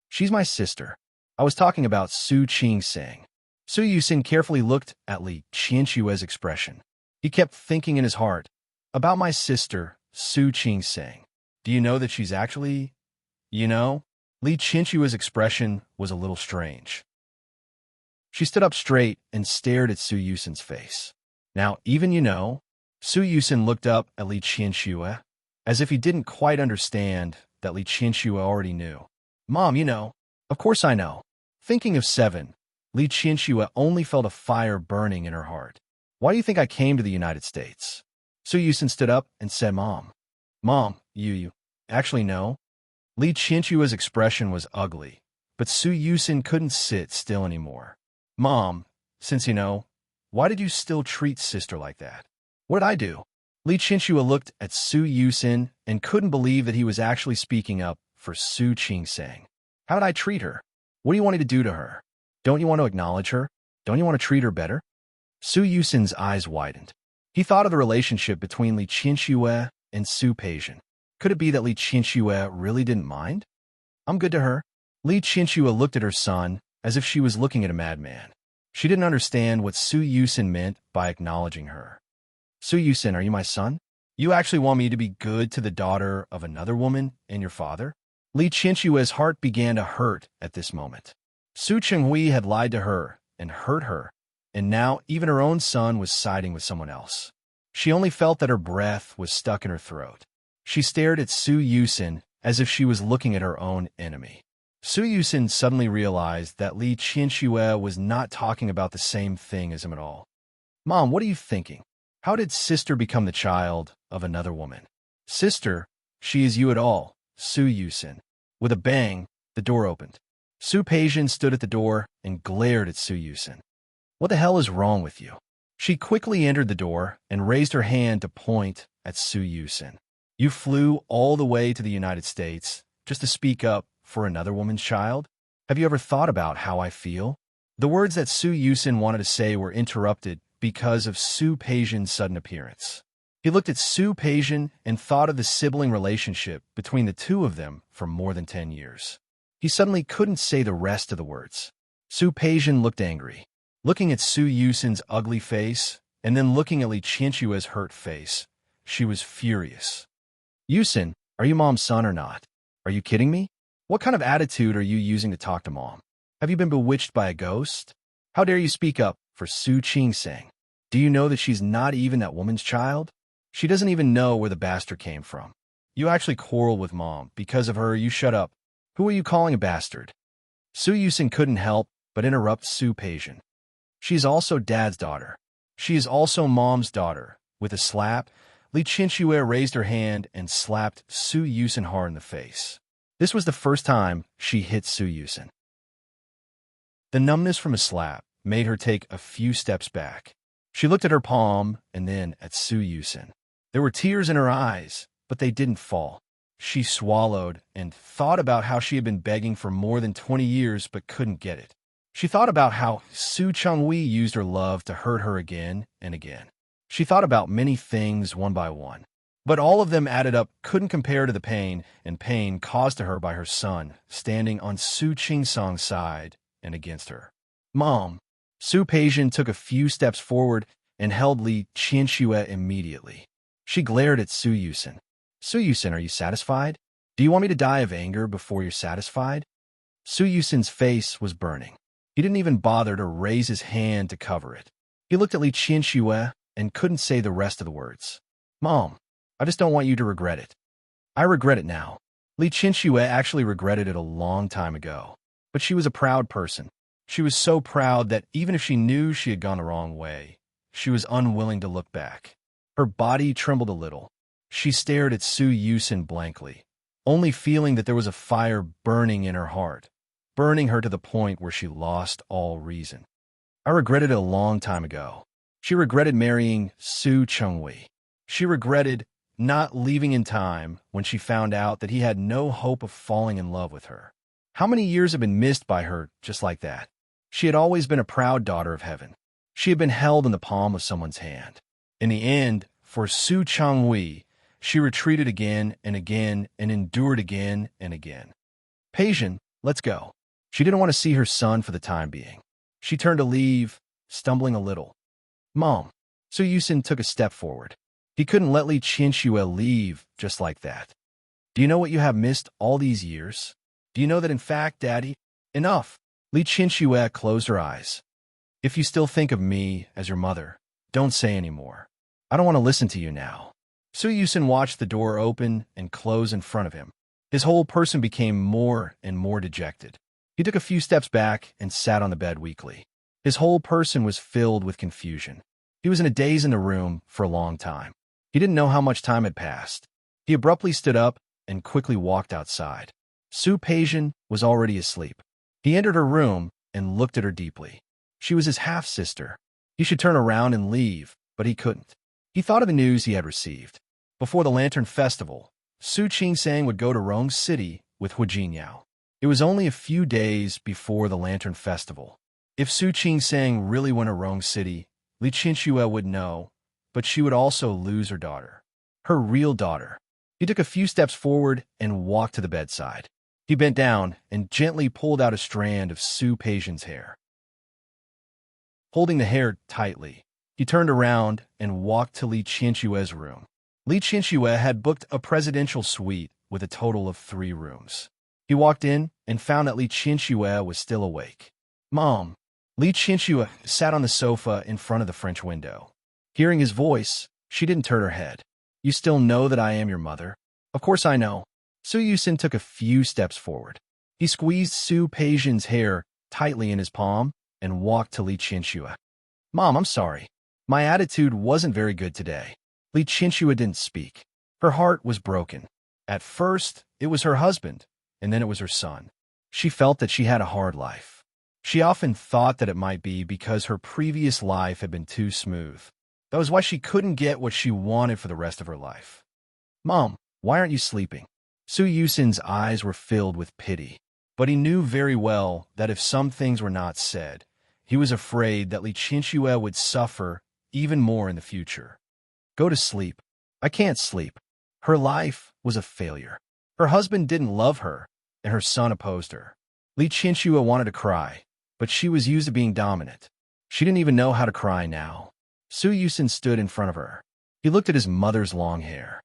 She's my sister. I was talking about Su Qingsang. Su Yusin carefully looked at Li Qianxue's expression. He kept thinking in his heart, about my sister, Su Qingsang. Do you know that she's actually, Li Qianxue's expression was a little strange. She stood up straight and stared at Su Yusin's face. Now, Su Yusin looked up at Li Qianxue, as if he didn't quite understand that Li Qianxue already knew. Mom, of course I know. Thinking of 7, Li Qianxue only felt a fire burning in her heart. Why do you think I came to the United States? Su Yusin stood up and said, Mom, you actually know? Li Qianxue's expression was ugly, but Su Yusin couldn't sit still anymore. Mom, since why did you still treat sister like that? What did I do? Li Qianxue looked at Su Yusin and couldn't believe that he was actually speaking up for Su Qingsang. How did I treat her? What do you want me to do to her? Don't you want to acknowledge her? Don't you want to treat her better? Su Yusin's eyes widened. He thought of the relationship between Li Qianxue and Su Peijian. Could it be that Li Qianxue really didn't mind? I'm good to her. Li Qianxue looked at her son as if she was looking at a madman. She didn't understand what Su Yusin meant by acknowledging her. Su Yusin, are you my son? You actually want me to be good to the daughter of another woman and your father? Li Qianxue's heart began to hurt at this moment. Su Chenghui had lied to her and hurt her, and now even her own son was siding with someone else. She only felt that her breath was stuck in her throat. She stared at Su Yusin as if she was looking at her own enemy. Su Yusin suddenly realized that Li Qianxue was not talking about the same thing as him at all. Mom, what are you thinking? How did sister become the child of another woman? Sister, she is you at all, Su Yusin. With a bang, the door opened. Su Peijian stood at the door and glared at Su Yusin. What the hell is wrong with you? She quickly entered the door and raised her hand to point at Su Yusin. You flew all the way to the United States just to speak up for another woman's child? Have you ever thought about how I feel? The words that Su Yusin wanted to say were interrupted because of Su Peijian's sudden appearance. He looked at Su Peijian and thought of the sibling relationship between the two of them for more than 10 years. He suddenly couldn't say the rest of the words. Su Peijian looked angry. Looking at Su Yusin's ugly face and then looking at Li Qianxue's hurt face, she was furious. Yusin, are you mom's son or not? Are you kidding me? What kind of attitude are you using to talk to mom? Have you been bewitched by a ghost? How dare you speak up for Su Qingsang? Do you know that she's not even that woman's child? She doesn't even know where the bastard came from. You actually quarreled with mom. Because of her, you shut up. Who are you calling a bastard? Su Yusin couldn't help but interrupt Su Peijian. She's also dad's daughter. She is also mom's daughter. With a slap, Li Qianxue raised her hand and slapped Su Yusin hard in the face. This was the first time she hit Su Yusin. The numbness from a slap made her take a few steps back. She looked at her palm and then at Su Yusin. There were tears in her eyes, but they didn't fall. She swallowed and thought about how she had been begging for more than 20 years but couldn't get it. She thought about how Su Chenghui used her love to hurt her again and again. She thought about many things one by one, but all of them added up couldn't compare to the pain caused to her by her son standing on Su Qingsang's side and against her. Mom, Su Peijian took a few steps forward and held Li Qianxue immediately. She glared at Su Yusin. Su Yusin, are you satisfied? Do you want me to die of anger before you're satisfied? Su Yusin's face was burning. He didn't even bother to raise his hand to cover it. He looked at Li Qianxue and couldn't say the rest of the words. Mom, I just don't want you to regret it. I regret it now. Li Qianxue actually regretted it a long time ago. But she was a proud person. She was so proud that even if she knew she had gone the wrong way, she was unwilling to look back. Her body trembled a little. She stared at Su Yusin blankly, only feeling that there was a fire burning in her heart, burning her to the point where she lost all reason. I regretted it a long time ago. She regretted marrying Su Chenghui. She regretted not leaving in time when she found out that he had no hope of falling in love with her. How many years had been missed by her just like that? She had always been a proud daughter of heaven. She had been held in the palm of someone's hand. In the end, for Su Chenghui, she retreated again and again and endured again and again. Peijian, let's go. She didn't want to see her son for the time being. She turned to leave, stumbling a little. Mom, Su Yusin took a step forward. He couldn't let Li Qianxue leave just like that. Do you know what you have missed all these years? Do you know that in fact, Daddy? Enough. Li Qianxue closed her eyes. If you still think of me as your mother, don't say any more. I don't want to listen to you now. Su Yusin watched the door open and close in front of him. His whole person became more and more dejected. He took a few steps back and sat on the bed weakly. His whole person was filled with confusion. He was in a daze in the room for a long time. He didn't know how much time had passed. He abruptly stood up and quickly walked outside. Su Peijian was already asleep. He entered her room and looked at her deeply. She was his half-sister. He should turn around and leave, but he couldn't. He thought of the news he had received. Before the Lantern Festival, Su Qingsang would go to Rong City with Hu Jinyao. It was only a few days before the Lantern Festival. If Su Qingsang really went to Rong City, Li Qianxue would know, but she would also lose her daughter. Her real daughter. He took a few steps forward and walked to the bedside. He bent down and gently pulled out a strand of Su Peijian's hair. Holding the hair tightly, he turned around and walked to Li Qianxue's room. Li Qianxue had booked a presidential suite with a total of 3 rooms. He walked in and found that Li Qianxue was still awake. "Mom." Li Qianxue sat on the sofa in front of the French window. Hearing his voice, she didn't turn her head. "You still know that I am your mother?" "Of course I know." Su Yusin took a few steps forward. He squeezed Su Peijian's hair tightly in his palm and walked to Li Qianxue. "Mom, I'm sorry. My attitude wasn't very good today." Li Qianxue didn't speak. Her heart was broken. At first, it was her husband, and then it was her son. She felt that she had a hard life. She often thought that it might be because her previous life had been too smooth. That was why she couldn't get what she wanted for the rest of her life. "Mom, why aren't you sleeping?" Su Yusin's eyes were filled with pity, but he knew very well that if some things were not said, he was afraid that Li Qianxue would suffer even more in the future. "Go to sleep." "I can't sleep." Her life was a failure. Her husband didn't love her, and her son opposed her. Li Qianxue wanted to cry, but she was used to being dominant. She didn't even know how to cry now. Su Yusin stood in front of her. He looked at his mother's long hair.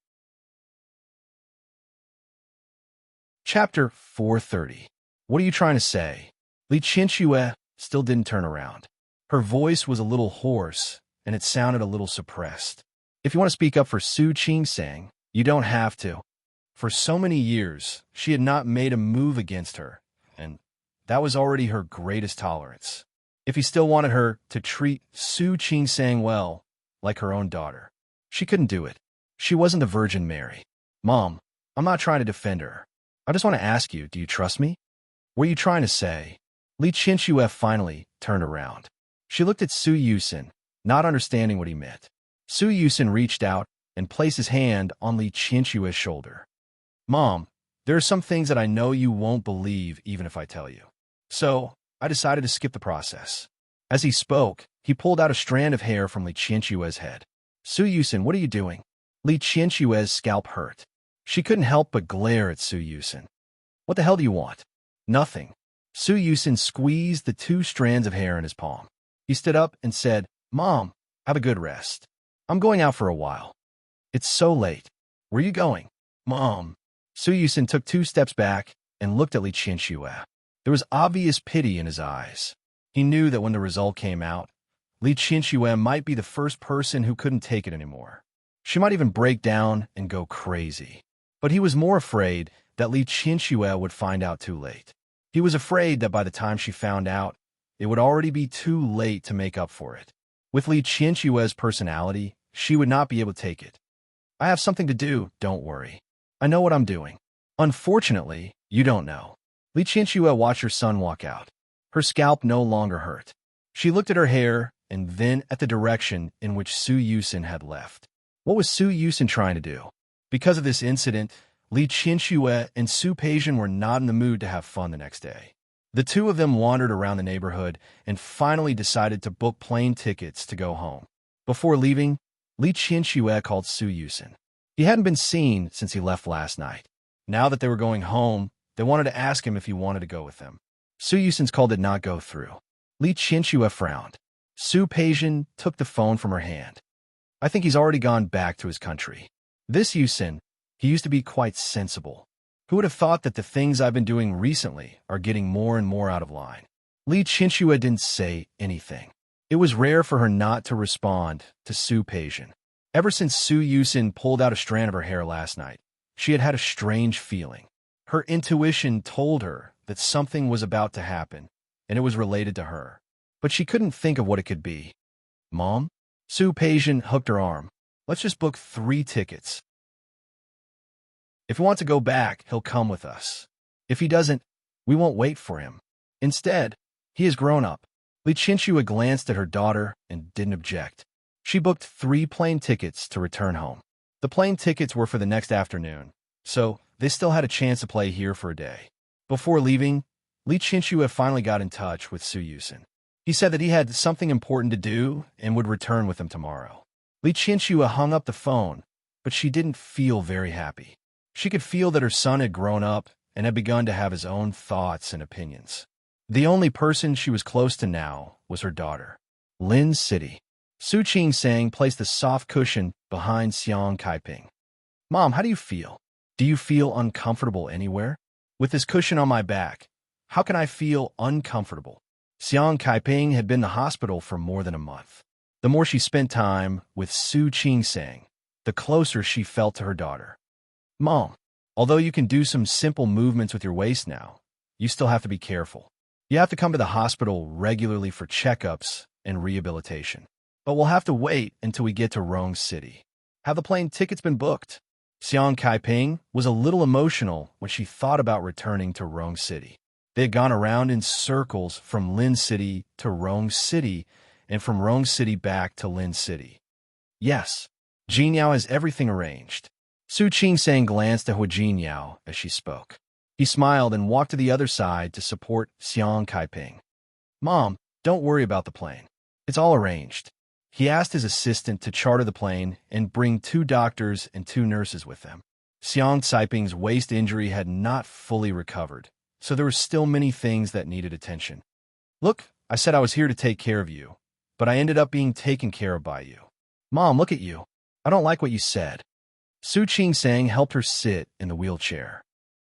Chapter 430. What are you trying to say? Li Qianxue still didn't turn around. Her voice was a little hoarse, and it sounded a little suppressed. "If you want to speak up for Su Qingsang, you don't have to." For so many years, she had not made a move against her, and that was already her greatest tolerance. If he still wanted her to treat Su Qingsang well, like her own daughter, she couldn't do it. She wasn't the Virgin Mary. "Mom, I'm not trying to defend her. I just want to ask you, do you trust me?" "What are you trying to say?" Li Qianxue finally turned around. She looked at Su Yusin, not understanding what he meant. Su Yusin reached out and placed his hand on Li Qianxue's shoulder. "Mom, there are some things that I know you won't believe even if I tell you. So, I decided to skip the process." As he spoke, he pulled out a strand of hair from Li Qianxue's head. "Su Yusin, what are you doing?" Li Qianxue's scalp hurt. She couldn't help but glare at Su Yusin. "What the hell do you want?" "Nothing." Su Yusin squeezed the 2 strands of hair in his palm. He stood up and said, "Mom, have a good rest. I'm going out for a while." "It's so late." "Where are you going?" "Mom." Su Yusin took 2 steps back and looked at Li Qianxue. There was obvious pity in his eyes. He knew that when the result came out, Li Qianxue might be the first person who couldn't take it anymore. She might even break down and go crazy. But he was more afraid that Li Qianxue would find out too late. He was afraid that by the time she found out, it would already be too late to make up for it. With Li Qianxue's personality, she would not be able to take it. "I have something to do, don't worry. I know what I'm doing." "Unfortunately, you don't know." Li Qianxue watched her son walk out. Her scalp no longer hurt. She looked at her hair and then at the direction in which Su Yusin had left. What was Su Yusin trying to do? Because of this incident, Li Qianxue and Su Peijian were not in the mood to have fun the next day. The 2 of them wandered around the neighborhood and finally decided to book plane tickets to go home. Before leaving, Li Qianxue called Su Yusin. He hadn't been seen since he left last night. Now that they were going home, they wanted to ask him if he wanted to go with them. Su Yusin's call did not go through. Li Qianxue frowned. Su Peijian took the phone from her hand. "I think he's already gone back to his country. This Yusin, he used to be quite sensible. Who would have thought that the things I've been doing recently are getting more and more out of line?" Li Qianxue didn't say anything. It was rare for her not to respond to Su Peijian. Ever since Su Yusin pulled out a strand of her hair last night, she had had a strange feeling. Her intuition told her that something was about to happen, and it was related to her. But she couldn't think of what it could be. "Mom?" Su Peijian hooked her arm. "Let's just book 3 tickets. If he wants to go back, he'll come with us. If he doesn't, we won't wait for him. Instead, he has grown up." Li Qianxue glanced at her daughter and didn't object. She booked 3 plane tickets to return home. The plane tickets were for the next afternoon, so they still had a chance to play here for a day. Before leaving, Li Qianxue finally got in touch with Su Yusin. He said that he had something important to do and would return with him tomorrow. Li Qianxue hung up the phone, but she didn't feel very happy. She could feel that her son had grown up and had begun to have his own thoughts and opinions. The only person she was close to now was her daughter. Lin City. Su Qing-sang placed a soft cushion behind Xiang Kaiping. Mom, how do you feel? Do you feel uncomfortable anywhere? With this cushion on my back, how can I feel uncomfortable? Xiang Kaiping had been in the hospital for more than a month. The more she spent time with Su Qing-sang, the closer she felt to her daughter. Mom, although you can do some simple movements with your waist now, you still have to be careful. You have to come to the hospital regularly for checkups and rehabilitation. But we'll have to wait until we get to Rong City. Have the plane tickets been booked? Xiang Kaiping was a little emotional when she thought about returning to Rong City. They had gone around in circles from Lin City to Rong City and from Rong City back to Lin City. Yes, Jinyao has everything arranged. Su Qing-sang glanced at Hu Jinyao as she spoke. He smiled and walked to the other side to support Xiang Kaiping. Mom, don't worry about the plane. It's all arranged. He asked his assistant to charter the plane and bring 2 doctors and 2 nurses with them. Xiang Kaiping's waist injury had not fully recovered, so there were still many things that needed attention. Look, I said I was here to take care of you, but I ended up being taken care of by you. Mom, look at you. I don't like what you said. Su Qing-sang helped her sit in the wheelchair.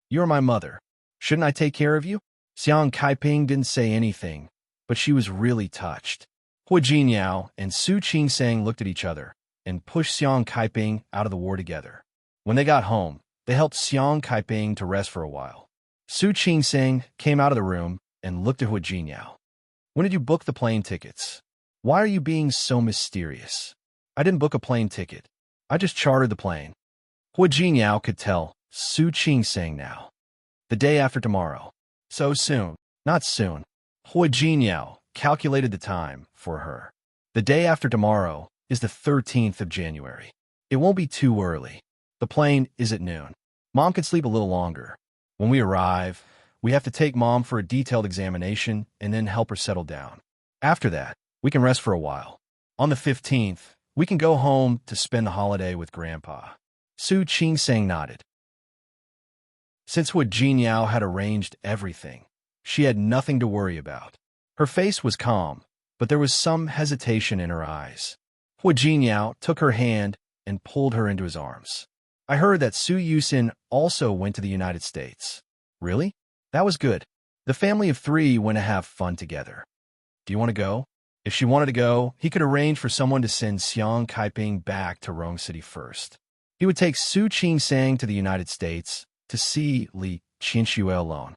You're my mother. Shouldn't I take care of you? Xiang Kaiping didn't say anything, but she was really touched. Hu Jinyao and Su Qing-sang looked at each other and pushed Xiang Kaiping out of the ward together. When they got home, they helped Xiang Kaiping to rest for a while. Su Qing-sang came out of the room and looked at Hu Jinyao. When did you book the plane tickets? Why are you being so mysterious? I didn't book a plane ticket. I just chartered the plane. Hu Jinyao could tell Su Qing-sang now. The day after tomorrow. So soon. Not soon. Hu Jinyao calculated the time for her. The day after tomorrow is the 13th of January. It won't be too early. The plane is at noon. Mom can sleep a little longer. When we arrive, we have to take Mom for a detailed examination and then help her settle down. After that, we can rest for a while. On the 15th, we can go home to spend the holiday with Grandpa. Su Qing-sang nodded. Since Hu Jinyao had arranged everything, she had nothing to worry about. Her face was calm, but there was some hesitation in her eyes. Hu Jinyao took her hand and pulled her into his arms. I heard that Su Yusin also went to the United States. Really? That was good. The family of 3 went to have fun together. Do you want to go? If she wanted to go, he could arrange for someone to send Xiang Kaiping back to Rong City first. He would take Su Qing-sang to the United States to see Li Qianxue alone.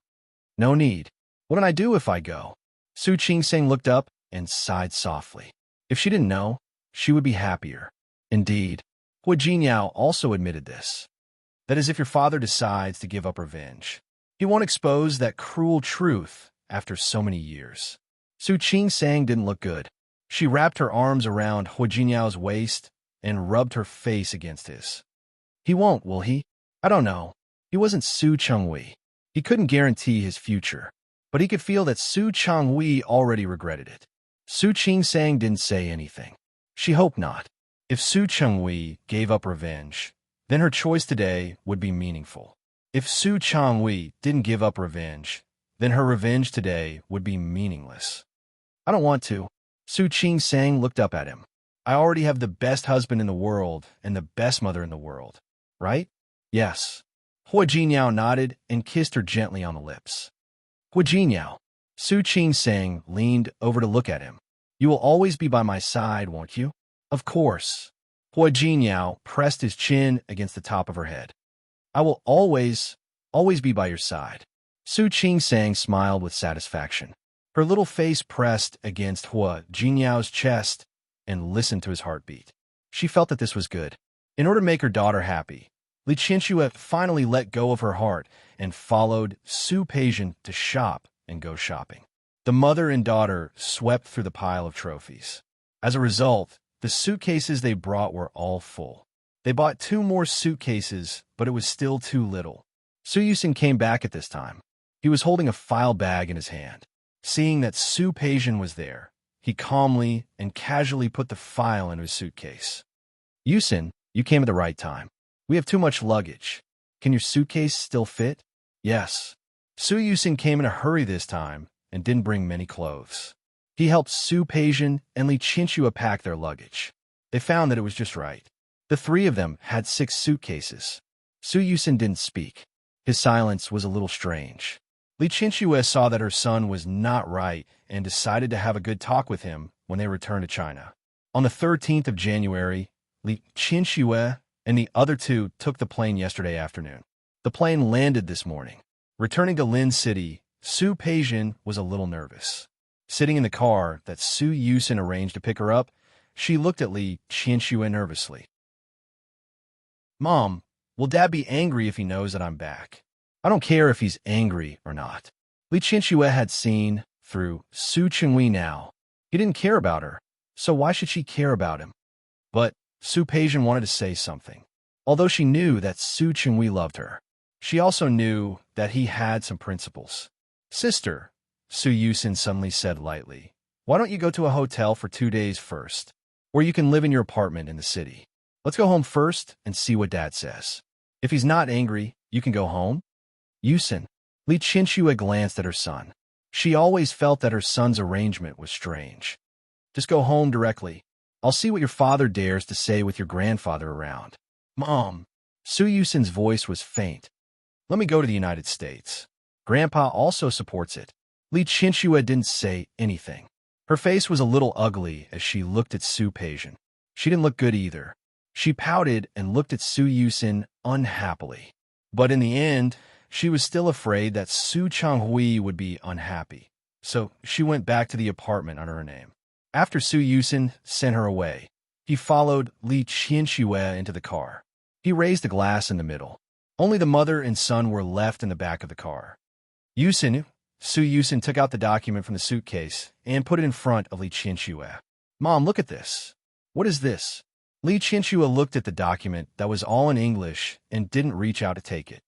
No need. What can I do if I go? Su Qing-sang looked up and sighed softly. If she didn't know, she would be happier. Indeed, Hu Jinyao also admitted this. That is if your father decides to give up revenge. He won't expose that cruel truth after so many years. Su Qing-sang didn't look good. She wrapped her arms around Hu Jinyao's waist and rubbed her face against his. He won't, will he? I don't know. He wasn't Su Chengwei. He couldn't guarantee his future, but he could feel that Su Chengwei already regretted it. Su Qing-sang didn't say anything. She hoped not. If Su Chengwei gave up revenge, then her choice today would be meaningful. If Su Chengwei didn't give up revenge, then her revenge today would be meaningless. I don't want to. Su Qing-sang looked up at him. I already have the best husband in the world and the best mother in the world, right? Yes. Hu Jinyao nodded and kissed her gently on the lips. Hu Jinyao. Su Qing-sang leaned over to look at him. You will always be by my side, won't you? Of course. Hu Jinyao pressed his chin against the top of her head. I will always be by your side. Su Qing-sang smiled with satisfaction. Her little face pressed against Hu Jinyao's chest and listened to his heartbeat. She felt that this was good. In order to make her daughter happy, Li Qianxue finally let go of her heart and followed Su Peijian to shop and go shopping. The mother and daughter swept through the pile of trophies. As a result, the suitcases they brought were all full. They bought 2 more suitcases, but it was still too little. Su Yusin came back at this time. He was holding a file bag in his hand. Seeing that Su Peijian was there, he calmly and casually put the file into his suitcase. Yusin, you came at the right time. We have too much luggage. Can your suitcase still fit? Yes. Su Yusin came in a hurry this time and didn't bring many clothes. He helped Su Peijian and Li Qinxue pack their luggage. They found that it was just right. The three of them had 6 suitcases. Su Yusin didn't speak. His silence was a little strange. Li Qinxue saw that her son was not right and decided to have a good talk with him when they returned to China. On the 13th of January, Li Qinxue and the other two took the plane yesterday afternoon. The plane landed this morning. Returning to Lin City, Su Peijian was a little nervous. Sitting in the car that Su Yusin arranged to pick her up, she looked at Li Qinxue nervously. Mom, will Dad be angry if he knows that I'm back? I don't care if he's angry or not. Li Qinxue had seen through Su Chenghui now. He didn't care about her, so why should she care about him? But Su Peijian wanted to say something. Although she knew that Su Chenghui loved her, she also knew that he had some principles. Sister, Su Yusin suddenly said lightly, why don't you go to a hotel for 2 days first, where you can live in your apartment in the city? Let's go home first and see what Dad says. If he's not angry, you can go home. Yusin, Li Qinxue glanced at her son. She always felt that her son's arrangement was strange. Just go home directly. I'll see what your father dares to say with your grandfather around. Mom, Su Yusin's voice was faint. Let me go to the United States. Grandpa also supports it. Li Qinxue didn't say anything. Her face was a little ugly as she looked at Su Peijian. She didn't look good either. She pouted and looked at Su Yusin unhappily. But in the end, she was still afraid that Su Chenghui would be unhappy. So she went back to the apartment under her name. After Su Yusin sent her away, he followed Li Qinxue into the car. He raised a glass in the middle. Only the mother and son were left in the back of the car. Yusin, Su Yusin took out the document from the suitcase and put it in front of Li Qinxue. Mom, look at this. What is this? Li Qinxue looked at the document that was all in English and didn't reach out to take it.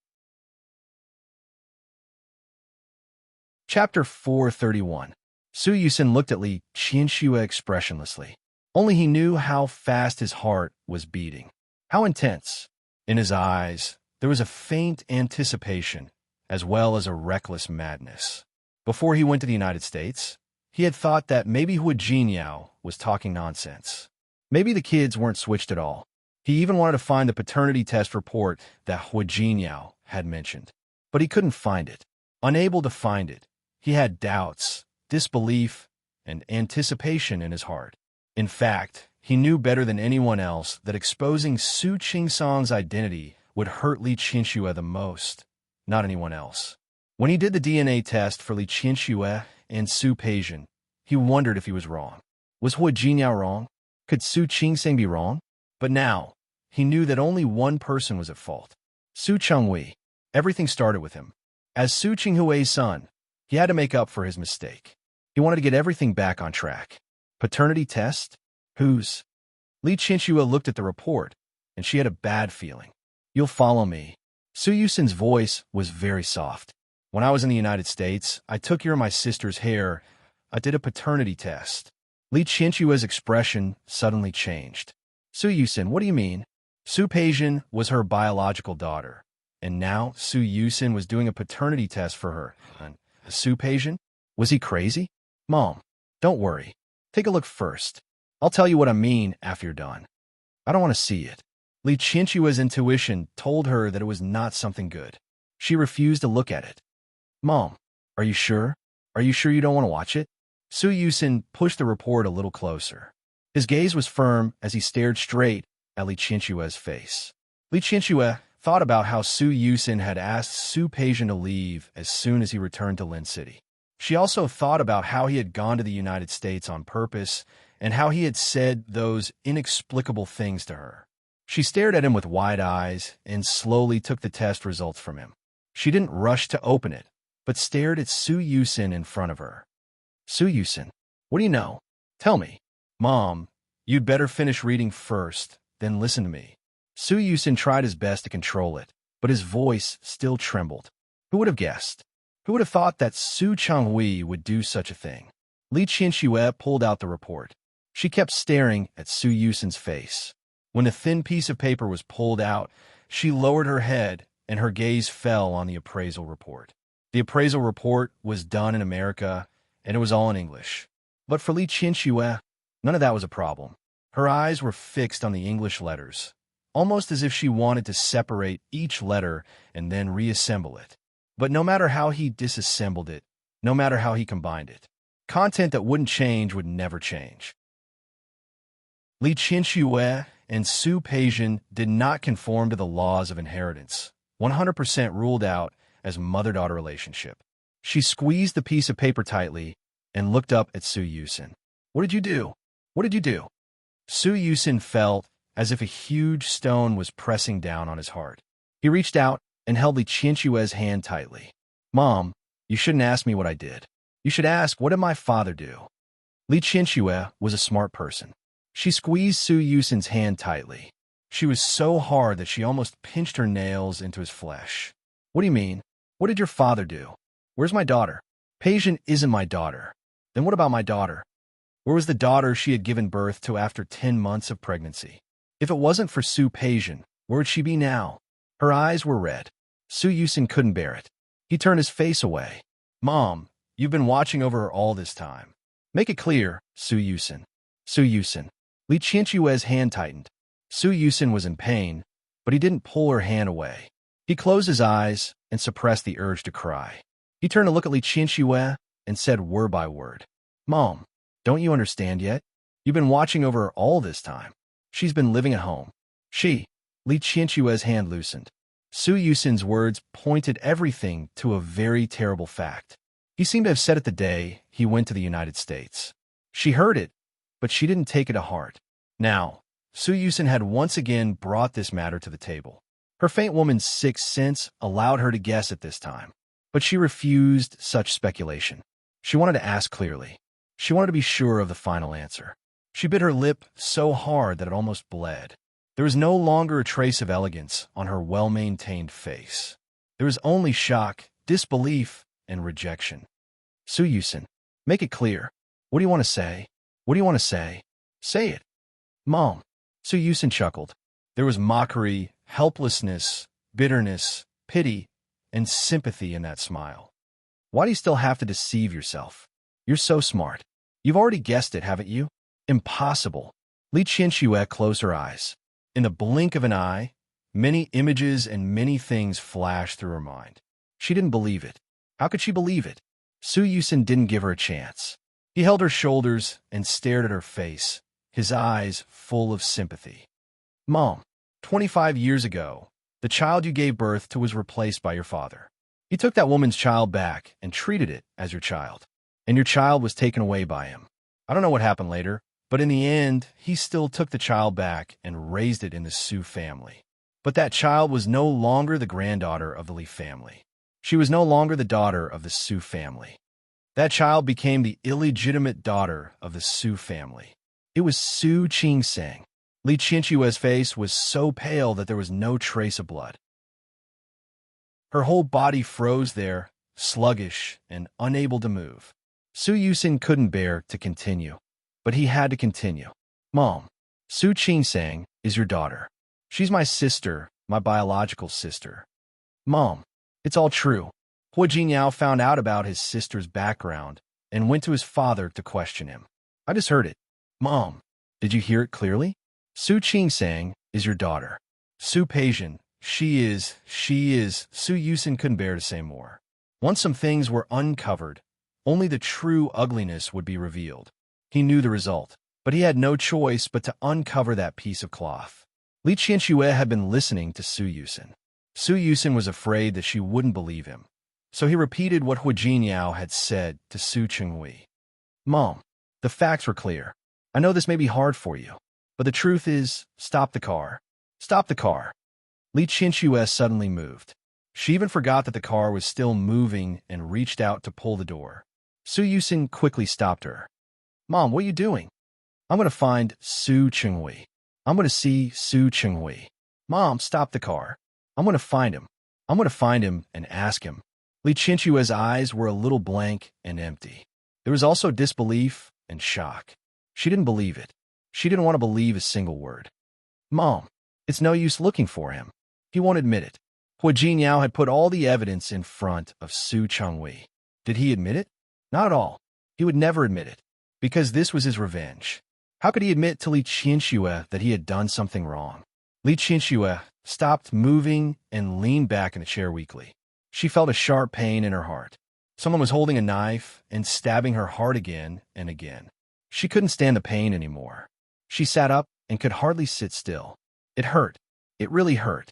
Chapter 431. Su Yusin looked at Li Qinxue expressionlessly. Only he knew how fast his heart was beating. How intense. In his eyes, there was a faint anticipation, as well as a reckless madness. Before he went to the United States, he had thought that maybe Hu Jinyao was talking nonsense. Maybe the kids weren't switched at all. He even wanted to find the paternity test report that Hu Jinyao had mentioned. But he couldn't find it. Unable to find it, he had doubts, disbelief, and anticipation in his heart. In fact, he knew better than anyone else that exposing Su Qingsang's identity would hurt Li Qinxue the most, not anyone else. When he did the DNA test for Li Qinxue and Su Peijian, he wondered if he was wrong. Was Hu Jinyao wrong? Could Su Qingsang be wrong? But now, he knew that only one person was at fault. Su Chenghui. Everything started with him. As Su Chenghui's son, he had to make up for his mistake. He wanted to get everything back on track. Paternity test? Whose? Li Qinxue looked at the report, and she had a bad feeling. You'll follow me. Su Yusin's voice was very soft. When I was in the United States, I took your and my sister's hair. I did a paternity test. Li Qinxue's expression suddenly changed. Su Yusin, what do you mean? Su Peijian was her biological daughter, and now Su Yusin was doing a paternity test for her. Su Peijian? Was he crazy? Mom, don't worry. Take a look first. I'll tell you what I mean after you're done. I don't want to see it. Li Qinxue's intuition told her that it was not something good. She refused to look at it. Mom, are you sure? Are you sure you don't want to watch it? Su Yusin pushed the report a little closer. His gaze was firm as he stared straight at Li Qinxue's face. Li Qinxue thought about how Su Yusin had asked Su Peijian to leave as soon as he returned to Lin City. She also thought about how he had gone to the United States on purpose and how he had said those inexplicable things to her. She stared at him with wide eyes and slowly took the test results from him. She didn't rush to open it, but stared at Su Yusin in front of her. Su Yusin, what do you know? Tell me. Mom, you'd better finish reading first, then listen to me. Su Yusin tried his best to control it, but his voice still trembled. Who would have guessed? Who would have thought that Su Chenghui would do such a thing? Li Qinxue pulled out the report. She kept staring at Su Yusin's face. When the thin piece of paper was pulled out, she lowered her head and her gaze fell on the appraisal report. The appraisal report was done in America, and it was all in English. But for Li Qianxue, none of that was a problem. Her eyes were fixed on the English letters, almost as if she wanted to separate each letter and then reassemble it. But no matter how he disassembled it, no matter how he combined it, content that wouldn't change would never change. Li Qianxue and Su Peijian did not conform to the laws of inheritance, 100% ruled out as mother-daughter relationship. She squeezed the piece of paper tightly and looked up at Su Yusin. "What did you do? What did you do?" Su Yusin felt as if a huge stone was pressing down on his heart. He reached out and held Li Qianxue's hand tightly. "Mom, you shouldn't ask me what I did. You should ask, what did my father do?" Li Qianxue was a smart person. She squeezed Su Yusin's hand tightly. She was so hard that she almost pinched her nails into his flesh. "What do you mean? What did your father do? Where's my daughter?" "Peijian isn't my daughter." "Then what about my daughter? Where was the daughter she had given birth to after 10 months of pregnancy? If it wasn't for Su Peijian, where would she be now?" Her eyes were red. Su Yusin couldn't bear it. He turned his face away. "Mom, you've been watching over her all this time. Make it clear, Su Yusin." "Su Yusin." Li Qianxue's hand tightened. Su Yusin was in pain, but he didn't pull her hand away. He closed his eyes and suppressed the urge to cry. He turned to look at Li Qianxue and said word by word, "Mom, don't you understand yet? You've been watching over her all this time. She's been living at home." Li Qianxue's hand loosened. Su Yusin's words pointed everything to a very terrible fact. He seemed to have said it the day he went to the United States. She heard it, but she didn't take it to heart. Now, Su Yusin had once again brought this matter to the table. Her faint woman's sixth sense allowed her to guess at this time, but she refused such speculation. She wanted to ask clearly. She wanted to be sure of the final answer. She bit her lip so hard that it almost bled. There was no longer a trace of elegance on her well-maintained face. There was only shock, disbelief, and rejection. "Su Yusin, make it clear. What do you want to say? What do you want to say? Say it." "Mom." Su Yusin chuckled. There was mockery, helplessness, bitterness, pity, and sympathy in that smile. "Why do you still have to deceive yourself? You're so smart. You've already guessed it, haven't you?" "Impossible." Li Qianxue closed her eyes. In the blink of an eye, many images and many things flashed through her mind. She didn't believe it. How could she believe it? Su Yusin didn't give her a chance. He held her shoulders and stared at her face, his eyes full of sympathy. "Mom, 25 years ago, the child you gave birth to was replaced by your father. He took that woman's child back and treated it as your child, and your child was taken away by him. I don't know what happened later, but in the end, he still took the child back and raised it in the Su family. But that child was no longer the granddaughter of the Li family. She was no longer the daughter of the Su family. That child became the illegitimate daughter of the Su family. It was Su Qingsang." Li Qianxue's face was so pale that there was no trace of blood. Her whole body froze there, sluggish and unable to move. Su Yusin couldn't bear to continue, but he had to continue. "Mom, Su Qingsang is your daughter. She's my sister, my biological sister." "Mom, it's all true." Hua Jinyao found out about his sister's background and went to his father to question him. "I just heard it." "Mom, did you hear it clearly? Su Qingsang is your daughter. Su Peijian, she is. Su Yusin couldn't bear to say more. Once some things were uncovered, only the true ugliness would be revealed. He knew the result, but he had no choice but to uncover that piece of cloth. Li Qianxue had been listening to Su Yusin. Su Yusin was afraid that she wouldn't believe him, so he repeated what Hua Jinyao had said to Su Chenghui. "Mom, the facts were clear. I know this may be hard for you, but the truth is, stop the car. Stop the car." Li Qianxue suddenly moved. She even forgot that the car was still moving and reached out to pull the door. Su Yusin quickly stopped her. "Mom, what are you doing?" "I'm going to find Su Chenghui. I'm going to see Su Chenghui." "Mom, stop the car. I'm going to find him. I'm going to find him and ask him." Li Qianxue's eyes were a little blank and empty. There was also disbelief and shock. She didn't believe it. She didn't want to believe a single word. Mom, it's no use looking for him. He won't admit it. Hua Jinyao had put all the evidence in front of Su Chenghui. Did he admit it? Not at all. He would never admit it, because this was his revenge. How could he admit to Li Qianxue that he had done something wrong? Li Qianxue stopped moving and leaned back in the chair weakly. She felt a sharp pain in her heart. Someone was holding a knife and stabbing her heart again and again. She couldn't stand the pain anymore. She sat up and could hardly sit still. It hurt. It really hurt.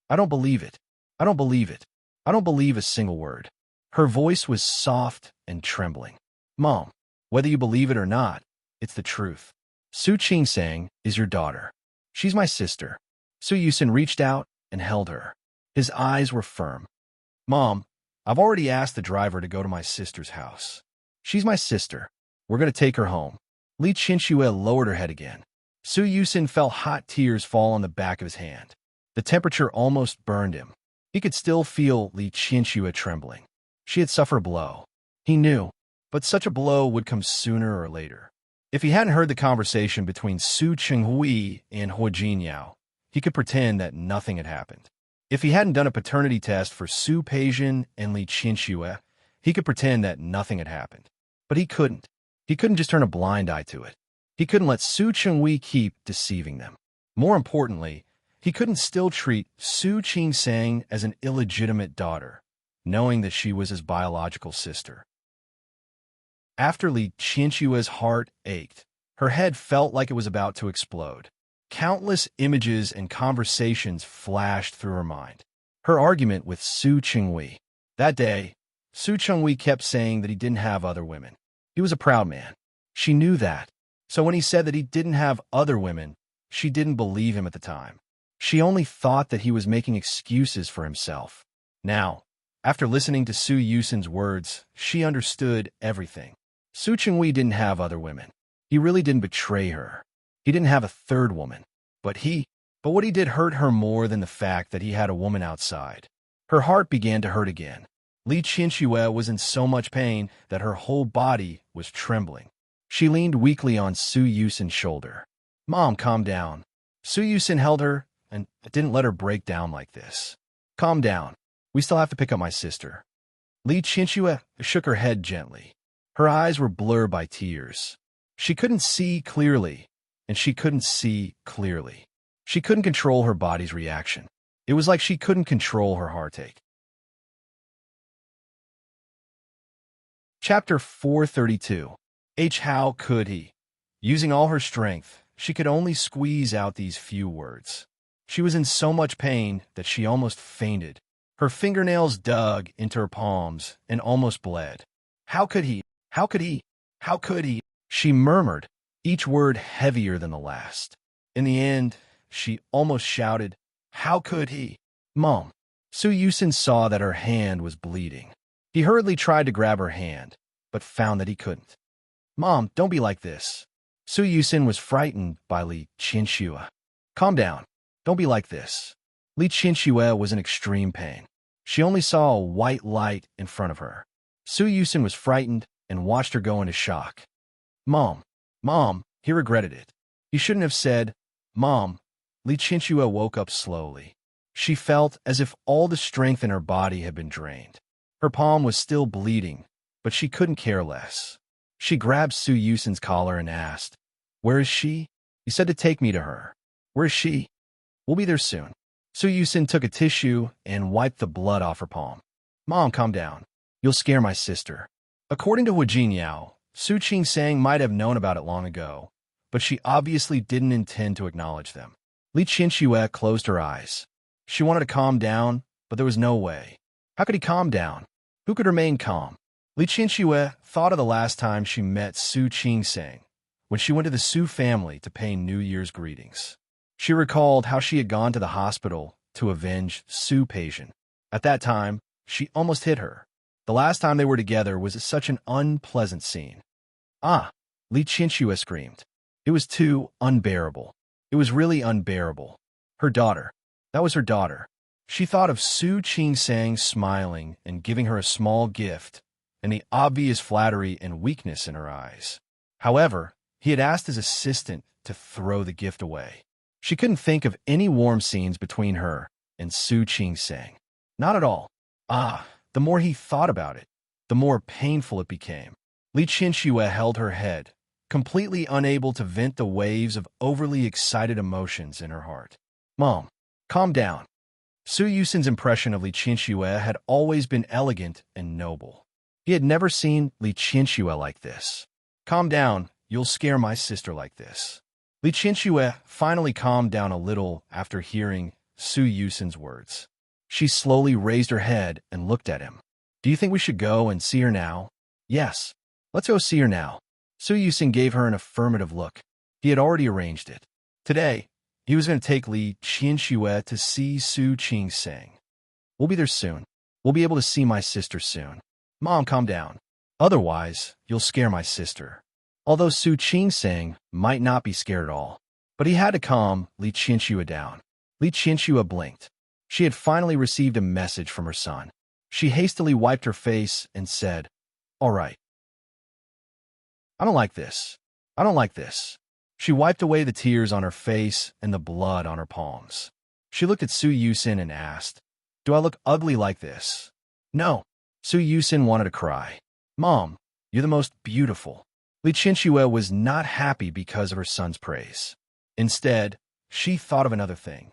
I don't believe it. I don't believe it. I don't believe a single word. Her voice was soft and trembling. Mom, whether you believe it or not, it's the truth. Su Qingsang is your daughter. She's my sister. Su Yusin reached out and held her. His eyes were firm. Mom, I've already asked the driver to go to my sister's house. She's my sister. We're going to take her home. Li Qianxue lowered her head again. Su Yusin felt hot tears fall on the back of his hand. The temperature almost burned him. He could still feel Li Qianxue trembling. She had suffered a blow. He knew, but such a blow would come sooner or later. If he hadn't heard the conversation between Su Chenghui and Hua Jinyao, he could pretend that nothing had happened. If he hadn't done a paternity test for Su Peijin and Li Qianxue, he could pretend that nothing had happened. But he couldn't. He couldn't just turn a blind eye to it. He couldn't let Su Chenghui keep deceiving them. More importantly, he couldn't still treat Su Qingsang as an illegitimate daughter, knowing that she was his biological sister. After Li Qianxue's heart ached, her head felt like it was about to explode. Countless images and conversations flashed through her mind. Her argument with Su Chenghui. That day, Su Chenghui kept saying that he didn't have other women. He was a proud man. She knew that. So when he said that he didn't have other women, she didn't believe him at the time. She only thought that he was making excuses for himself. Now, after listening to Su Yusin's words, she understood everything. Su Chenghui didn't have other women. He really didn't betray her. He didn't have a third woman. But what he did hurt her more than the fact that he had a woman outside. Her heart began to hurt again. Li Qianxue was in so much pain that her whole body was trembling. She leaned weakly on Su Yusin's shoulder. Mom, calm down. Su Yusin held her and didn't let her break down like this. Calm down. We still have to pick up my sister. Li Qianxue shook her head gently. Her eyes were blurred by tears. She couldn't see clearly, and she couldn't see clearly. She couldn't control her body's reaction. It was like she couldn't control her heartache. Chapter 432. How could he? Using all her strength, she could only squeeze out these few words. She was in so much pain that she almost fainted. Her fingernails dug into her palms and almost bled. How could he? How could he? How could he? She murmured, each word heavier than the last. In the end, she almost shouted, How could he? Mom. Su Yusin saw that her hand was bleeding. He hurriedly tried to grab her hand, but found that he couldn't. Mom, don't be like this. Su Yusin was frightened by Li Qianxue. Calm down. Don't be like this. Li Qianxue was in extreme pain. She only saw a white light in front of her. Su Yusin was frightened and watched her go into shock. Mom. Mom. He regretted it. He shouldn't have said, Mom. Li Qianxue woke up slowly. She felt as if all the strength in her body had been drained. Her palm was still bleeding, but she couldn't care less. She grabbed Su Yusin's collar and asked, Where is she? You said to take me to her. Where is she? We'll be there soon. Su Yusin took a tissue and wiped the blood off her palm. Mom, calm down. You'll scare my sister. According to Hua Jinyao, Su Qingsang might have known about it long ago, but she obviously didn't intend to acknowledge them. Li Qianxue closed her eyes. She wanted to calm down, but there was no way. How could he calm down? Who could remain calm? Li Qianxue thought of the last time she met Su Qingsang, when she went to the Su family to pay New Year's greetings. She recalled how she had gone to the hospital to avenge Su Peijin. At that time, she almost hit her. The last time they were together was such an unpleasant scene. Ah! Li Qianxue screamed. It was too unbearable. It was really unbearable. Her daughter. That was her daughter. She thought of Su Qingsang smiling and giving her a small gift, and the obvious flattery and weakness in her eyes. However, he had asked his assistant to throw the gift away. She couldn't think of any warm scenes between her and Su Qing-sang. Not at all. The more he thought about it, the more painful it became. Li Qinxue held her head, completely unable to vent the waves of overly excited emotions in her heart. Mom, calm down. Su Yusin's impression of Li Qinxue had always been elegant and noble. He had never seen Li Qinxue like this. Calm down, you'll scare my sister like this. Li Qinxue finally calmed down a little after hearing Su Yusin's words. She slowly raised her head and looked at him. Do you think we should go and see her now? Yes, let's go see her now. Su Yusin gave her an affirmative look. He had already arranged it. Today, he was going to take Li Qinxue to see Su Qing-sang. We'll be there soon. We'll be able to see my sister soon. Mom, calm down. Otherwise, you'll scare my sister. Although Su Qing-sang might not be scared at all, but he had to calm Li Qinxue down. Li Qinxue blinked. She had finally received a message from her son. She hastily wiped her face and said, "All right. I don't like this. I don't like this." She wiped away the tears on her face and the blood on her palms. She looked at Su Yusin and asked, "Do I look ugly like this?" "No." Su Yusin wanted to cry. "Mom, you're the most beautiful." Li Qinxue was not happy because of her son's praise. Instead, she thought of another thing.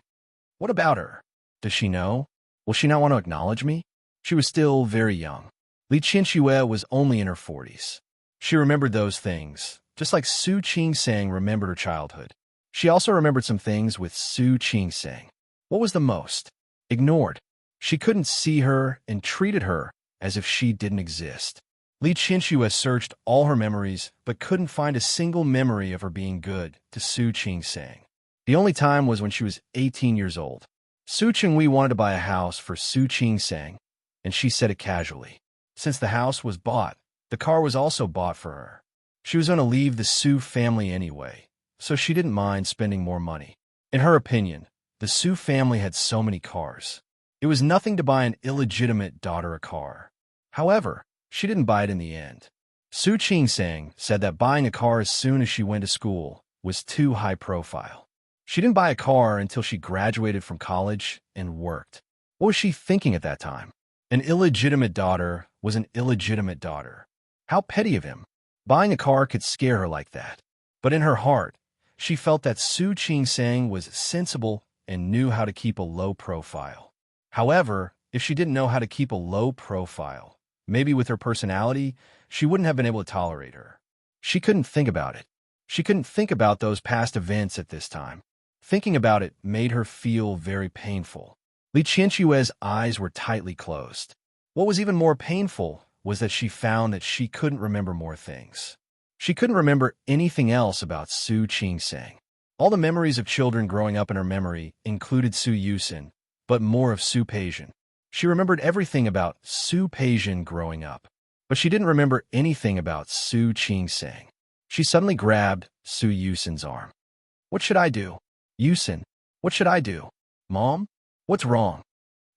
What about her? Does she know? Will she not want to acknowledge me? She was still very young. Li Qinxue was only in her 40s. She remembered those things, just like Su Qing-sang remembered her childhood. She also remembered some things with Su Qing-sang. What was the most? Ignored. She couldn't see her and treated her as if she didn't exist. Li Qinxue searched all her memories, but couldn't find a single memory of her being good to Su Qing-sang. The only time was when she was 18 years old. Su Qingwei wanted to buy a house for Su Qing-sang, and she said it casually. Since the house was bought, the car was also bought for her. She was going to leave the Su family anyway, so she didn't mind spending more money. In her opinion, the Su family had so many cars. It was nothing to buy an illegitimate daughter a car. However, she didn't buy it in the end. Su Qing-sang said that buying a car as soon as she went to school was too high profile. She didn't buy a car until she graduated from college and worked. What was she thinking at that time? An illegitimate daughter was an illegitimate daughter. How petty of him. Buying a car could scare her like that. But in her heart, she felt that Su Qing-sang was sensible and knew how to keep a low profile. However, if she didn't know how to keep a low profile, maybe with her personality, she wouldn't have been able to tolerate her. She couldn't think about it. She couldn't think about those past events at this time. Thinking about it made her feel very painful. Li Qinshue's eyes were tightly closed. What was even more painful was that she found that she couldn't remember more things. She couldn't remember anything else about Su Qing-sang. All the memories of children growing up in her memory included Su Yusin, but more of Su Peijian. She remembered everything about Su Peijian growing up, but she didn't remember anything about Su Qing-sang. She suddenly grabbed Su Yusin's arm. "What should I do? Yusin, what should I do? Mom, what's wrong?"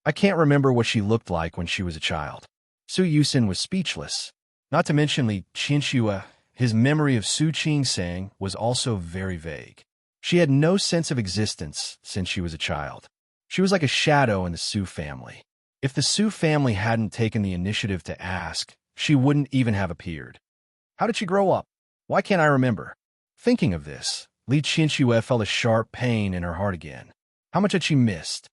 I can't remember what she looked like when she was a child. Su Yusin was speechless. Not to mention Li Qinshue, his memory of Su Qing-sang was also very vague. She had no sense of existence since she was a child. She was like a shadow in the Su family. If the Su family hadn't taken the initiative to ask, she wouldn't even have appeared. How did she grow up? Why can't I remember? Thinking of this, Li Qinshue felt a sharp pain in her heart again. How much had she missed?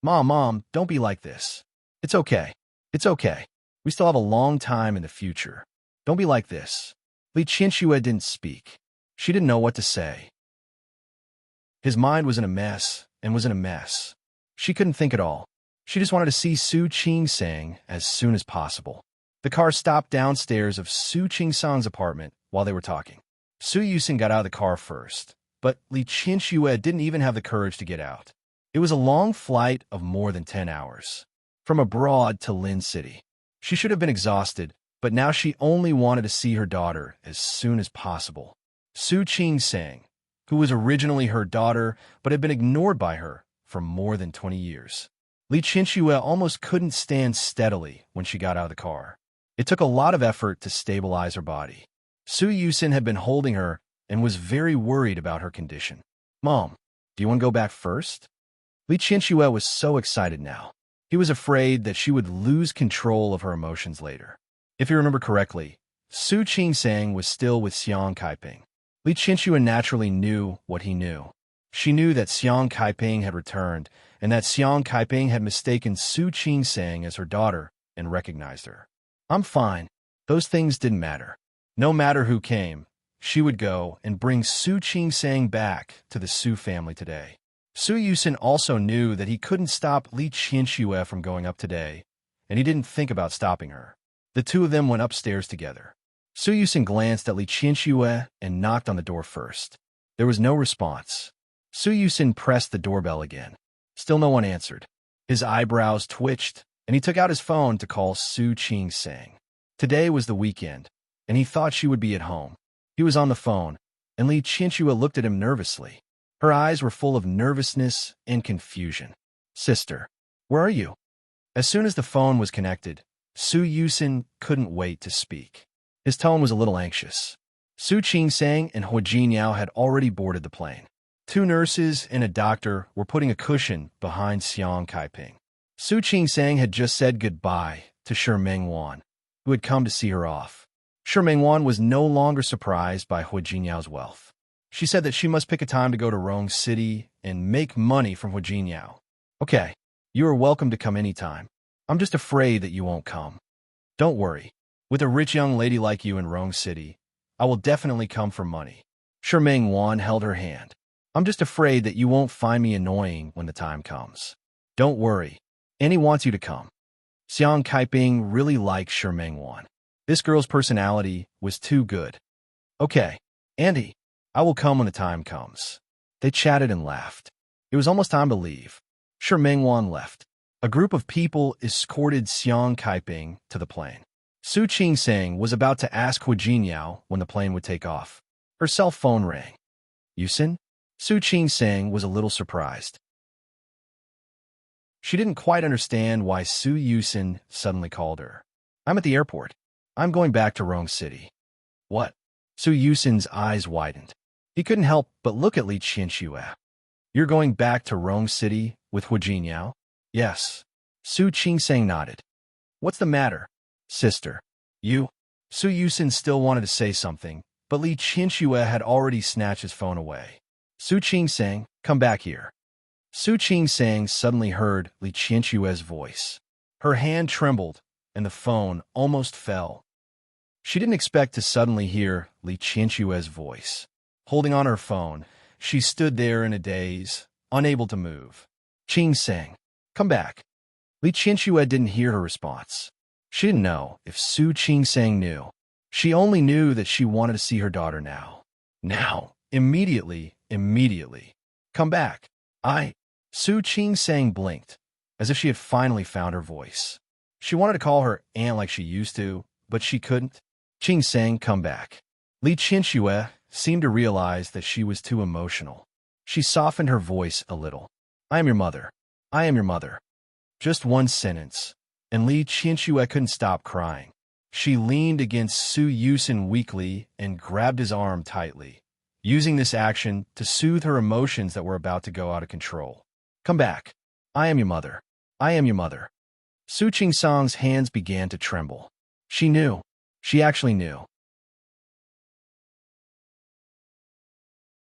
Mom, don't be like this. It's okay. It's okay. We still have a long time in the future. Don't be like this. Li Qinshue didn't speak. She didn't know what to say. His mind was in a mess and was in a mess. She couldn't think at all. She just wanted to see Su Qing-sang as soon as possible. The car stopped downstairs of Su Qing-sang's apartment while they were talking. Su Yusin got out of the car first, but Li Qinshue didn't even have the courage to get out. It was a long flight of more than 10 hours. From abroad to Lin City. She should have been exhausted, but now she only wanted to see her daughter as soon as possible. Su Qing-sang, who was originally her daughter but had been ignored by her for more than 20 years. Li Qinshue almost couldn't stand steadily when she got out of the car. It took a lot of effort to stabilize her body. Su Yusin had been holding her and was very worried about her condition. Mom, Do you want to go back first? Li Qianxue was so excited now. He was afraid that she would lose control of her emotions later. If you remember correctly, Su Qingsang was still with Xiang Kaiping. Li Qianxue naturally knew what he knew. She knew that Xiang Kaiping had returned, and that Xiang Kaiping had mistaken Su Qingsang as her daughter and recognized her. I'm fine. Those things didn't matter. No matter who came, she would go and bring Su Qingsang back to the Su family today. Su Yusin also knew that he couldn't stop Li Qianxue from going up today, and he didn't think about stopping her. The two of them went upstairs together. Su Yusin glanced at Li Qianxue and knocked on the door first. There was no response. Su Yusin pressed the doorbell again. Still no one answered. His eyebrows twitched, and he took out his phone to call Su Qingsang. Today was the weekend, and he thought she would be at home. He was on the phone, and Li Qianxue looked at him nervously. Her eyes were full of nervousness and confusion. Sister, where are you? As soon as the phone was connected, Su Yusin couldn't wait to speak. His tone was a little anxious. Su Qingsang and Hua Jinyao had already boarded the plane. 2 nurses and a doctor were putting a cushion behind Xiang Kaiping. Su Qingsang had just said goodbye to Shi Mengwan, who had come to see her off. Shi Mengwan was no longer surprised by Hua Jinyao's wealth. She said that she must pick a time to go to Rong City and make money from Hua Jinyao. Okay, you are welcome to come anytime. I'm just afraid that you won't come. Don't worry. With a rich young lady like you in Rong City, I will definitely come for money. Shi Mengwan held her hand. I'm just afraid that you won't find me annoying when the time comes. Don't worry. Annie wants you to come. Xiang Kaiping really liked Shi Mengwan. This girl's personality was too good. Okay, Andy, I will come when the time comes. They chatted and laughed. It was almost time to leave. Shi Mengwan left. A group of people escorted Xiang Kaiping to the plane. Su Qingsang was about to ask Hua Jinyao when the plane would take off. Her cell phone rang. Yusin? Su Qingsang was a little surprised. She didn't quite understand why Su Yusin suddenly called her. I'm at the airport. I'm going back to Rong City. What? Su Yusin's eyes widened. He couldn't help but look at Li Qianxue. You're going back to Rong City with Hua Jinyao? Yes. Su Qingsang nodded. What's the matter, sister? You? Su Yusin still wanted to say something, but Li Qianxue had already snatched his phone away. Su Qingsang, come back here. Su Qingsang suddenly heard Li Qianxue's voice. Her hand trembled, and the phone almost fell. She didn't expect to suddenly hear Li Qianxue's voice. Holding on her phone, she stood there in a daze, unable to move. Qingsang, come back. Li Qianxue didn't hear her response. She didn't know if Su Qingsang knew. She only knew that she wanted to see her daughter now. Now, immediately. Come back. Su Qingsang blinked, as if she had finally found her voice. She wanted to call her aunt like she used to, but she couldn't. Qingsang, come back. Li Qianxue seemed to realize that she was too emotional. She softened her voice a little. I am your mother. I am your mother. Just one sentence, and Li Qianxue couldn't stop crying. She leaned against Su Yusin weakly and grabbed his arm tightly, using this action to soothe her emotions that were about to go out of control. Come back. I am your mother. I am your mother. Su Qingsang's hands began to tremble. She knew. She actually knew.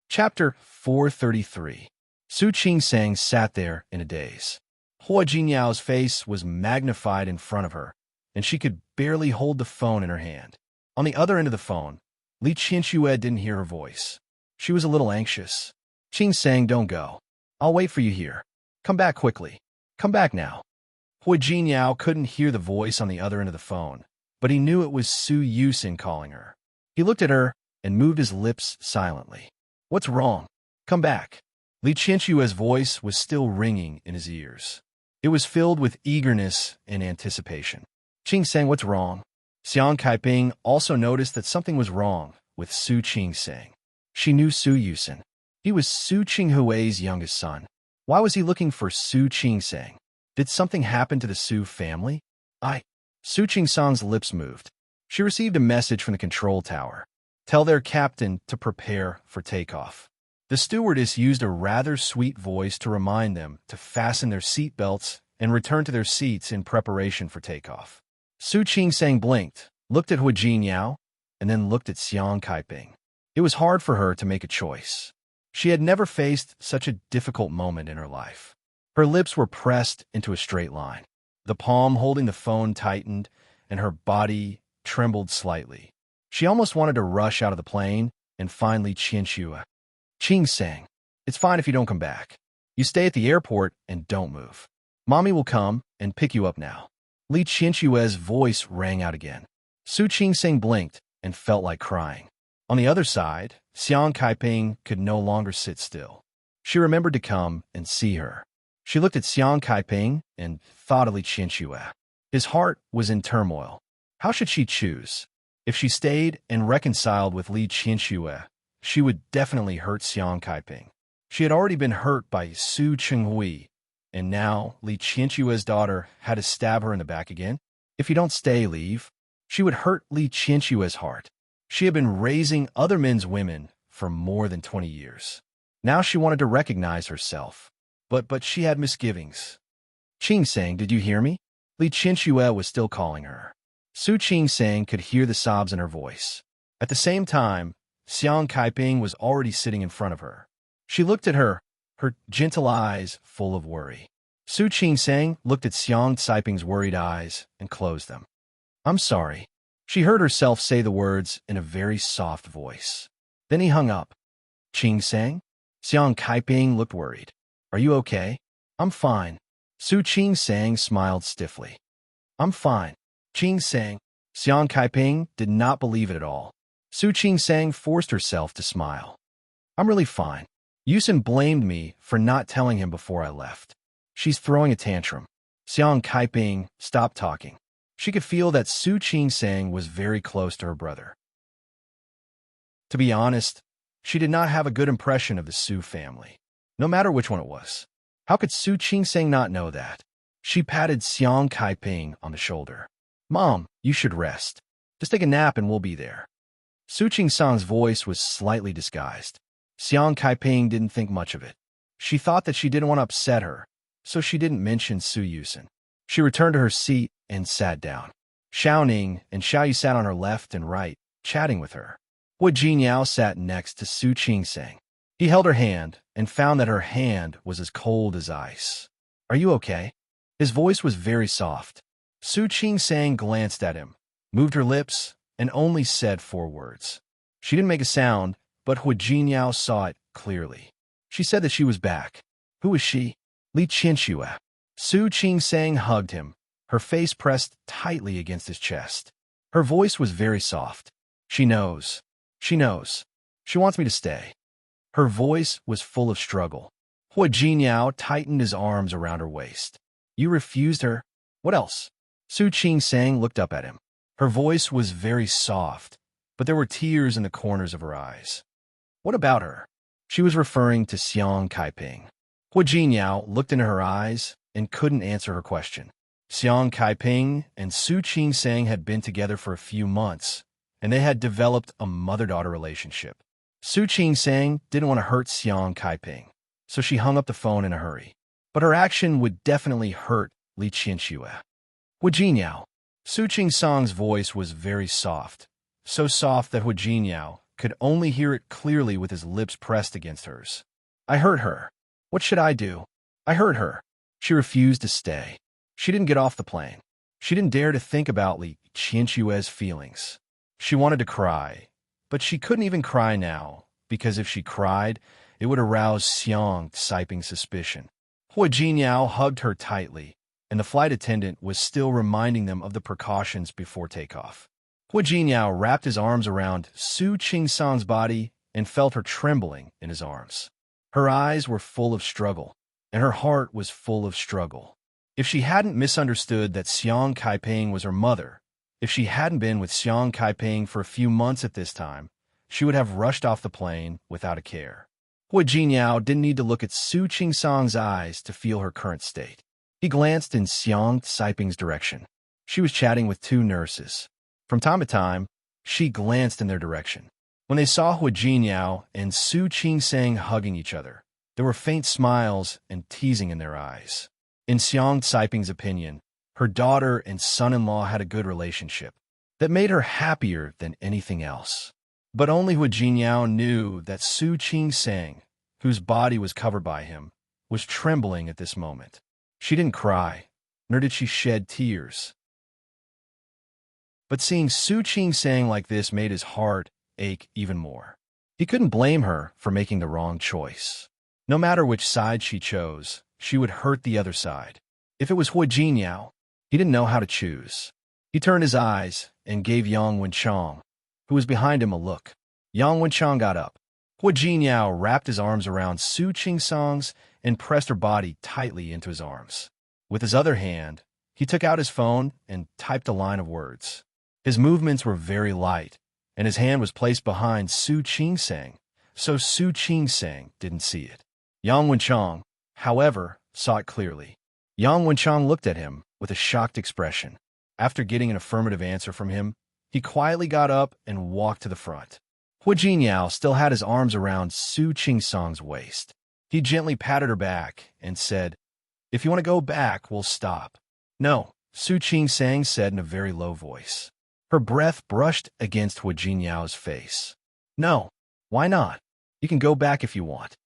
Chapter 433. Su Qingsang sat there in a daze. Hua Jinyao's face was magnified in front of her, and she could barely hold the phone in her hand. On the other end of the phone, Li Qianxue didn't hear her voice. She was a little anxious. Qingsang, don't go. I'll wait for you here. Come back quickly. Come back now. Hua Jinyao couldn't hear the voice on the other end of the phone, but he knew it was Su Yusin calling her. He looked at her and moved his lips silently. What's wrong? Come back. Li Qianxue's voice was still ringing in his ears. It was filled with eagerness and anticipation. Qingsang, what's wrong? Xiang Kaiping also noticed that something was wrong with Su Qingsang. She knew Su Yusin. He was Su Qinghui's youngest son. Why was he looking for Su Qingsang? Did something happen to the Su family? Su Qingsang's lips moved. She received a message from the control tower. Tell their captain to prepare for takeoff. The stewardess used a rather sweet voice to remind them to fasten their seat belts and return to their seats in preparation for takeoff. Su Qingsang blinked, looked at Hu Jinyao, and then looked at Xiang Kaiping. It was hard for her to make a choice. She had never faced such a difficult moment in her life. Her lips were pressed into a straight line. The palm holding the phone tightened, and her body trembled slightly. She almost wanted to rush out of the plane and find Li Qianxue. Qingsang, it's fine if you don't come back. You stay at the airport and don't move. Mommy will come and pick you up now. Li Qianxue's voice rang out again. Su Qingsang blinked and felt like crying. On the other side, Xiang Kaiping could no longer sit still. She remembered to come and see her. She looked at Xiang Kaiping and thought of Li Qianxue. His heart was in turmoil. How should she choose? If she stayed and reconciled with Li Qianxue, she would definitely hurt Xiang Kaiping. She had already been hurt by Su Chenghui, and now Li Qianxue's daughter had to stab her in the back again. If you don't stay, leave. She would hurt Li Qianxue's heart. She had been raising other men's women for more than 20 years. Now she wanted to recognize herself. But she had misgivings. Qingsang, did you hear me? Li Qianxue was still calling her. Su Qingsang could hear the sobs in her voice. At the same time, Xiang Kaiping was already sitting in front of her. She looked at her gentle eyes full of worry. Su Qingsang looked at Xiang Kaiping's worried eyes and closed them. I'm sorry. She heard herself say the words in a very soft voice. Then he hung up. Qingsang? Xiang Kaiping looked worried. Are you okay? I'm fine. Su Qingsang smiled stiffly. I'm fine. Qingsang. Xiang Kaiping did not believe it at all. Su Qingsang forced herself to smile. I'm really fine. Yusin blamed me for not telling him before I left. She's throwing a tantrum. Xiang Kaiping stopped talking. She could feel that Su Qingsang was very close to her brother. To be honest, she did not have a good impression of the Su family, no matter which one it was. How could Su Qingsang not know that? She patted Xiang Kaiping on the shoulder. Mom, you should rest. Just take a nap and we'll be there. Su Qingsang's voice was slightly disguised. Xiang Kaiping didn't think much of it. She thought that she didn't want to upset her, so she didn't mention Su Yusin. She returned to her seat and sat down. Xiao Ning and Xiao Yu sat on her left and right, chatting with her. Hu Jinyao sat next to Su Qingsang. He held her hand and found that her hand was as cold as ice. Are you okay? His voice was very soft. Su Qingsang glanced at him, moved her lips, and only said 4 words. She didn't make a sound, but Hu Jinyao saw it clearly. She said that she was back. Who is she? Li Qianxue. Su Qingsang hugged him, her face pressed tightly against his chest. Her voice was very soft. She knows. She knows. She wants me to stay. Her voice was full of struggle. Hu Jinyao tightened his arms around her waist. You refused her? What else? Su Qingsang looked up at him. Her voice was very soft, but there were tears in the corners of her eyes. What about her? She was referring to Xiang Kaiping. Hu Jinyao looked into her eyes and couldn't answer her question. Xiang Kaiping and Su Qingsang had been together for a few months, and they had developed a mother-daughter relationship. Su Qingsang didn't want to hurt Xiang Kaiping, so she hung up the phone in a hurry. But her action would definitely hurt Li Qianxue. Hu Jinyao. Su Qingsang's voice was very soft, so soft that Hu Jinyao could only hear it clearly with his lips pressed against hers. I hurt her. What should I do? I hurt her. She refused to stay. She didn't get off the plane. She didn't dare to think about Li Qianxue's feelings. She wanted to cry, but she couldn't even cry now, because if she cried, it would arouse Xiang Kaiping's suspicion. Hu Jinyao hugged her tightly, and the flight attendant was still reminding them of the precautions before takeoff. Hu Jinyao wrapped his arms around Su Qingsang's body and felt her trembling in his arms. Her eyes were full of struggle, and her heart was full of struggle. If she hadn't misunderstood that Xiang Kaiping was her mother, if she hadn't been with Xiang Kaiping for a few months at this time, she would have rushed off the plane without a care. Hu Jinyao didn't need to look at Su Qingsang's eyes to feel her current state. He glanced in Xiang Kaiping's direction. She was chatting with 2 nurses. From time to time, she glanced in their direction. When they saw Hua Jinyao and Su Qingsang hugging each other, there were faint smiles and teasing in their eyes. In Xiang Caiping's opinion, her daughter and son-in-law had a good relationship that made her happier than anything else. But only Hua Jinyao knew that Su Qingsang, whose body was covered by him, was trembling at this moment. She didn't cry, nor did she shed tears. But seeing Su Qingsang like this made his heart ache even more. He couldn't blame her for making the wrong choice. No matter which side she chose, she would hurt the other side. If it was Hua Jinyao, he didn't know how to choose. He turned his eyes and gave Yang Wenchang, who was behind him, a look. Yang Wenchang got up. Hua Jinyao wrapped his arms around Su Qingsang's and pressed her body tightly into his arms. With his other hand, he took out his phone and typed a line of words. His movements were very light, and his hand was placed behind Su Qingsang, so Su Qingsang didn't see it. Yang Wenchang, however, saw it clearly. Yang Wenchang looked at him with a shocked expression. After getting an affirmative answer from him, he quietly got up and walked to the front. Hua Jinyao still had his arms around Su Qingsang's waist. He gently patted her back and said, "If you want to go back, we'll stop." "No," Su Qingsang said in a very low voice. Her breath brushed against Hua Jinyao's face. "No, why not? You can go back if you want."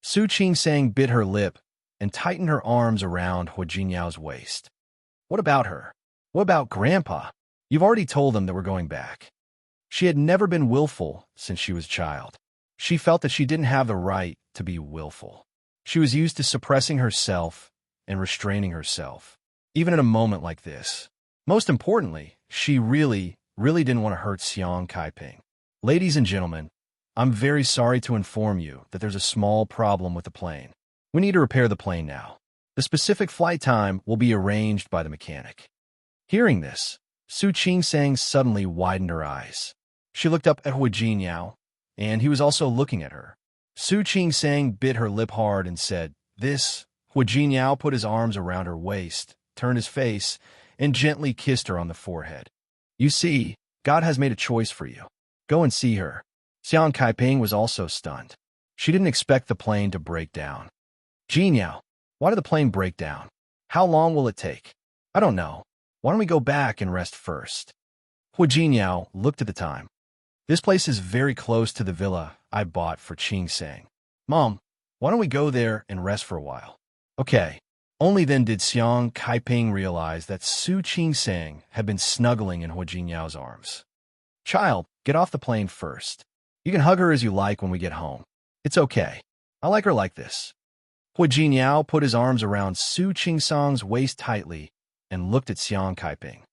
Su Qingsang bit her lip and tightened her arms around Hua Jinyao's waist. "What about her? What about Grandpa? You've already told them that we're going back." She had never been willful since she was a child. She felt that she didn't have the right to be willful. She was used to suppressing herself and restraining herself, even in a moment like this. Most importantly, she really didn't want to hurt Xiang Caiping. "Ladies and gentlemen, I'm very sorry to inform you that there's a small problem with the plane. We need to repair the plane now. The specific flight time will be arranged by the mechanic." Hearing this, Su Qingsang suddenly widened her eyes. She looked up at Hua Jinyao, and he was also looking at her. Su Qingsang bit her lip hard and said, "This." Hua Jinyao put his arms around her waist, turned his face, and gently kissed her on the forehead. "You see, God has made a choice for you. Go and see her." Xiang Caiping was also stunned. She didn't expect the plane to break down. "Jinyao, why did the plane break down? How long will it take?" "I don't know. Why don't we go back and rest first?" Hua Jinyao looked at the time. "This place is very close to the villa I bought for Qingsang. Mom, why don't we go there and rest for a while?" "Okay." Only then did Xiang Caiping realize that Su Qingsang had been snuggling in Hua Jinyao's arms. "Child, get off the plane first. You can hug her as you like when we get home. It's okay. I like her like this." Hua Jinyao put his arms around Su Qingsang's waist tightly and looked at Xiang Caiping.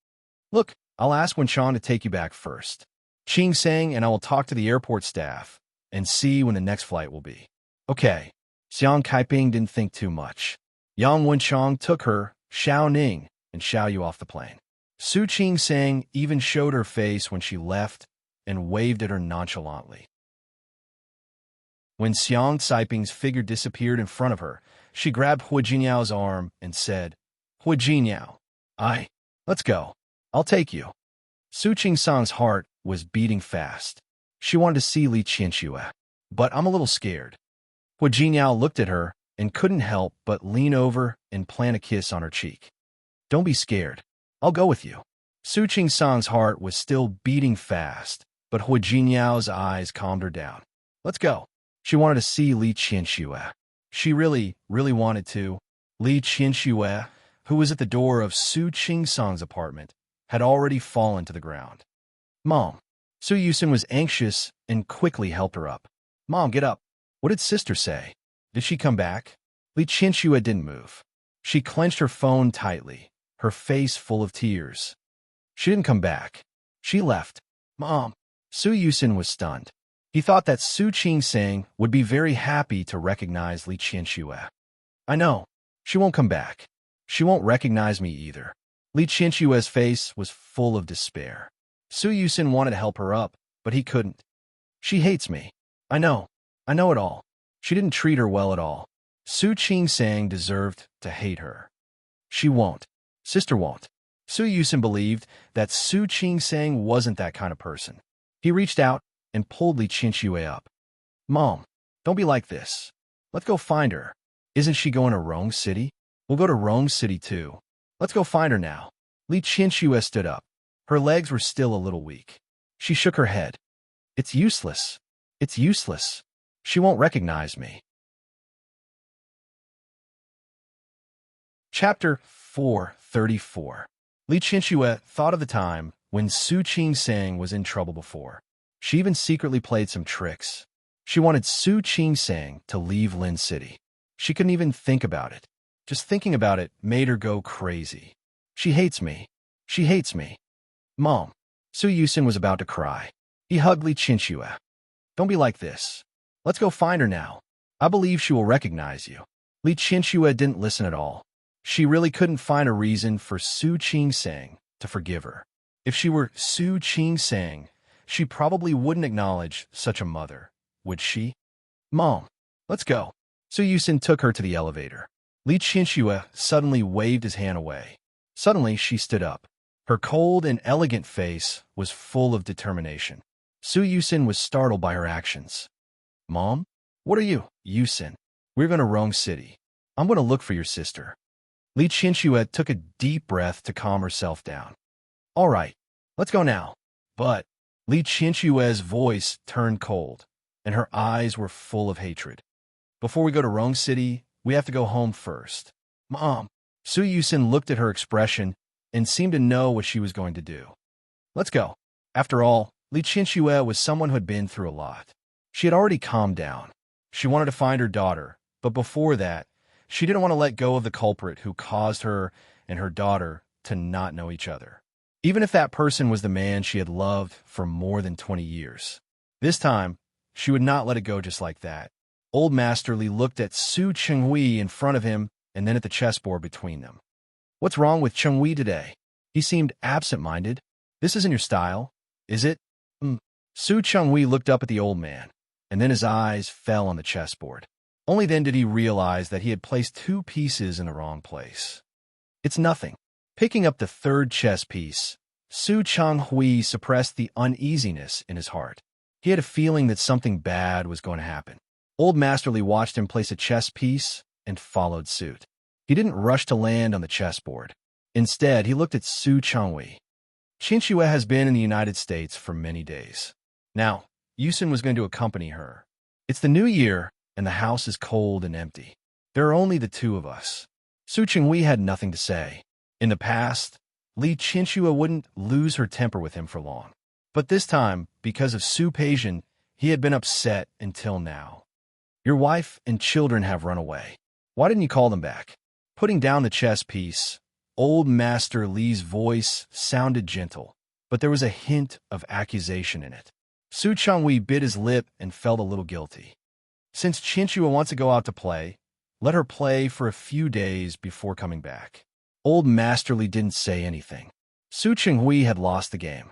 "Look, I'll ask Wenchang to take you back first. Qingsang and I will talk to the airport staff and see when the next flight will be." "Okay." Xiang Caiping didn't think too much. Yang Wenchang took her, Xiao Ning, and Xiao Yu off the plane. Su Qingsang even showed her face when she left and waved at her nonchalantly. When Xiang Caiping's figure disappeared in front of her, she grabbed Hua Jinyao's arm and said, "Hua Jinyao, let's go. I'll take you." Su Qingsang's heart was beating fast. She wanted to see Li Qianxue, but I'm a little scared. Hua Jinyao looked at her and couldn't help but lean over and plant a kiss on her cheek. "Don't be scared. I'll go with you." Su Qingsang's heart was still beating fast, but Hua Jinyao's eyes calmed her down. "Let's go." She wanted to see Li Qianxue. She really wanted to. Li Qianxue, who was at the door of Su Qingsang's apartment, had already fallen to the ground. "Mom." Su Yusin was anxious and quickly helped her up. "Mom, get up. What did sister say? Did she come back?" Li Qianxue didn't move. She clenched her phone tightly, her face full of tears. "She didn't come back. She left." "Mom." Su Yusin was stunned. He thought that Su Qingsang would be very happy to recognize Li Qianxue. "I know. She won't come back. She won't recognize me either." Li Qianxue's face was full of despair. Su Yusin wanted to help her up, but he couldn't. "She hates me. I know it all. She didn't treat her well at all. Su Qingsang deserved to hate her." "She won't. Sister won't." Su Yusin believed that Su Qingsang wasn't that kind of person. He reached out and pulled Li Qinxue up. Mom, don't be like this. Let's go find her. Isn't she going to Rome City? We'll go to Rome City too. Let's go find her now. Li Qinxue stood up. Her legs were still a little weak. She shook her head. It's useless. It's useless. She won't recognize me. Chapter 434. Li Qinxue thought of the time when Su Qingsang was in trouble before. She even secretly played some tricks. She wanted Su Qingsang to leave Lin City. She couldn't even think about it. Just thinking about it made her go crazy. She hates me. She hates me. Mom. Su Yusin was about to cry. He hugged Li Qinxue. Don't be like this. Let's go find her now. I believe she will recognize you. Li Qinxue didn't listen at all. She really couldn't find a reason for Su Qingsang to forgive her. If she were Su Qingsang, she probably wouldn't acknowledge such a mother, would she? Mom, let's go. Su Yusin took her to the elevator. Li Qinxue suddenly waved his hand away. Suddenly, she stood up. Her cold and elegant face was full of determination. Su Yusin was startled by her actions. Mom? What are you, Yusin? We're going to Rome City. I'm going to look for your sister. Li Qinxue took a deep breath to calm herself down. All right, let's go now. But Li Qinxue's voice turned cold, and her eyes were full of hatred. Before we go to Rome City, we have to go home first. Mom. Su Yusin looked at her expression and seemed to know what she was going to do. Let's go. After all, Li Qinxue was someone who had been through a lot. She had already calmed down. She wanted to find her daughter, but before that, she didn't want to let go of the culprit who caused her and her daughter to not know each other, even if that person was the man she had loved for more than 20 years. This time, she would not let it go just like that. Old Master Li looked at Su Chenghui in front of him and then at the chessboard between them. What's wrong with Chenghui today? He seemed absent-minded. This isn't your style, is it? Su Chenghui looked up at the old man, and then his eyes fell on the chessboard. Only then did he realize that he had placed 2 pieces in the wrong place. It's nothing. Picking up the 3rd chess piece, Su Chenghui suppressed the uneasiness in his heart. He had a feeling that something bad was going to happen. Old Master Li watched him place a chess piece and followed suit. He didn't rush to land on the chessboard. Instead, he looked at Su Chenghui. Qinxue has been in the United States for many days. Now, Yusin was going to accompany her. It's the new year, and the house is cold and empty. There are only the 2 of us. Su Chenghui had nothing to say. In the past, Li Qinxue wouldn't lose her temper with him for long. But this time, because of Su Peijian, he had been upset until now. Your wife and children have run away. Why didn't you call them back? Putting down the chess piece, Old Master Li's voice sounded gentle, but there was a hint of accusation in it. Su Chenghui bit his lip and felt a little guilty. Since Qinxue wants to go out to play, let her play for a few days before coming back. Old Master Li didn't say anything. Su Chenghui had lost the game.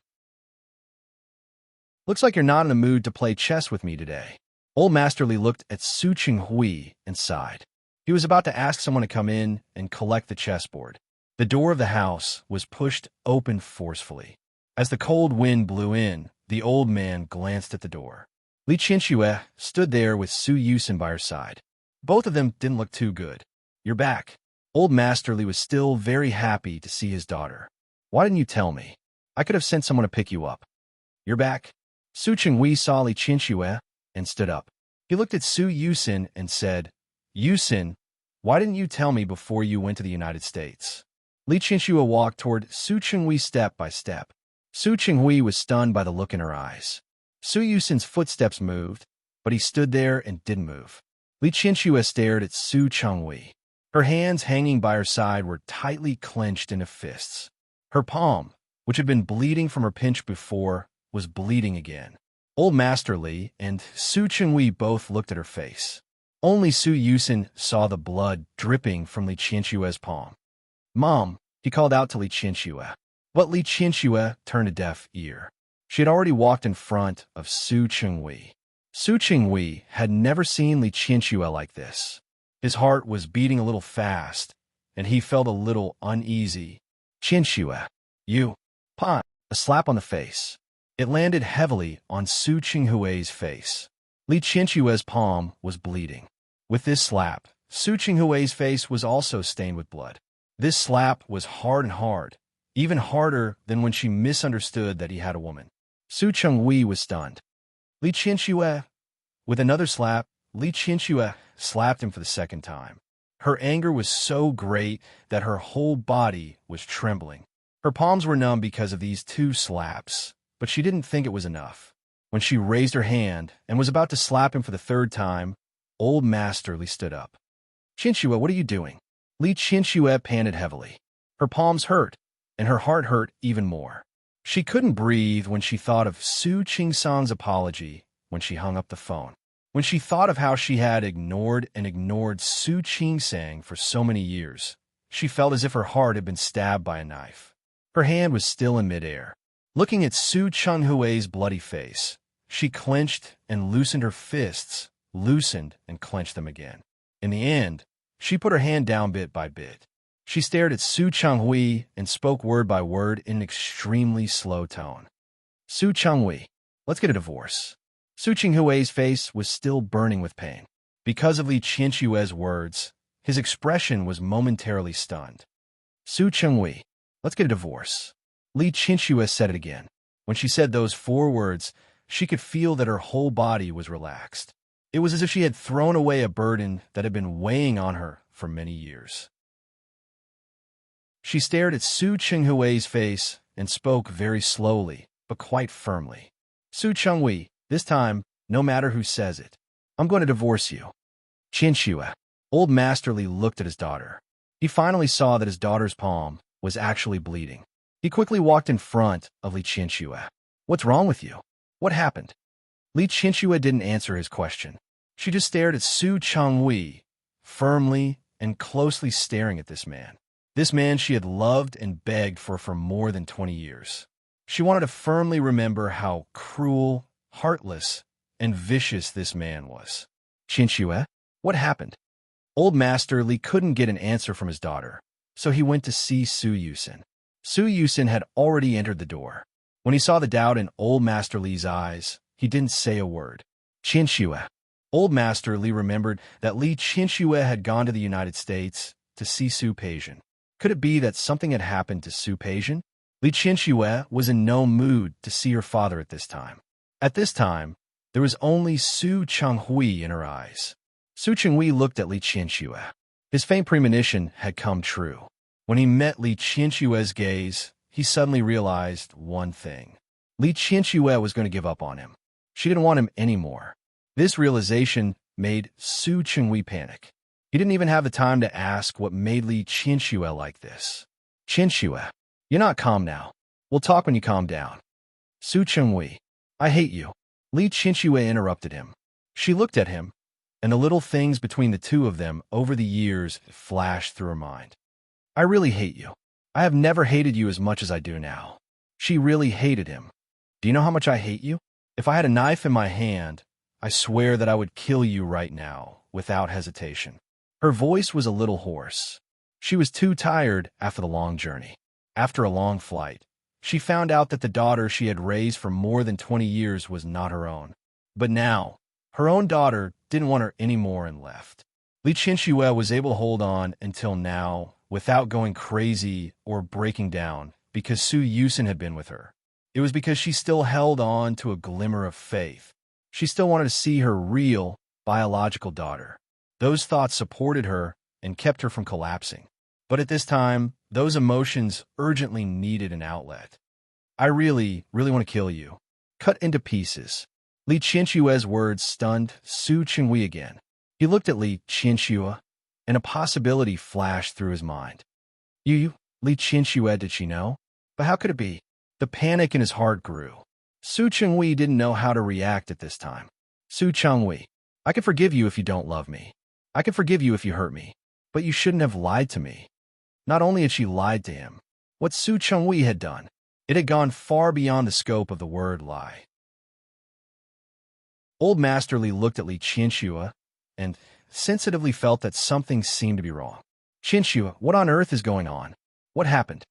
Looks like you're not in the mood to play chess with me today. Old Master Li looked at Su Chenghui and sighed. He was about to ask someone to come in and collect the chessboard. The door of the house was pushed open forcefully. As the cold wind blew in, the old man glanced at the door. Li Qinxue stood there with Su Yusin by her side. Both of them didn't look too good. You're back. Old Master Li was still very happy to see his daughter. Why didn't you tell me? I could have sent someone to pick you up. You're back. Su Chenghui saw Li Qinxue and stood up. He looked at Su Yusin and said, Yusin, why didn't you tell me before you went to the United States? Li Qinxue walked toward Su Chenghui step by step. Su Chenghui was stunned by the look in her eyes. Su Yusin's footsteps moved, but he stood there and didn't move. Li Qinxue stared at Su Chenghui. Her hands hanging by her side were tightly clenched into fists. Her palm, which had been bleeding from her pinch before, was bleeding again. Old Master Li and Su Chenghui both looked at her face. Only Su Yusin saw the blood dripping from Li Qinxue's palm. Mom, he called out to Li Qinxue. But Li Qinxue turned a deaf ear. She had already walked in front of Su Chenghui. Su Chenghui had never seen Li Qinxue like this. His heart was beating a little fast, and he felt a little uneasy. Qinxue, you, Pan, a slap on the face. It landed heavily on Su Qinghui's face. Li Qianxue's palm was bleeding. With this slap, Su Qinghui's face was also stained with blood. This slap was hard and hard, even harder than when she misunderstood that he had a woman. Su Qinghui was stunned. Li Qianxue. With another slap, Li Qianxue slapped him for the second time. Her anger was so great that her whole body was trembling. Her palms were numb because of these two slaps, but she didn't think it was enough. When she raised her hand and was about to slap him for the third time, Old Master Li stood up. "Qianxue, what are you doing?" Li Qianxue panted heavily. Her palms hurt, and her heart hurt even more. She couldn't breathe when she thought of Su Qingsang's apology when she hung up the phone. When she thought of how she had ignored Su Qingsang for so many years, she felt as if her heart had been stabbed by a knife. Her hand was still in midair. Looking at Su Qinghui's bloody face, she clenched and loosened her fists, loosened and clenched them again. In the end, she put her hand down bit by bit. She stared at Su Qinghui and spoke word by word in an extremely slow tone. "Su Qinghui, let's get a divorce." Su Qinghui's face was still burning with pain. Because of Li Qianxue's words, his expression was momentarily stunned. "Su Qinghui, let's get a divorce." Li Qianxue said it again. When she said those 4 words, she could feel that her whole body was relaxed. It was as if she had thrown away a burden that had been weighing on her for many years. She stared at Su Qinghui's face and spoke very slowly, but quite firmly. "Su Qinghui, this time, no matter who says it, I'm going to divorce you." "Qianxue." Old Master Li looked at his daughter. He finally saw that his daughter's palm was actually bleeding. He quickly walked in front of Li Qianxue. "What's wrong with you? What happened?" Li Qianxue didn't answer his question. She just stared at Su Qinghui, firmly and closely staring at this man. This man she had loved and begged for more than 20 years. She wanted to firmly remember how cruel, heartless, and vicious this man was. "Qianxue, what happened?" Old Master Li couldn't get an answer from his daughter, so he went to see Su Yusin. Su Yusin had already entered the door. When he saw the doubt in Old Master Li's eyes, he didn't say a word. "Qianxue." Old Master Li remembered that Li Qianxue had gone to the United States to see Su Peijian. Could it be that something had happened to Su Peijian? Li Qianxue was in no mood to see her father at this time. At this time, there was only Su Qinghui in her eyes. Su Qinghui looked at Li Qianxue. His faint premonition had come true. When he met Li Qianxue's gaze, he suddenly realized one thing. Li Qianxue was going to give up on him. She didn't want him anymore. This realization made Su Qinghui panic. He didn't even have the time to ask what made Li Qianxue like this. "Qianxue, you're not calm now. We'll talk when you calm down." "Su Qinghui, I hate you." Li Qianxue interrupted him. She looked at him, and the little things between the two of them over the years flashed through her mind. "I really hate you. I have never hated you as much as I do now." She really hated him. "Do you know how much I hate you? If I had a knife in my hand, I swear that I would kill you right now, without hesitation." Her voice was a little hoarse. She was too tired after the long journey. After a long flight, she found out that the daughter she had raised for more than 20 years was not her own. But now, her own daughter didn't want her anymore and left. Li Qianxue was able to hold on until now without going crazy or breaking down because Su Yusin had been with her. It was because she still held on to a glimmer of faith. She still wanted to see her real, biological daughter. Those thoughts supported her and kept her from collapsing. But at this time, those emotions urgently needed an outlet. "I really want to kill you. Cut into pieces." Li Qianxue's words stunned Su Qinghui again. He looked at Li Qianxue, and a possibility flashed through his mind. You, Li Qianxue, did she know? But how could it be? The panic in his heart grew. Su Qinghui didn't know how to react at this time. "Su Qinghui, I can forgive you if you don't love me. I can forgive you if you hurt me. But you shouldn't have lied to me." Not only had she lied to him, what Su Qinghui had done, it had gone far beyond the scope of the word lie. Old Master Li looked at Li Qianxue and sensitively felt that something seemed to be wrong. "Qianxue, what on earth is going on? What happened?"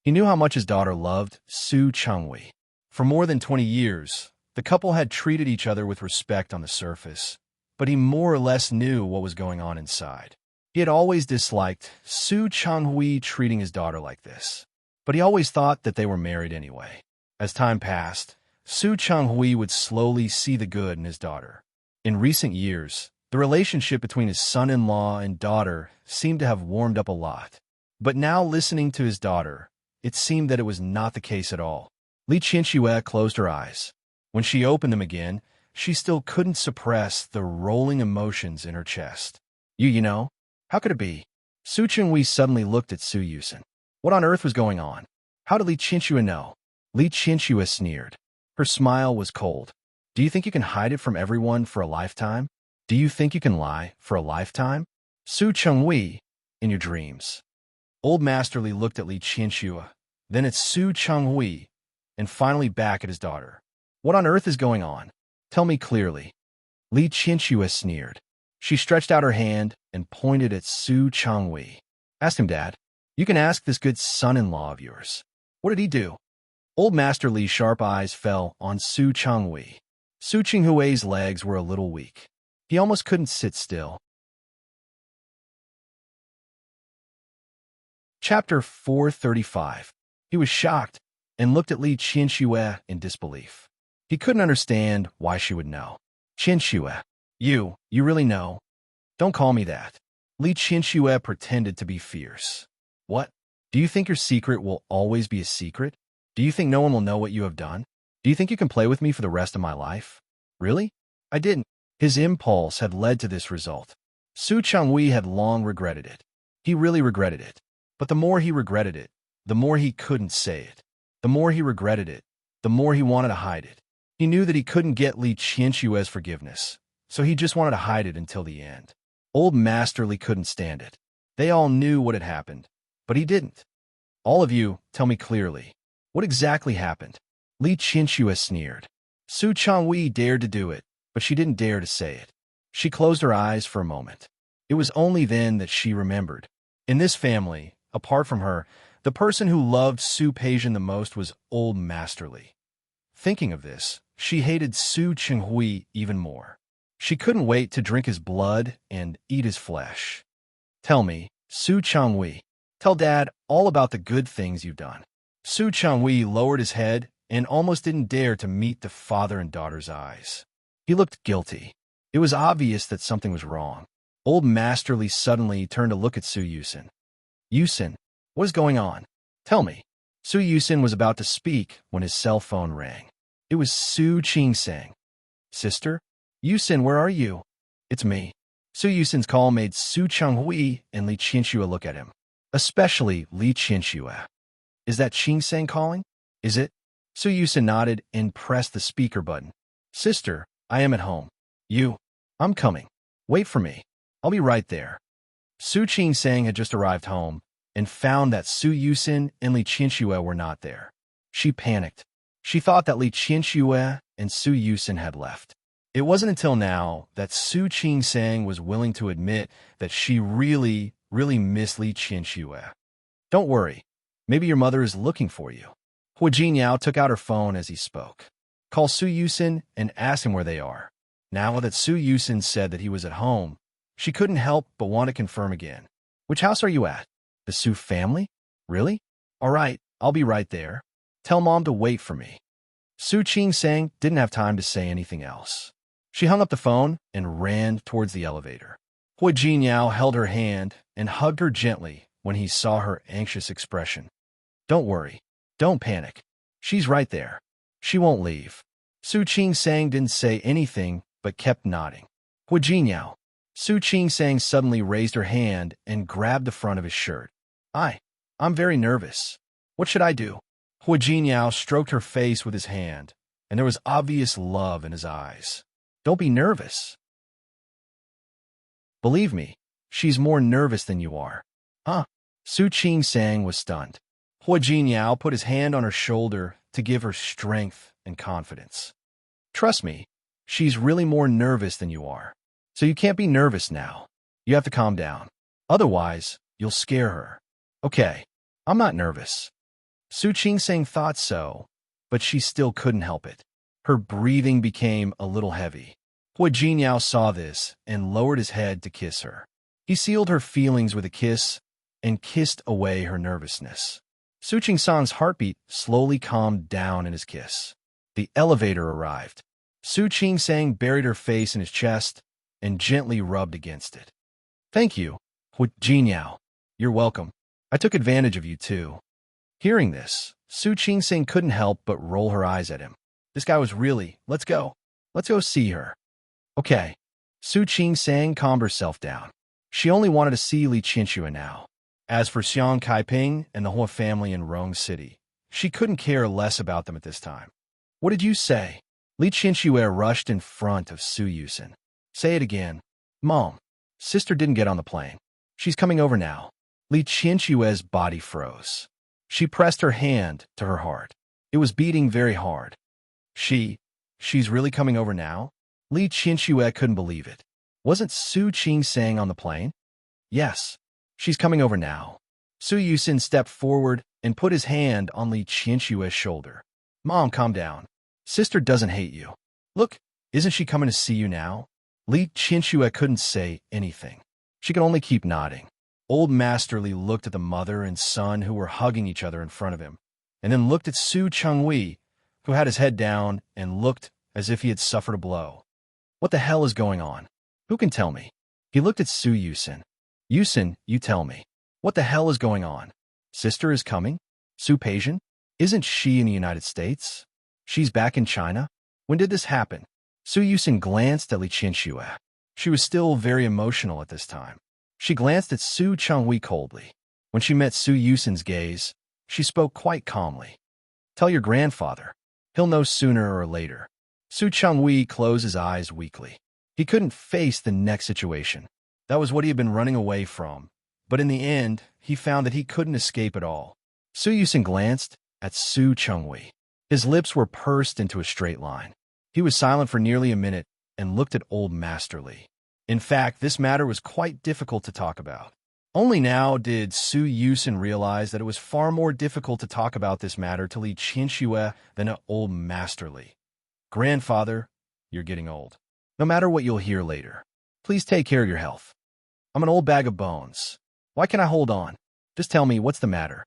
He knew how much his daughter loved Su Qinghui. For more than 20 years, the couple had treated each other with respect on the surface, but he more or less knew what was going on inside. He had always disliked Su Changhui treating his daughter like this, but he always thought that they were married anyway. As time passed, Su Changhui would slowly see the good in his daughter. In recent years, the relationship between his son-in-law and daughter seemed to have warmed up a lot. But now, listening to his daughter, it seemed that it was not the case at all. Li Qianxue closed her eyes. When she opened them again, she still couldn't suppress the rolling emotions in her chest. You know, how could it be? Su Chenghui suddenly looked at Su Yusen. What on earth was going on? How did Li Qianxue know? Li Qianxue sneered. Her smile was cold. Do you think you can hide it from everyone for a lifetime? Do you think you can lie for a lifetime? Su Chenghui, in your dreams. Old Masterly looked at Li Qianxue, then at Su Chenghui, and finally back at his daughter. What on earth is going on? Tell me clearly. Li Qianxue sneered. She stretched out her hand and pointed at Su Chenghui. Ask him, Dad. You can ask this good son-in-law of yours. What did he do? Old Master Li's sharp eyes fell on Su Chenghui. Su Chenghui's legs were a little weak. He almost couldn't sit still. Chapter 435. He was shocked and looked at Li Qianxue in disbelief. He couldn't understand why she would know. Qianxue, you really know? Don't call me that. Li Qianxue pretended to be fierce. What? Do you think your secret will always be a secret? Do you think no one will know what you have done? Do you think you can play with me for the rest of my life? Really? I didn't. His impulse had led to this result. Su Chenghui had long regretted it. He really regretted it. But the more he regretted it, the more he couldn't say it. The more he regretted it, the more he wanted to hide it. He knew that he couldn't get Li Qianxue's forgiveness, so he just wanted to hide it until the end. Old Master Li couldn't stand it. They all knew what had happened, but he didn't. All of you, tell me clearly. What exactly happened? Li Qianxue sneered. Su Chenghui dared to do it, but she didn't dare to say it. She closed her eyes for a moment. It was only then that she remembered. In this family, apart from her, the person who loved Su Peijian the most was Old Master Li. Thinking of this, she hated Su Chenghui even more. She couldn't wait to drink his blood and eat his flesh. Tell me, Su Chenghui, tell Dad all about the good things you've done. Su Chenghui lowered his head and almost didn't dare to meet the father and daughter's eyes. He looked guilty. It was obvious that something was wrong. Old Master Li suddenly turned to look at Su Yusen. Yusen, what is going on? Tell me. Su Yusen was about to speak when his cell phone rang. It was Su Qingsang. Sister? Yusen, where are you? It's me. Su Yusen's call made Su Chenghui and Li Qianxue look at him. Especially Li Qianxue. Is that Qingsang calling? Is it? Su Yusen nodded and pressed the speaker button. Sister, I am at home. I'm coming. Wait for me. I'll be right there. Su Qingsang had just arrived home and found that Su Yusen and Li Qianxue were not there. She panicked. She thought that Li Qianxue and Su Yusen had left. It wasn't until now that Su Qingsang was willing to admit that she really missed Li Qianxue. Don't worry. Maybe your mother is looking for you. Hua Jinyao took out her phone as he spoke. Call Su Yusen and ask him where they are. Now that Su Yusen said that he was at home, she couldn't help but want to confirm again. Which house are you at? The Su family? Really? All right, I'll be right there. Tell Mom to wait for me. Su Qingsang didn't have time to say anything else. She hung up the phone and ran towards the elevator. Hua Jinyao held her hand and hugged her gently when he saw her anxious expression. Don't worry. Don't panic. She's right there. She won't leave. Su Qingsang didn't say anything but kept nodding. Hua Jinyao. Su Qingsang suddenly raised her hand and grabbed the front of his shirt. I'm very nervous. What should I do? Hua Jinyao stroked her face with his hand, and there was obvious love in his eyes. Don't be nervous. Believe me, she's more nervous than you are. Huh? Su Qingsang was stunned. Hua Jinyao put his hand on her shoulder to give her strength and confidence. Trust me, she's really more nervous than you are. So you can't be nervous now. You have to calm down. Otherwise, you'll scare her. Okay, I'm not nervous. Su Qingsang thought so, but she still couldn't help it. Her breathing became a little heavy. Hua Jinyao saw this and lowered his head to kiss her. He sealed her feelings with a kiss and kissed away her nervousness. Su Qingsan's heartbeat slowly calmed down in his kiss. The elevator arrived. Su Qingsang buried her face in his chest and gently rubbed against it. "Thank you, Hua Jinyao. You're welcome. I took advantage of you too." Hearing this, Su Qingsang couldn't help but roll her eyes at him. This guy was really, let's go see her. Okay. Su Qingsang calmed herself down. She only wanted to see Li Qianxue now. As for Xiang Kaiping and the Hua family in Rong City, she couldn't care less about them at this time. "What did you say?" Li Qianxue rushed in front of Su Yusin. "Say it again." "Mom, sister didn't get on the plane. She's coming over now." Li Qianxue's body froze. She pressed her hand to her heart. It was beating very hard. She's really coming over now? Li Qianxue couldn't believe it. Wasn't Su Qingsang on the plane? Yes, she's coming over now. Su Yusin stepped forward and put his hand on Li Qianxue's shoulder. "Mom, calm down. Sister doesn't hate you. Look, isn't she coming to see you now?" Li Qianxue couldn't say anything. She could only keep nodding. Old Master Li looked at the mother and son who were hugging each other in front of him, and then looked at Su Chenghui, who had his head down and looked as if he had suffered a blow. "What the hell is going on? Who can tell me?" He looked at Su Yusin. "Yusin, you tell me. What the hell is going on? Sister is coming? Su Peijian? Isn't she in the United States? She's back in China? When did this happen?" Su Yusin glanced at Li Qianxue. She was still very emotional at this time. She glanced at Su Chenghui coldly. When she met Su Yusin's gaze, she spoke quite calmly. "Tell your grandfather. He'll know sooner or later." Su Chenghui closed his eyes weakly. He couldn't face the next situation. That was what he had been running away from. But in the end, he found that he couldn't escape at all. Su Yusin glanced at Su Chenghui. His lips were pursed into a straight line. He was silent for nearly a minute and looked at Old Master Li. In fact, this matter was quite difficult to talk about. Only now did Su Yusin realize that it was far more difficult to talk about this matter to Li Qianxue than to Old Master Li. "Grandfather, you're getting old. No matter what you'll hear later, please take care of your health. I'm an old bag of bones. Why can't I hold on? Just tell me what's the matter."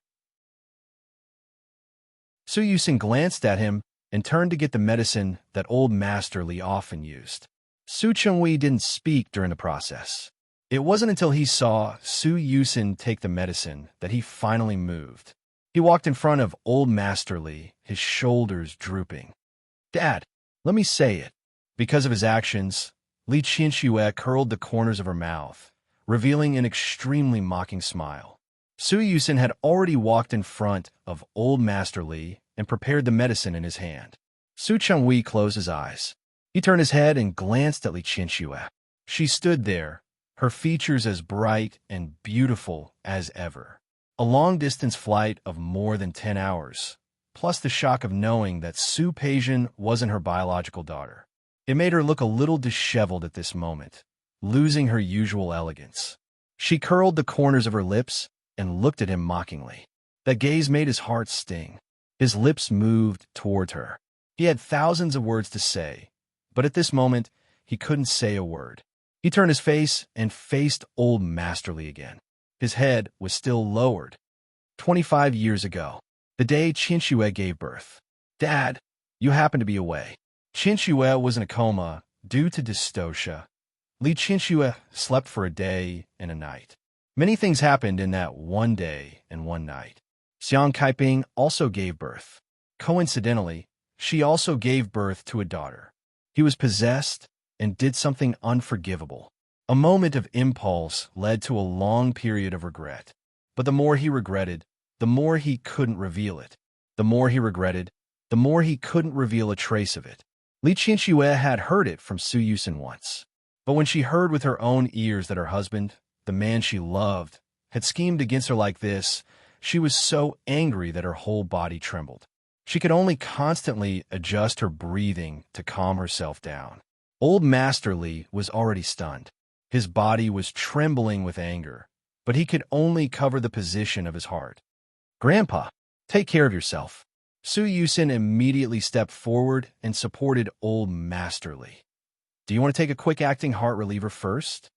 Su Yusin glanced at him and turned to get the medicine that Old Master Li often used. Su Chenghui didn't speak during the process. It wasn't until he saw Su Yusin take the medicine that he finally moved. He walked in front of Old Master Li, his shoulders drooping. "Dad, let me say it." Because of his actions, Li Qianxue curled the corners of her mouth, revealing an extremely mocking smile. Su Yusin had already walked in front of Old Master Li and prepared the medicine in his hand. Su Chenghui closed his eyes. He turned his head and glanced at Li Qianxue. She stood there, her features as bright and beautiful as ever. A long-distance flight of more than 10 hours, plus the shock of knowing that Su Peijian wasn't her biological daughter. It made her look a little disheveled at this moment, losing her usual elegance. She curled the corners of her lips and looked at him mockingly. That gaze made his heart sting. His lips moved toward her. He had thousands of words to say, but at this moment, he couldn't say a word. He turned his face and faced Old Master Li again. His head was still lowered. 25 years ago, the day Qianxue gave birth. "Dad, you happened to be away." Qianxue was in a coma due to dystocia. Li Qianxue slept for a day and a night. Many things happened in that one day and one night. Xiang Kaiping also gave birth. Coincidentally, she also gave birth to a daughter. He was possessed and did something unforgivable. A moment of impulse led to a long period of regret. But the more he regretted, the more he couldn't reveal it. The more he regretted, the more he couldn't reveal a trace of it. Li Qianxue had heard it from Su Yusin once. But when she heard with her own ears that her husband, the man she loved, had schemed against her like this, she was so angry that her whole body trembled. She could only constantly adjust her breathing to calm herself down. Old Master Li was already stunned. His body was trembling with anger, but he could only cover the position of his heart. "Grandpa, take care of yourself." Su Yusin immediately stepped forward and supported Old Master Li. Do you want to take a quick acting heart reliever first?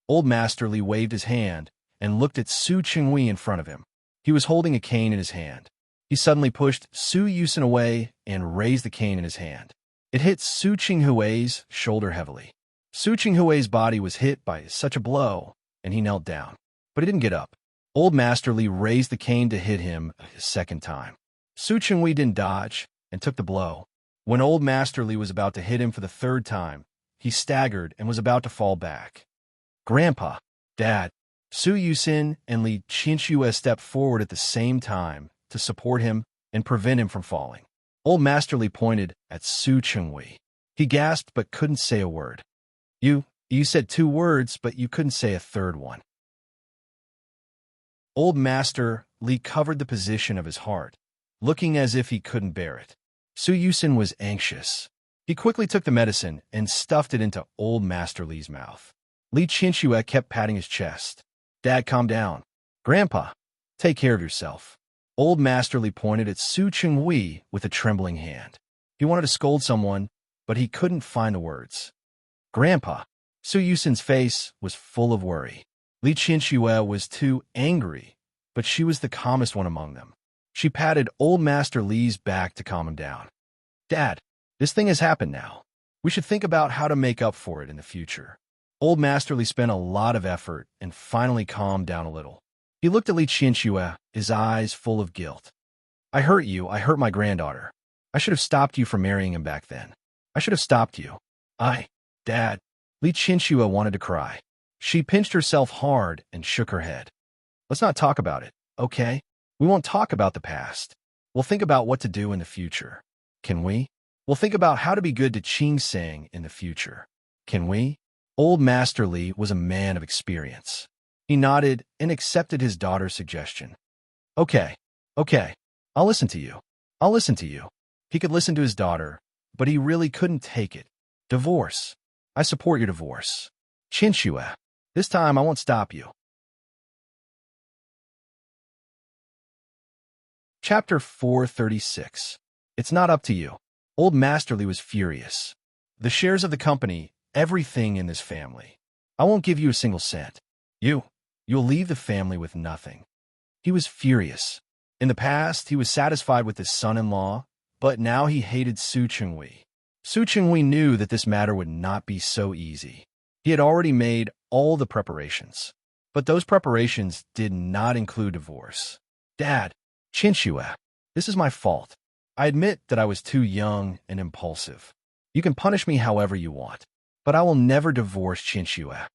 Old Master Li waved his hand and looked at Su Chinghui in front of him. He was holding a cane in his hand. He suddenly pushed Su Yusin away and raised the cane in his hand. It hit Su Chinghui's shoulder heavily. Su Chinghui's body was hit by such a blow, and he knelt down. But he didn't get up. Old Master Li raised the cane to hit him a second time. Su Chinghui didn't dodge and took the blow. When Old Master Li was about to hit him for the third time, he staggered and was about to fall back. Grandpa, Dad, Su Yusin and Li Qianxue stepped forward at the same time to support him and prevent him from falling. Old Master Li pointed at Su Chinghui. He gasped but couldn't say a word. You said 2 words, but you couldn't say a third one. Old Master Li covered the position of his heart, looking as if he couldn't bear it. Su Yusin was anxious. He quickly took the medicine and stuffed it into Old Master Li's mouth. Li Qianxue kept patting his chest. Dad, calm down. Grandpa, take care of yourself. Old Master Li pointed at Su Chinghui with a trembling hand. He wanted to scold someone, but he couldn't find the words. Grandpa, Su Yusin's face was full of worry. Li Qianxue was too angry, but she was the calmest one among them. She patted Old Master Li's back to calm him down. Dad, this thing has happened now. We should think about how to make up for it in the future. Old Master Li spent a lot of effort and finally calmed down a little. He looked at Li Qianxue, his eyes full of guilt. I hurt you. I hurt my granddaughter. I should have stopped you from marrying him back then. I should have stopped you. Dad. Li Qianxue wanted to cry. She pinched herself hard and shook her head. Let's not talk about it, okay? We won't talk about the past. We'll think about what to do in the future. Can we? We'll think about how to be good to Qing Sang in the future. Can we? Old Master Li was a man of experience. He nodded and accepted his daughter's suggestion. Okay. I'll listen to you. He could listen to his daughter, but he really couldn't take it. Divorce. I support your divorce. Qianxue, this time I won't stop you. Chapter 436. It's not up to you. Old Master Li was furious. The shares of the company, everything in this family. I won't give you a single cent. You'll leave the family with nothing. He was furious. In the past, he was satisfied with his son-in-law, but now he hated Su Chinghui. Su Chinghui knew that this matter would not be so easy. He had already made all the preparations, but those preparations did not include divorce. Dad, Qianxue, this is my fault. I admit that I was too young and impulsive. You can punish me however you want, but I will never divorce Qianxue.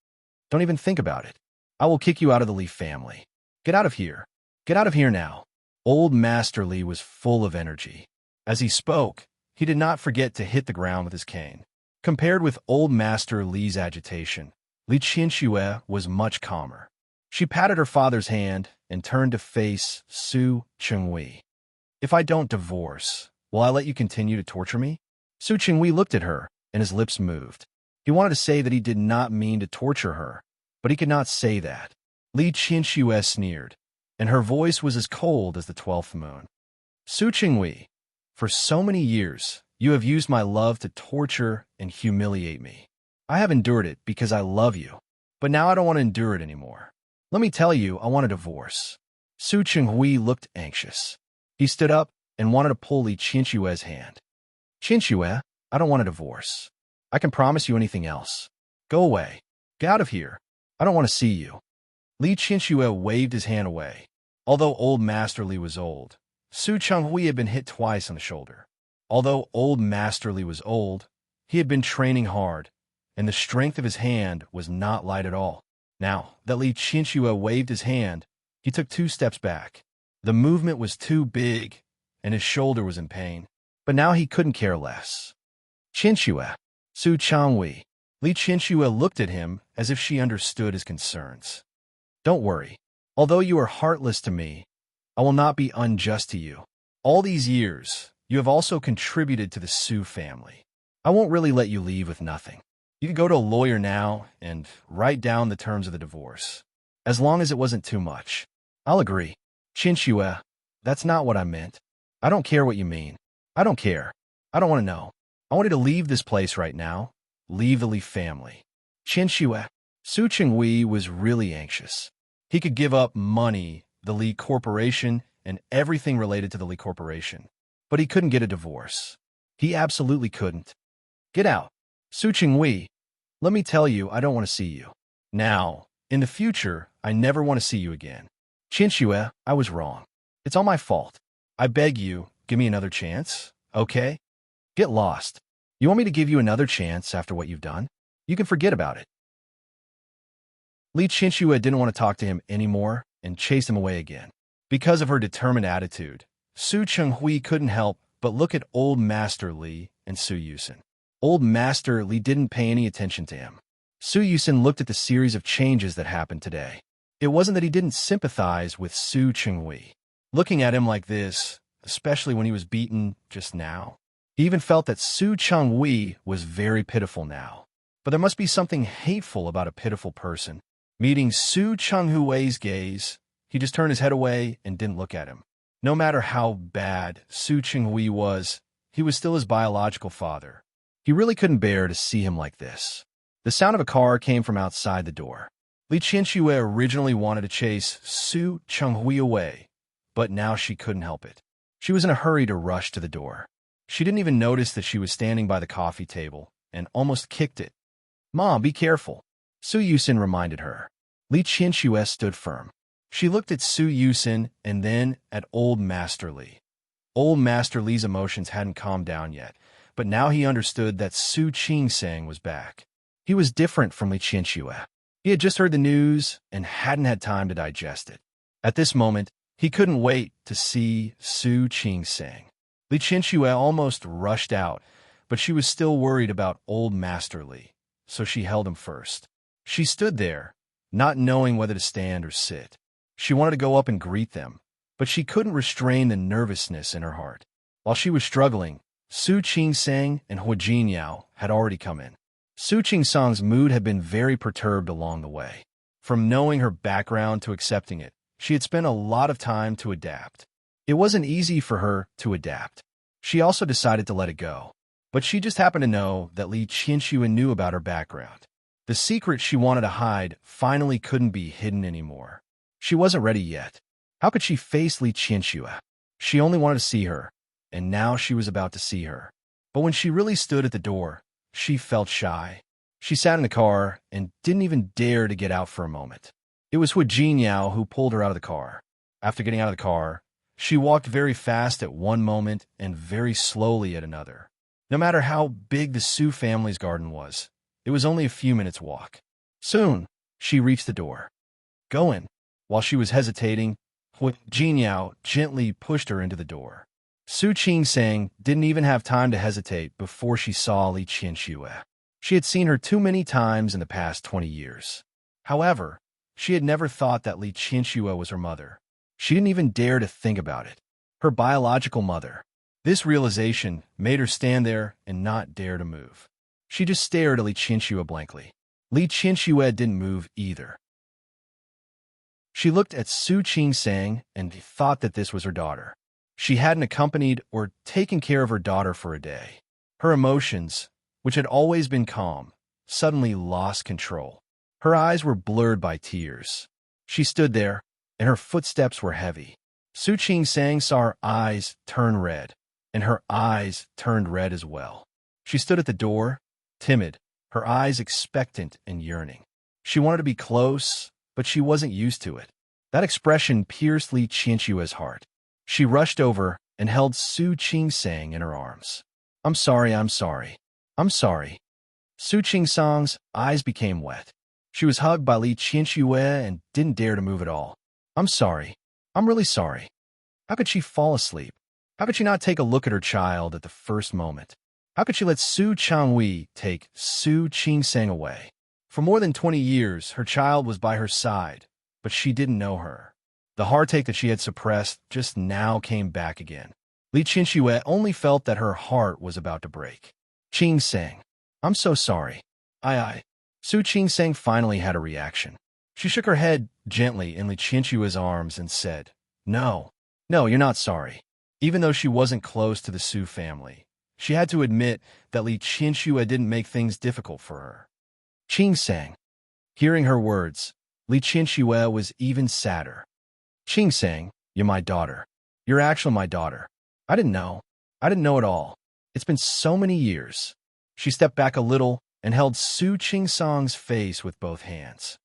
Don't even think about it. I will kick you out of the Li family. Get out of here. Get out of here now. Old Master Li was full of energy. As he spoke, he did not forget to hit the ground with his cane. Compared with Old Master Li's agitation, Li Qianxue was much calmer. She patted her father's hand and turned to face Su Chinghui. If I don't divorce, will I let you continue to torture me? Su Chinghui looked at her, and his lips moved. He wanted to say that he did not mean to torture her, but he could not say that. Li Qianxue sneered, and her voice was as cold as the 12th moon. Su Chinghui, for so many years, you have used my love to torture and humiliate me. I have endured it because I love you, but now I don't want to endure it anymore. Let me tell you, I want a divorce. Su Chinghui looked anxious. He stood up and wanted to pull Li Qianxue's hand. Qianxue, I don't want a divorce. I can promise you anything else. Go away. Get out of here. I don't want to see you. Li Qianxue waved his hand away. Although Old Master Li was old, Su Chinghui had been hit twice on the shoulder. Although Old Master Li was old, he had been training hard, and the strength of his hand was not light at all. Now that Li Qianxue waved his hand, he took 2 steps back. The movement was too big, and his shoulder was in pain. But now he couldn't care less. Qianxue, Su Changhui. Li Qianxue looked at him as if she understood his concerns. Don't worry. Although you are heartless to me, I will not be unjust to you. All these years, you have also contributed to the Su family. I won't really let you leave with nothing. You can go to a lawyer now and write down the terms of the divorce. As long as it wasn't too much. I'll agree. Qianxue, that's not what I meant. I don't care what you mean. I don't care. I don't want to know. I want you to leave this place right now. Leave the Li family. Qinxue. Su Chenghui was really anxious. He could give up money, the Li Corporation, and everything related to the Li Corporation. But he couldn't get a divorce. He absolutely couldn't. Get out. Su Chenghui. Let me tell you, I don't want to see you. Now, in the future, I never want to see you again. Qinxue, I was wrong. It's all my fault. I beg you, give me another chance, okay? Get lost. You want me to give you another chance after what you've done? You can forget about it. Li Qinxue didn't want to talk to him anymore and chased him away again. Because of her determined attitude, Su Chenghui couldn't help but look at Old Master Li and Su Yusin. Old Master Li didn't pay any attention to him. Su Yusin looked at the series of changes that happened today. It wasn't that he didn't sympathize with Su Chenghui. Looking at him like this, especially when he was beaten just now, he even felt that Su Chenghui was very pitiful now. But there must be something hateful about a pitiful person. Meeting Su Chenghui's gaze, he just turned his head away and didn't look at him. No matter how bad Su Chenghui was, he was still his biological father. He really couldn't bear to see him like this. The sound of a car came from outside the door. Li Qinxue originally wanted to chase Su Chenghui away, but now she couldn't help it. She was in a hurry to rush to the door. She didn't even notice that she was standing by the coffee table and almost kicked it. "Mom, be careful," Su Yusin reminded her. Li Qinxue stood firm. She looked at Su Yusin and then at Old Master Li. Old Master Li's emotions hadn't calmed down yet, but now he understood that Su Qingsang was back. He was different from Li Qinxue. He had just heard the news and hadn't had time to digest it. At this moment, he couldn't wait to see Su Qingsang. Li Qinxue almost rushed out, but she was still worried about Old Master Li, so she held him first. She stood there, not knowing whether to stand or sit. She wanted to go up and greet them, but she couldn't restrain the nervousness in her heart. While she was struggling, Su Qingsang and Hu Jinyao had already come in. Su Qingsang's mood had been very perturbed along the way. From knowing her background to accepting it, she had spent a lot of time to adapt. It wasn't easy for her to adapt. She also decided to let it go. But she just happened to know that Li Qinxue knew about her background. The secret she wanted to hide finally couldn't be hidden anymore. She wasn't ready yet. How could she face Li Qinxue? She only wanted to see her, and now she was about to see her. But when she really stood at the door, she felt shy. She sat in the car and didn't even dare to get out for a moment. It was Hu Jinyao who pulled her out of the car. After getting out of the car, she walked very fast at one moment and very slowly at another. No matter how big the Su family's garden was, it was only a few minutes' walk. Soon, she reached the door. "Go in." While she was hesitating, Hu Jinyao gently pushed her into the door. Su Qingsang didn't even have time to hesitate before she saw Li Qinxue. She had seen her too many times in the past 20 years. However, she had never thought that Li Qinxue was her mother. She didn't even dare to think about it. Her biological mother. This realization made her stand there and not dare to move. She just stared at Li Qinxue blankly. Li Qinxue didn't move either. She looked at Su Qingsang and thought that this was her daughter. She hadn't accompanied or taken care of her daughter for a day. Her emotions, which had always been calm, suddenly lost control. Her eyes were blurred by tears. She stood there, and her footsteps were heavy. Su Qingsang saw her eyes turn red, and her eyes turned red as well. She stood at the door, timid, her eyes expectant and yearning. She wanted to be close, but she wasn't used to it. That expression pierced Li Qinxue's heart. She rushed over and held Su Qingsang in her arms. I'm sorry. I'm sorry. Su Qingsang's eyes became wet. She was hugged by Li Qinxue and didn't dare to move at all. I'm sorry. I'm really sorry. How could she fall asleep? How could she not take a look at her child at the first moment? How could she let Su Chenghui take Su Qingsang away? For more than 20 years, her child was by her side, but she didn't know her. The heartache that she had suppressed just now came back again. Li Qinxue only felt that her heart was about to break. Qingsang, I'm so sorry. Su Qingsang finally had a reaction. She shook her head gently in Li Qinshue's arms and said, No, you're not sorry. Even though she wasn't close to the Su family, she had to admit that Li Qianxue didn't make things difficult for her. Qing sang. Hearing her words, Li Qianxue was even sadder. Qing sang, "You're my daughter. You're actually my daughter. I didn't know. I didn't know at all. It's been so many years." She stepped back a little and held Su Qingsang's face with both hands.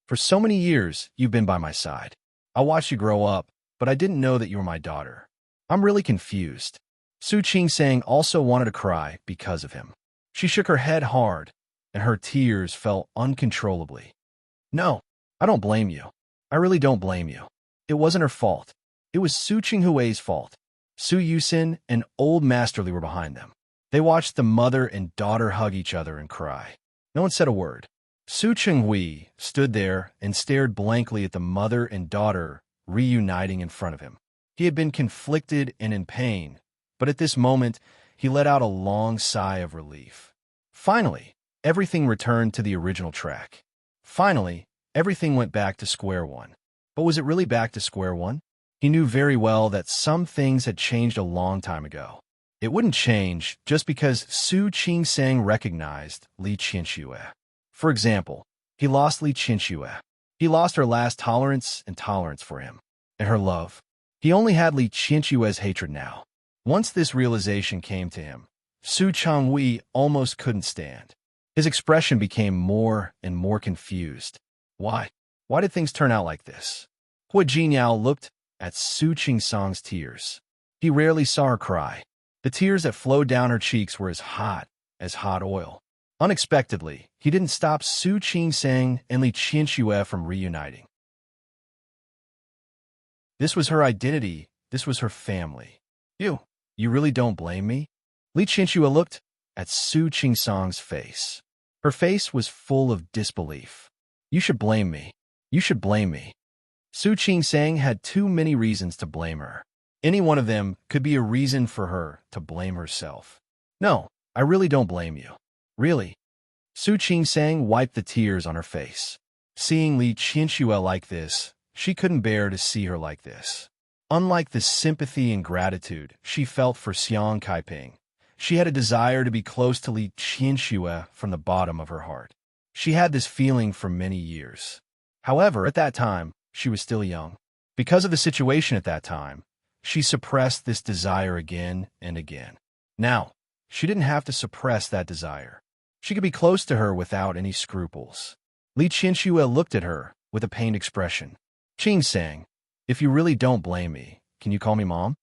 "For so many years, you've been by my side. I watched you grow up, but I didn't know that you were my daughter. I'm really confused." Su Qingsang also wanted to cry because of him. She shook her head hard, and her tears fell uncontrollably. "No, I don't blame you. I really don't blame you. It wasn't her fault. It was Su Qinghui's fault. Su Yusin and old Master Li were behind them." They watched the mother and daughter hug each other and cry. No one said a word. Su Qinghui stood there and stared blankly at the mother and daughter reuniting in front of him. He had been conflicted and in pain, but at this moment, he let out a long sigh of relief. Finally, everything returned to the original track. Finally, everything went back to square one. But was it really back to square one? He knew very well that some things had changed a long time ago. It wouldn't change just because Su Qingsang recognized Li Qianxue. For example, he lost Li Qianxue. He lost her last tolerance and tolerance for him, and her love. He only had Li Qianxue's hatred now. Once this realization came to him, Su Qianghui almost couldn't stand. His expression became more and more confused. Why? Why did things turn out like this? Hua Jinyao looked at Su Qingsang's tears. He rarely saw her cry. The tears that flowed down her cheeks were as hot oil. Unexpectedly, he didn't stop Su Qingsang and Li Qianxue from reuniting. This was her identity. This was her family. You really don't blame me? Li Qianxue looked at Su Qingsang's face. Her face was full of disbelief. "You should blame me. You should blame me." Su Qingsang had too many reasons to blame her. Any one of them could be a reason for her to blame herself. "No, I really don't blame you. Really." Su Qingsang wiped the tears on her face. Seeing Li Qianxue like this, she couldn't bear to see her like this. Unlike the sympathy and gratitude she felt for Xiang Kaiping, she had a desire to be close to Li Qianxue from the bottom of her heart. She had this feeling for many years. However, at that time, she was still young. Because of the situation at that time, she suppressed this desire again and again. Now, she didn't have to suppress that desire. She could be close to her without any scruples. Li Qianxue looked at her with a pained expression. Qing sang, "If you really don't blame me, can you call me Mom?"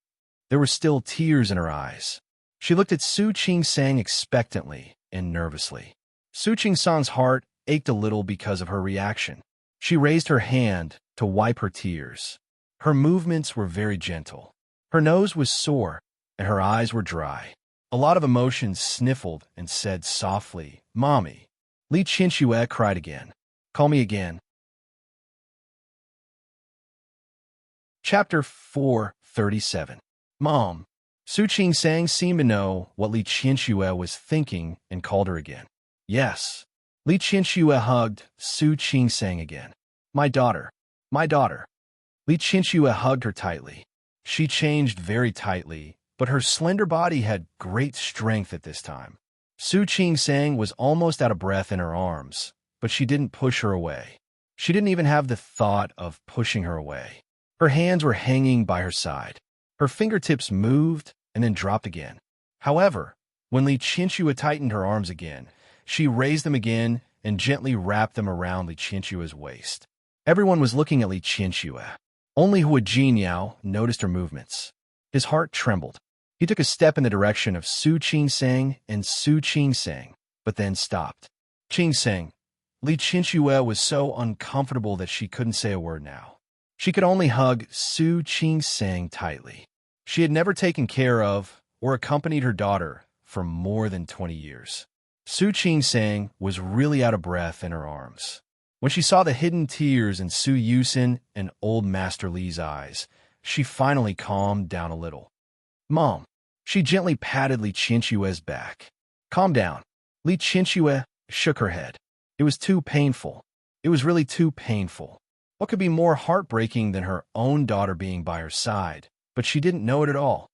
There were still tears in her eyes. She looked at Su Qingsang expectantly and nervously. Su Qingsang's heart ached a little because of her reaction. She raised her hand to wipe her tears. Her movements were very gentle. Her nose was sore, and her eyes were dry. A lot of emotions sniffled and said softly, "Mommy." Li Qianxue cried again. "Call me again." Chapter 437. Mom. Su Qingsang seemed to know what Li Qianxue was thinking and called her again. "Yes." Li Qianxue hugged Su Qingsang again. "My daughter. My daughter." Li Qianxue hugged her tightly. She changed very tightly, but her slender body had great strength at this time. Su Qingsang was almost out of breath in her arms, but she didn't push her away. She didn't even have the thought of pushing her away. Her hands were hanging by her side. Her fingertips moved and then dropped again. However, when Li Qianxue tightened her arms again, she raised them again and gently wrapped them around Li Qianxue's waist. Everyone was looking at Li Qianxue. Only Hua Jinyao noticed her movements. His heart trembled. He took a step in the direction of Su Qingsang and Su Qingsang, but then stopped. Qingsang. Li Qianxue was so uncomfortable that she couldn't say a word now. She could only hug Su Qingsang tightly. She had never taken care of or accompanied her daughter for more than 20 years. Su Qingsang was really out of breath in her arms. When she saw the hidden tears in Su Yusin and old Master Li's eyes, she finally calmed down a little. "Mom." She gently patted Li Qianxue's back. "Calm down." Li Qianxue shook her head. It was too painful. It was really too painful. What could be more heartbreaking than her own daughter being by her side? But she didn't know it at all.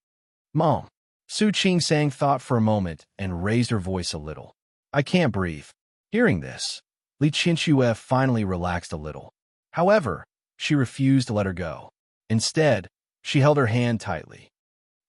Mom. Su Qing-sang thought for a moment and raised her voice a little. I can't breathe. Hearing this, Li Qinxue finally relaxed a little. However, she refused to let her go. Instead, she held her hand tightly.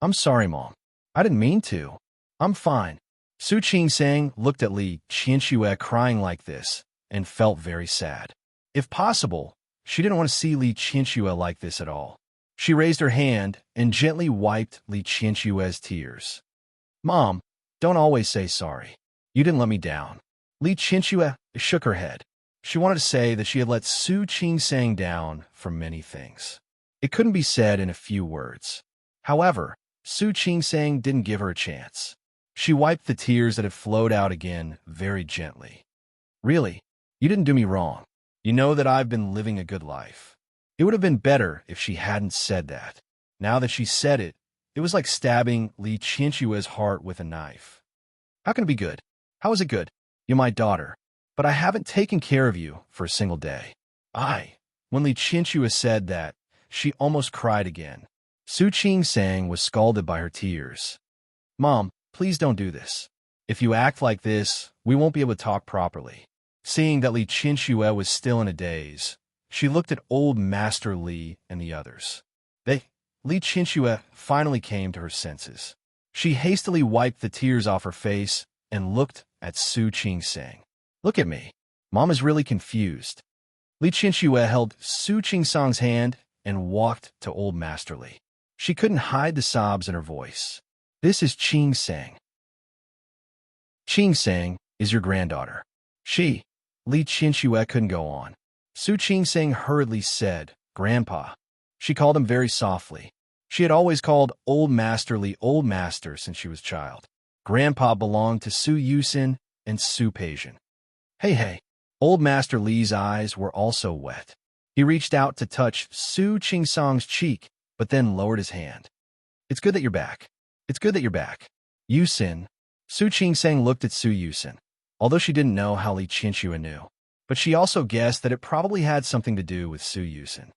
I'm sorry, Mom. I didn't mean to. I'm fine. Su Qing-sang looked at Li Qinxue crying like this and felt very sad. If possible, she didn't want to see Li Qinxue like this at all. She raised her hand and gently wiped Li Qinxue's tears. Mom, don't always say sorry. You didn't let me down. Li Qinxue shook her head. She wanted to say that she had let Su Qing-sang down for many things. It couldn't be said in a few words. However, Su Qing-sang didn't give her a chance. She wiped the tears that had flowed out again very gently. Really, you didn't do me wrong. You know that I've been living a good life. It would have been better if she hadn't said that. Now that she said it, it was like stabbing Li Qinxue's heart with a knife. How can it be good? How is it good? You're my daughter, but I haven't taken care of you for a single day. When Li Qinxue said that, she almost cried again. Su Qing-sang was scalded by her tears. Mom, please don't do this. If you act like this, we won't be able to talk properly. Seeing that Li Qinxue was still in a daze, she looked at old Master Li and the others. Li Qinxue finally came to her senses. She hastily wiped the tears off her face and looked at Su Qing-sang. Look at me. Mom is really confused. Li Qinxue held Su Qing-sang's hand and walked to old Master Li. She couldn't hide the sobs in her voice. This is Qing-sang. Qing-sang is your granddaughter. Li Qinxue couldn't go on. Su Qing-sang hurriedly said, Grandpa. She called him very softly. She had always called Old Master Li Old Master since she was a child. Grandpa belonged to Su Yusin and Su Peijian. Hey. Old Master Li's eyes were also wet. He reached out to touch Su Qing-sang's cheek, but then lowered his hand. It's good that you're back. It's good that you're back. Yusin. Su Qing-sang looked at Su Yusin, although she didn't know how Li Qinxue knew. But she also guessed that it probably had something to do with Su Yusin.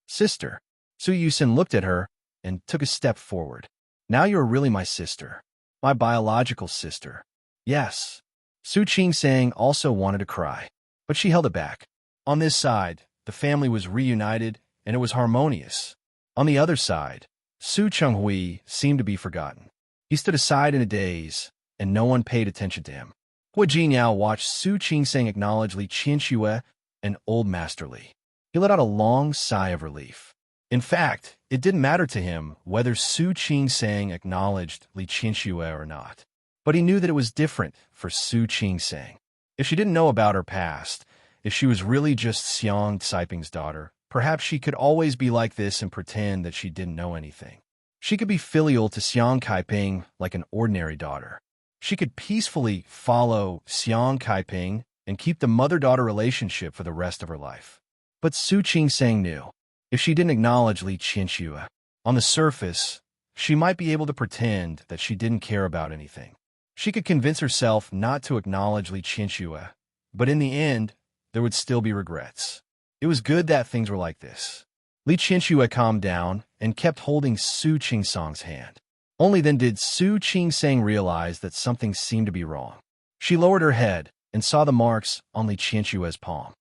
Sister. Su Yusin looked at her and took a step forward. Now you're really my sister. My biological sister. Yes. Su Qing-sang also wanted to cry, but she held it back. On this side, the family was reunited and it was harmonious. On the other side, Su Chenghui seemed to be forgotten. He stood aside in a daze, and no one paid attention to him. Hua Jinyao watched Su Qing-sang acknowledge Li Qinxue and Old Master Li. He let out a long sigh of relief. In fact, it didn't matter to him whether Su Qing-sang acknowledged Li Qinxue or not. But he knew that it was different for Su Qing-sang. If she didn't know about her past, if she was really just Xiang Caiping's daughter, perhaps she could always be like this and pretend that she didn't know anything. She could be filial to Xiang Caiping like an ordinary daughter. She could peacefully follow Xiang Caiping and keep the mother-daughter relationship for the rest of her life. But Su Qing-sang knew, if she didn't acknowledge Li Qinxue, on the surface, she might be able to pretend that she didn't care about anything. She could convince herself not to acknowledge Li Qinxue, but in the end, there would still be regrets. It was good that things were like this. Li Qinxue calmed down and kept holding Su Qing-sang's hand. Only then did Su Qing-sang realize that something seemed to be wrong. She lowered her head and saw the marks on Li Qinxue's palm.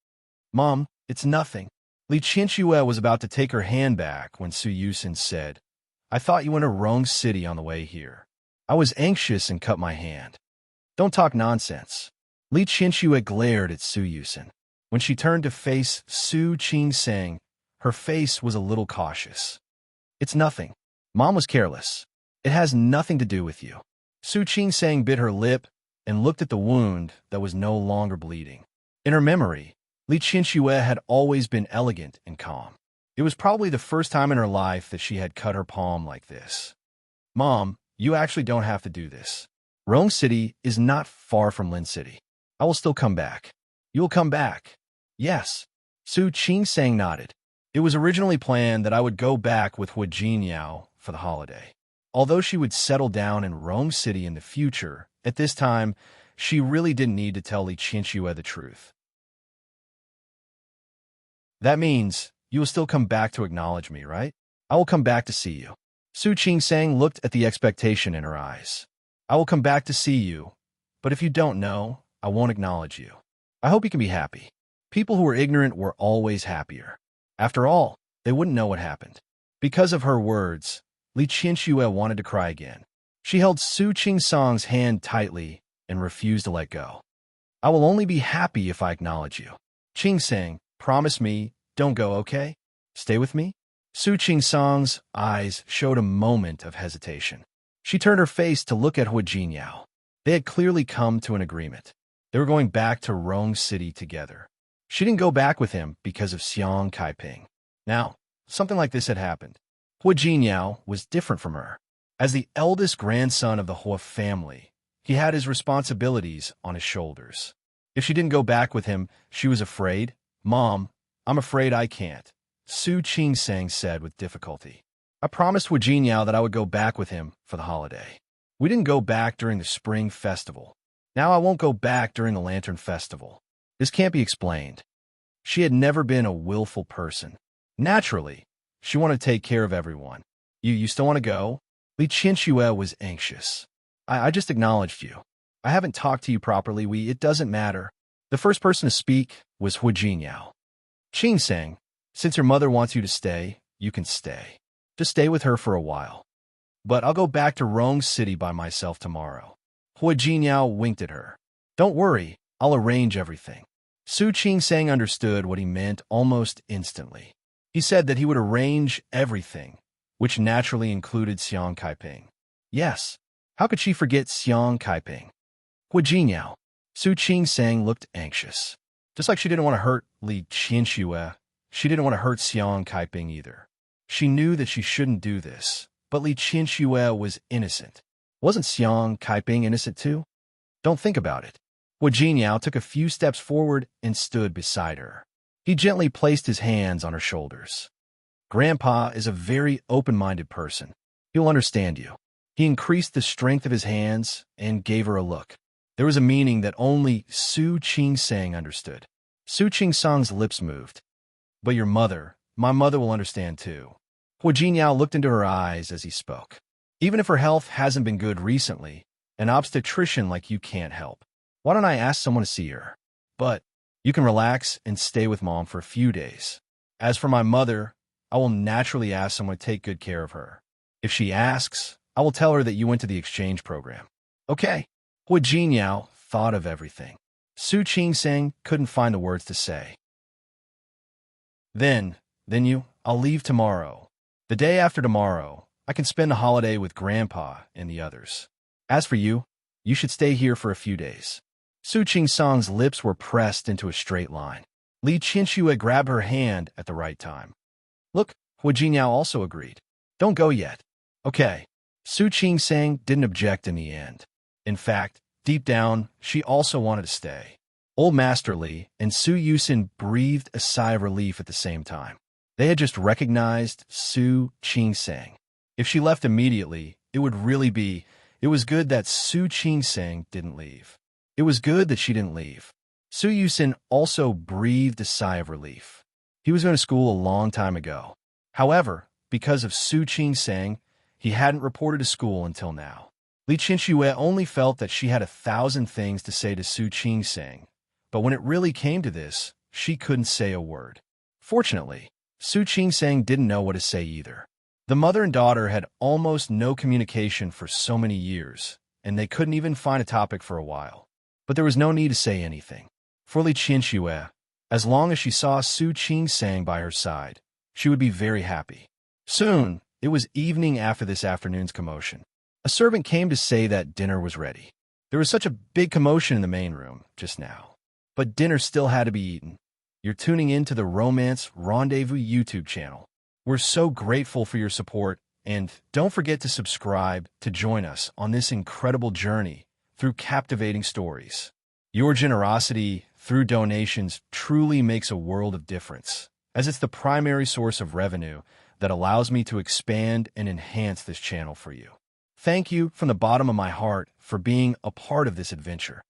Mom, it's nothing. Li Qinxue was about to take her hand back when Su Yusin said, I thought you went to wrong city on the way here. I was anxious and cut my hand. Don't talk nonsense. Li Qinxue glared at Su Yusin. When she turned to face Su Qing-sang, her face was a little cautious. It's nothing. Mom was careless. It has nothing to do with you. Su Qing-sang bit her lip and looked at the wound that was no longer bleeding. In her memory, Li Qinxue had always been elegant and calm. It was probably the first time in her life that she had cut her palm like this. Mom, you actually don't have to do this. Rome City is not far from Lin City. I will still come back. You'll come back. Yes. Su Qing-sang nodded. It was originally planned that I would go back with Hua Jinyao for the holiday. Although she would settle down in Rome City in the future, at this time, she really didn't need to tell Li Qinxue the truth. That means you will still come back to acknowledge me, right? I will come back to see you. Su Qing-sang looked at the expectation in her eyes. I will come back to see you, but if you don't know, I won't acknowledge you. I hope you can be happy. People who were ignorant were always happier. After all, they wouldn't know what happened. Because of her words, Li Qianxue wanted to cry again. She held Su Qing-sang's hand tightly and refused to let go. I will only be happy if I acknowledge you. Qing-sang, promise me, don't go, okay? Stay with me? Su Qing-sang's eyes showed a moment of hesitation. She turned her face to look at Hu Jinyao. They had clearly come to an agreement. They were going back to Rong City together. She didn't go back with him because of Xiang Kaiping. Now, something like this had happened. Hu Jinyao was different from her. As the eldest grandson of the Hua family, he had his responsibilities on his shoulders. If she didn't go back with him, she was afraid. Mom, I'm afraid I can't, Su Qing-sang said with difficulty. I promised Hu Jinyao that I would go back with him for the holiday. We didn't go back during the Spring Festival. Now I won't go back during the Lantern Festival. This can't be explained. She had never been a willful person. Naturally, she wanted to take care of everyone. You still want to go? Li Qianxue was anxious. I just acknowledged you. I haven't talked to you properly. It doesn't matter. The first person to speak was Hu Jinyao. Qing-sang, since your mother wants you to stay, you can stay. Just stay with her for a while. But I'll go back to Rong City by myself tomorrow. Hu Jinyao winked at her. Don't worry, I'll arrange everything. Su Qing-sang understood what he meant almost instantly. He said that he would arrange everything, which naturally included Xiang Kaiping. Yes, how could she forget Xiang Kaiping? Hu Jinyao. Su Qing-sang looked anxious. Just like she didn't want to hurt Li Qianxue, she didn't want to hurt Xiang Kaiping either. She knew that she shouldn't do this, but Li Qianxue was innocent. Wasn't Xiang Kaiping innocent too? Don't think about it. Hu Jinyao took a few steps forward and stood beside her. He gently placed his hands on her shoulders. Grandpa is a very open-minded person. He'll understand you. He increased the strength of his hands and gave her a look. There was a meaning that only Su Qing-sang understood. Su Qing-sang's lips moved. But your mother, my mother will understand too. Hu Jinyao looked into her eyes as he spoke. Even if her health hasn't been good recently, an obstetrician like you can't help. Why don't I ask someone to see her? But you can relax and stay with Mom for a few days. As for my mother, I will naturally ask someone to take good care of her. If she asks, I will tell her that you went to the exchange program. Okay. Hu Jinyao thought of everything. Su Qing-sang couldn't find the words to say. Then I'll leave tomorrow. The day after tomorrow, I can spend the holiday with Grandpa and the others. As for you, you should stay here for a few days. Su Qing-sang's lips were pressed into a straight line. Li Qianxue grabbed her hand at the right time. Look, Hu Jinyao also agreed. Don't go yet. Okay. Su Qing-sang didn't object in the end. In fact, deep down, she also wanted to stay. Old Master Li and Su Yusin breathed a sigh of relief at the same time. They had just recognized Su Qing-sang. If she left immediately, it was good that Su Qing-sang didn't leave. It was good that she didn't leave. Su Yusin also breathed a sigh of relief. He was going to school a long time ago. However, because of Su Qing-sang, he hadn't reported to school until now. Li Qianxue only felt that she had 1,000 things to say to Su Qing-sang, but when it really came to this, she couldn't say a word. Fortunately, Su Qing-sang didn't know what to say either. The mother and daughter had almost no communication for so many years, and they couldn't even find a topic for a while. But there was no need to say anything. For Li Qianxue, as long as she saw Su Qing-sang by her side, she would be very happy. Soon, it was evening after this afternoon's commotion. A servant came to say that dinner was ready. There was such a big commotion in the main room just now. But dinner still had to be eaten. You're tuning in to the Romance Rendezvous YouTube channel. We're so grateful for your support, and don't forget to subscribe to join us on this incredible journey through captivating stories. Your generosity through donations truly makes a world of difference, as it's the primary source of revenue that allows me to expand and enhance this channel for you. Thank you from the bottom of my heart for being a part of this adventure.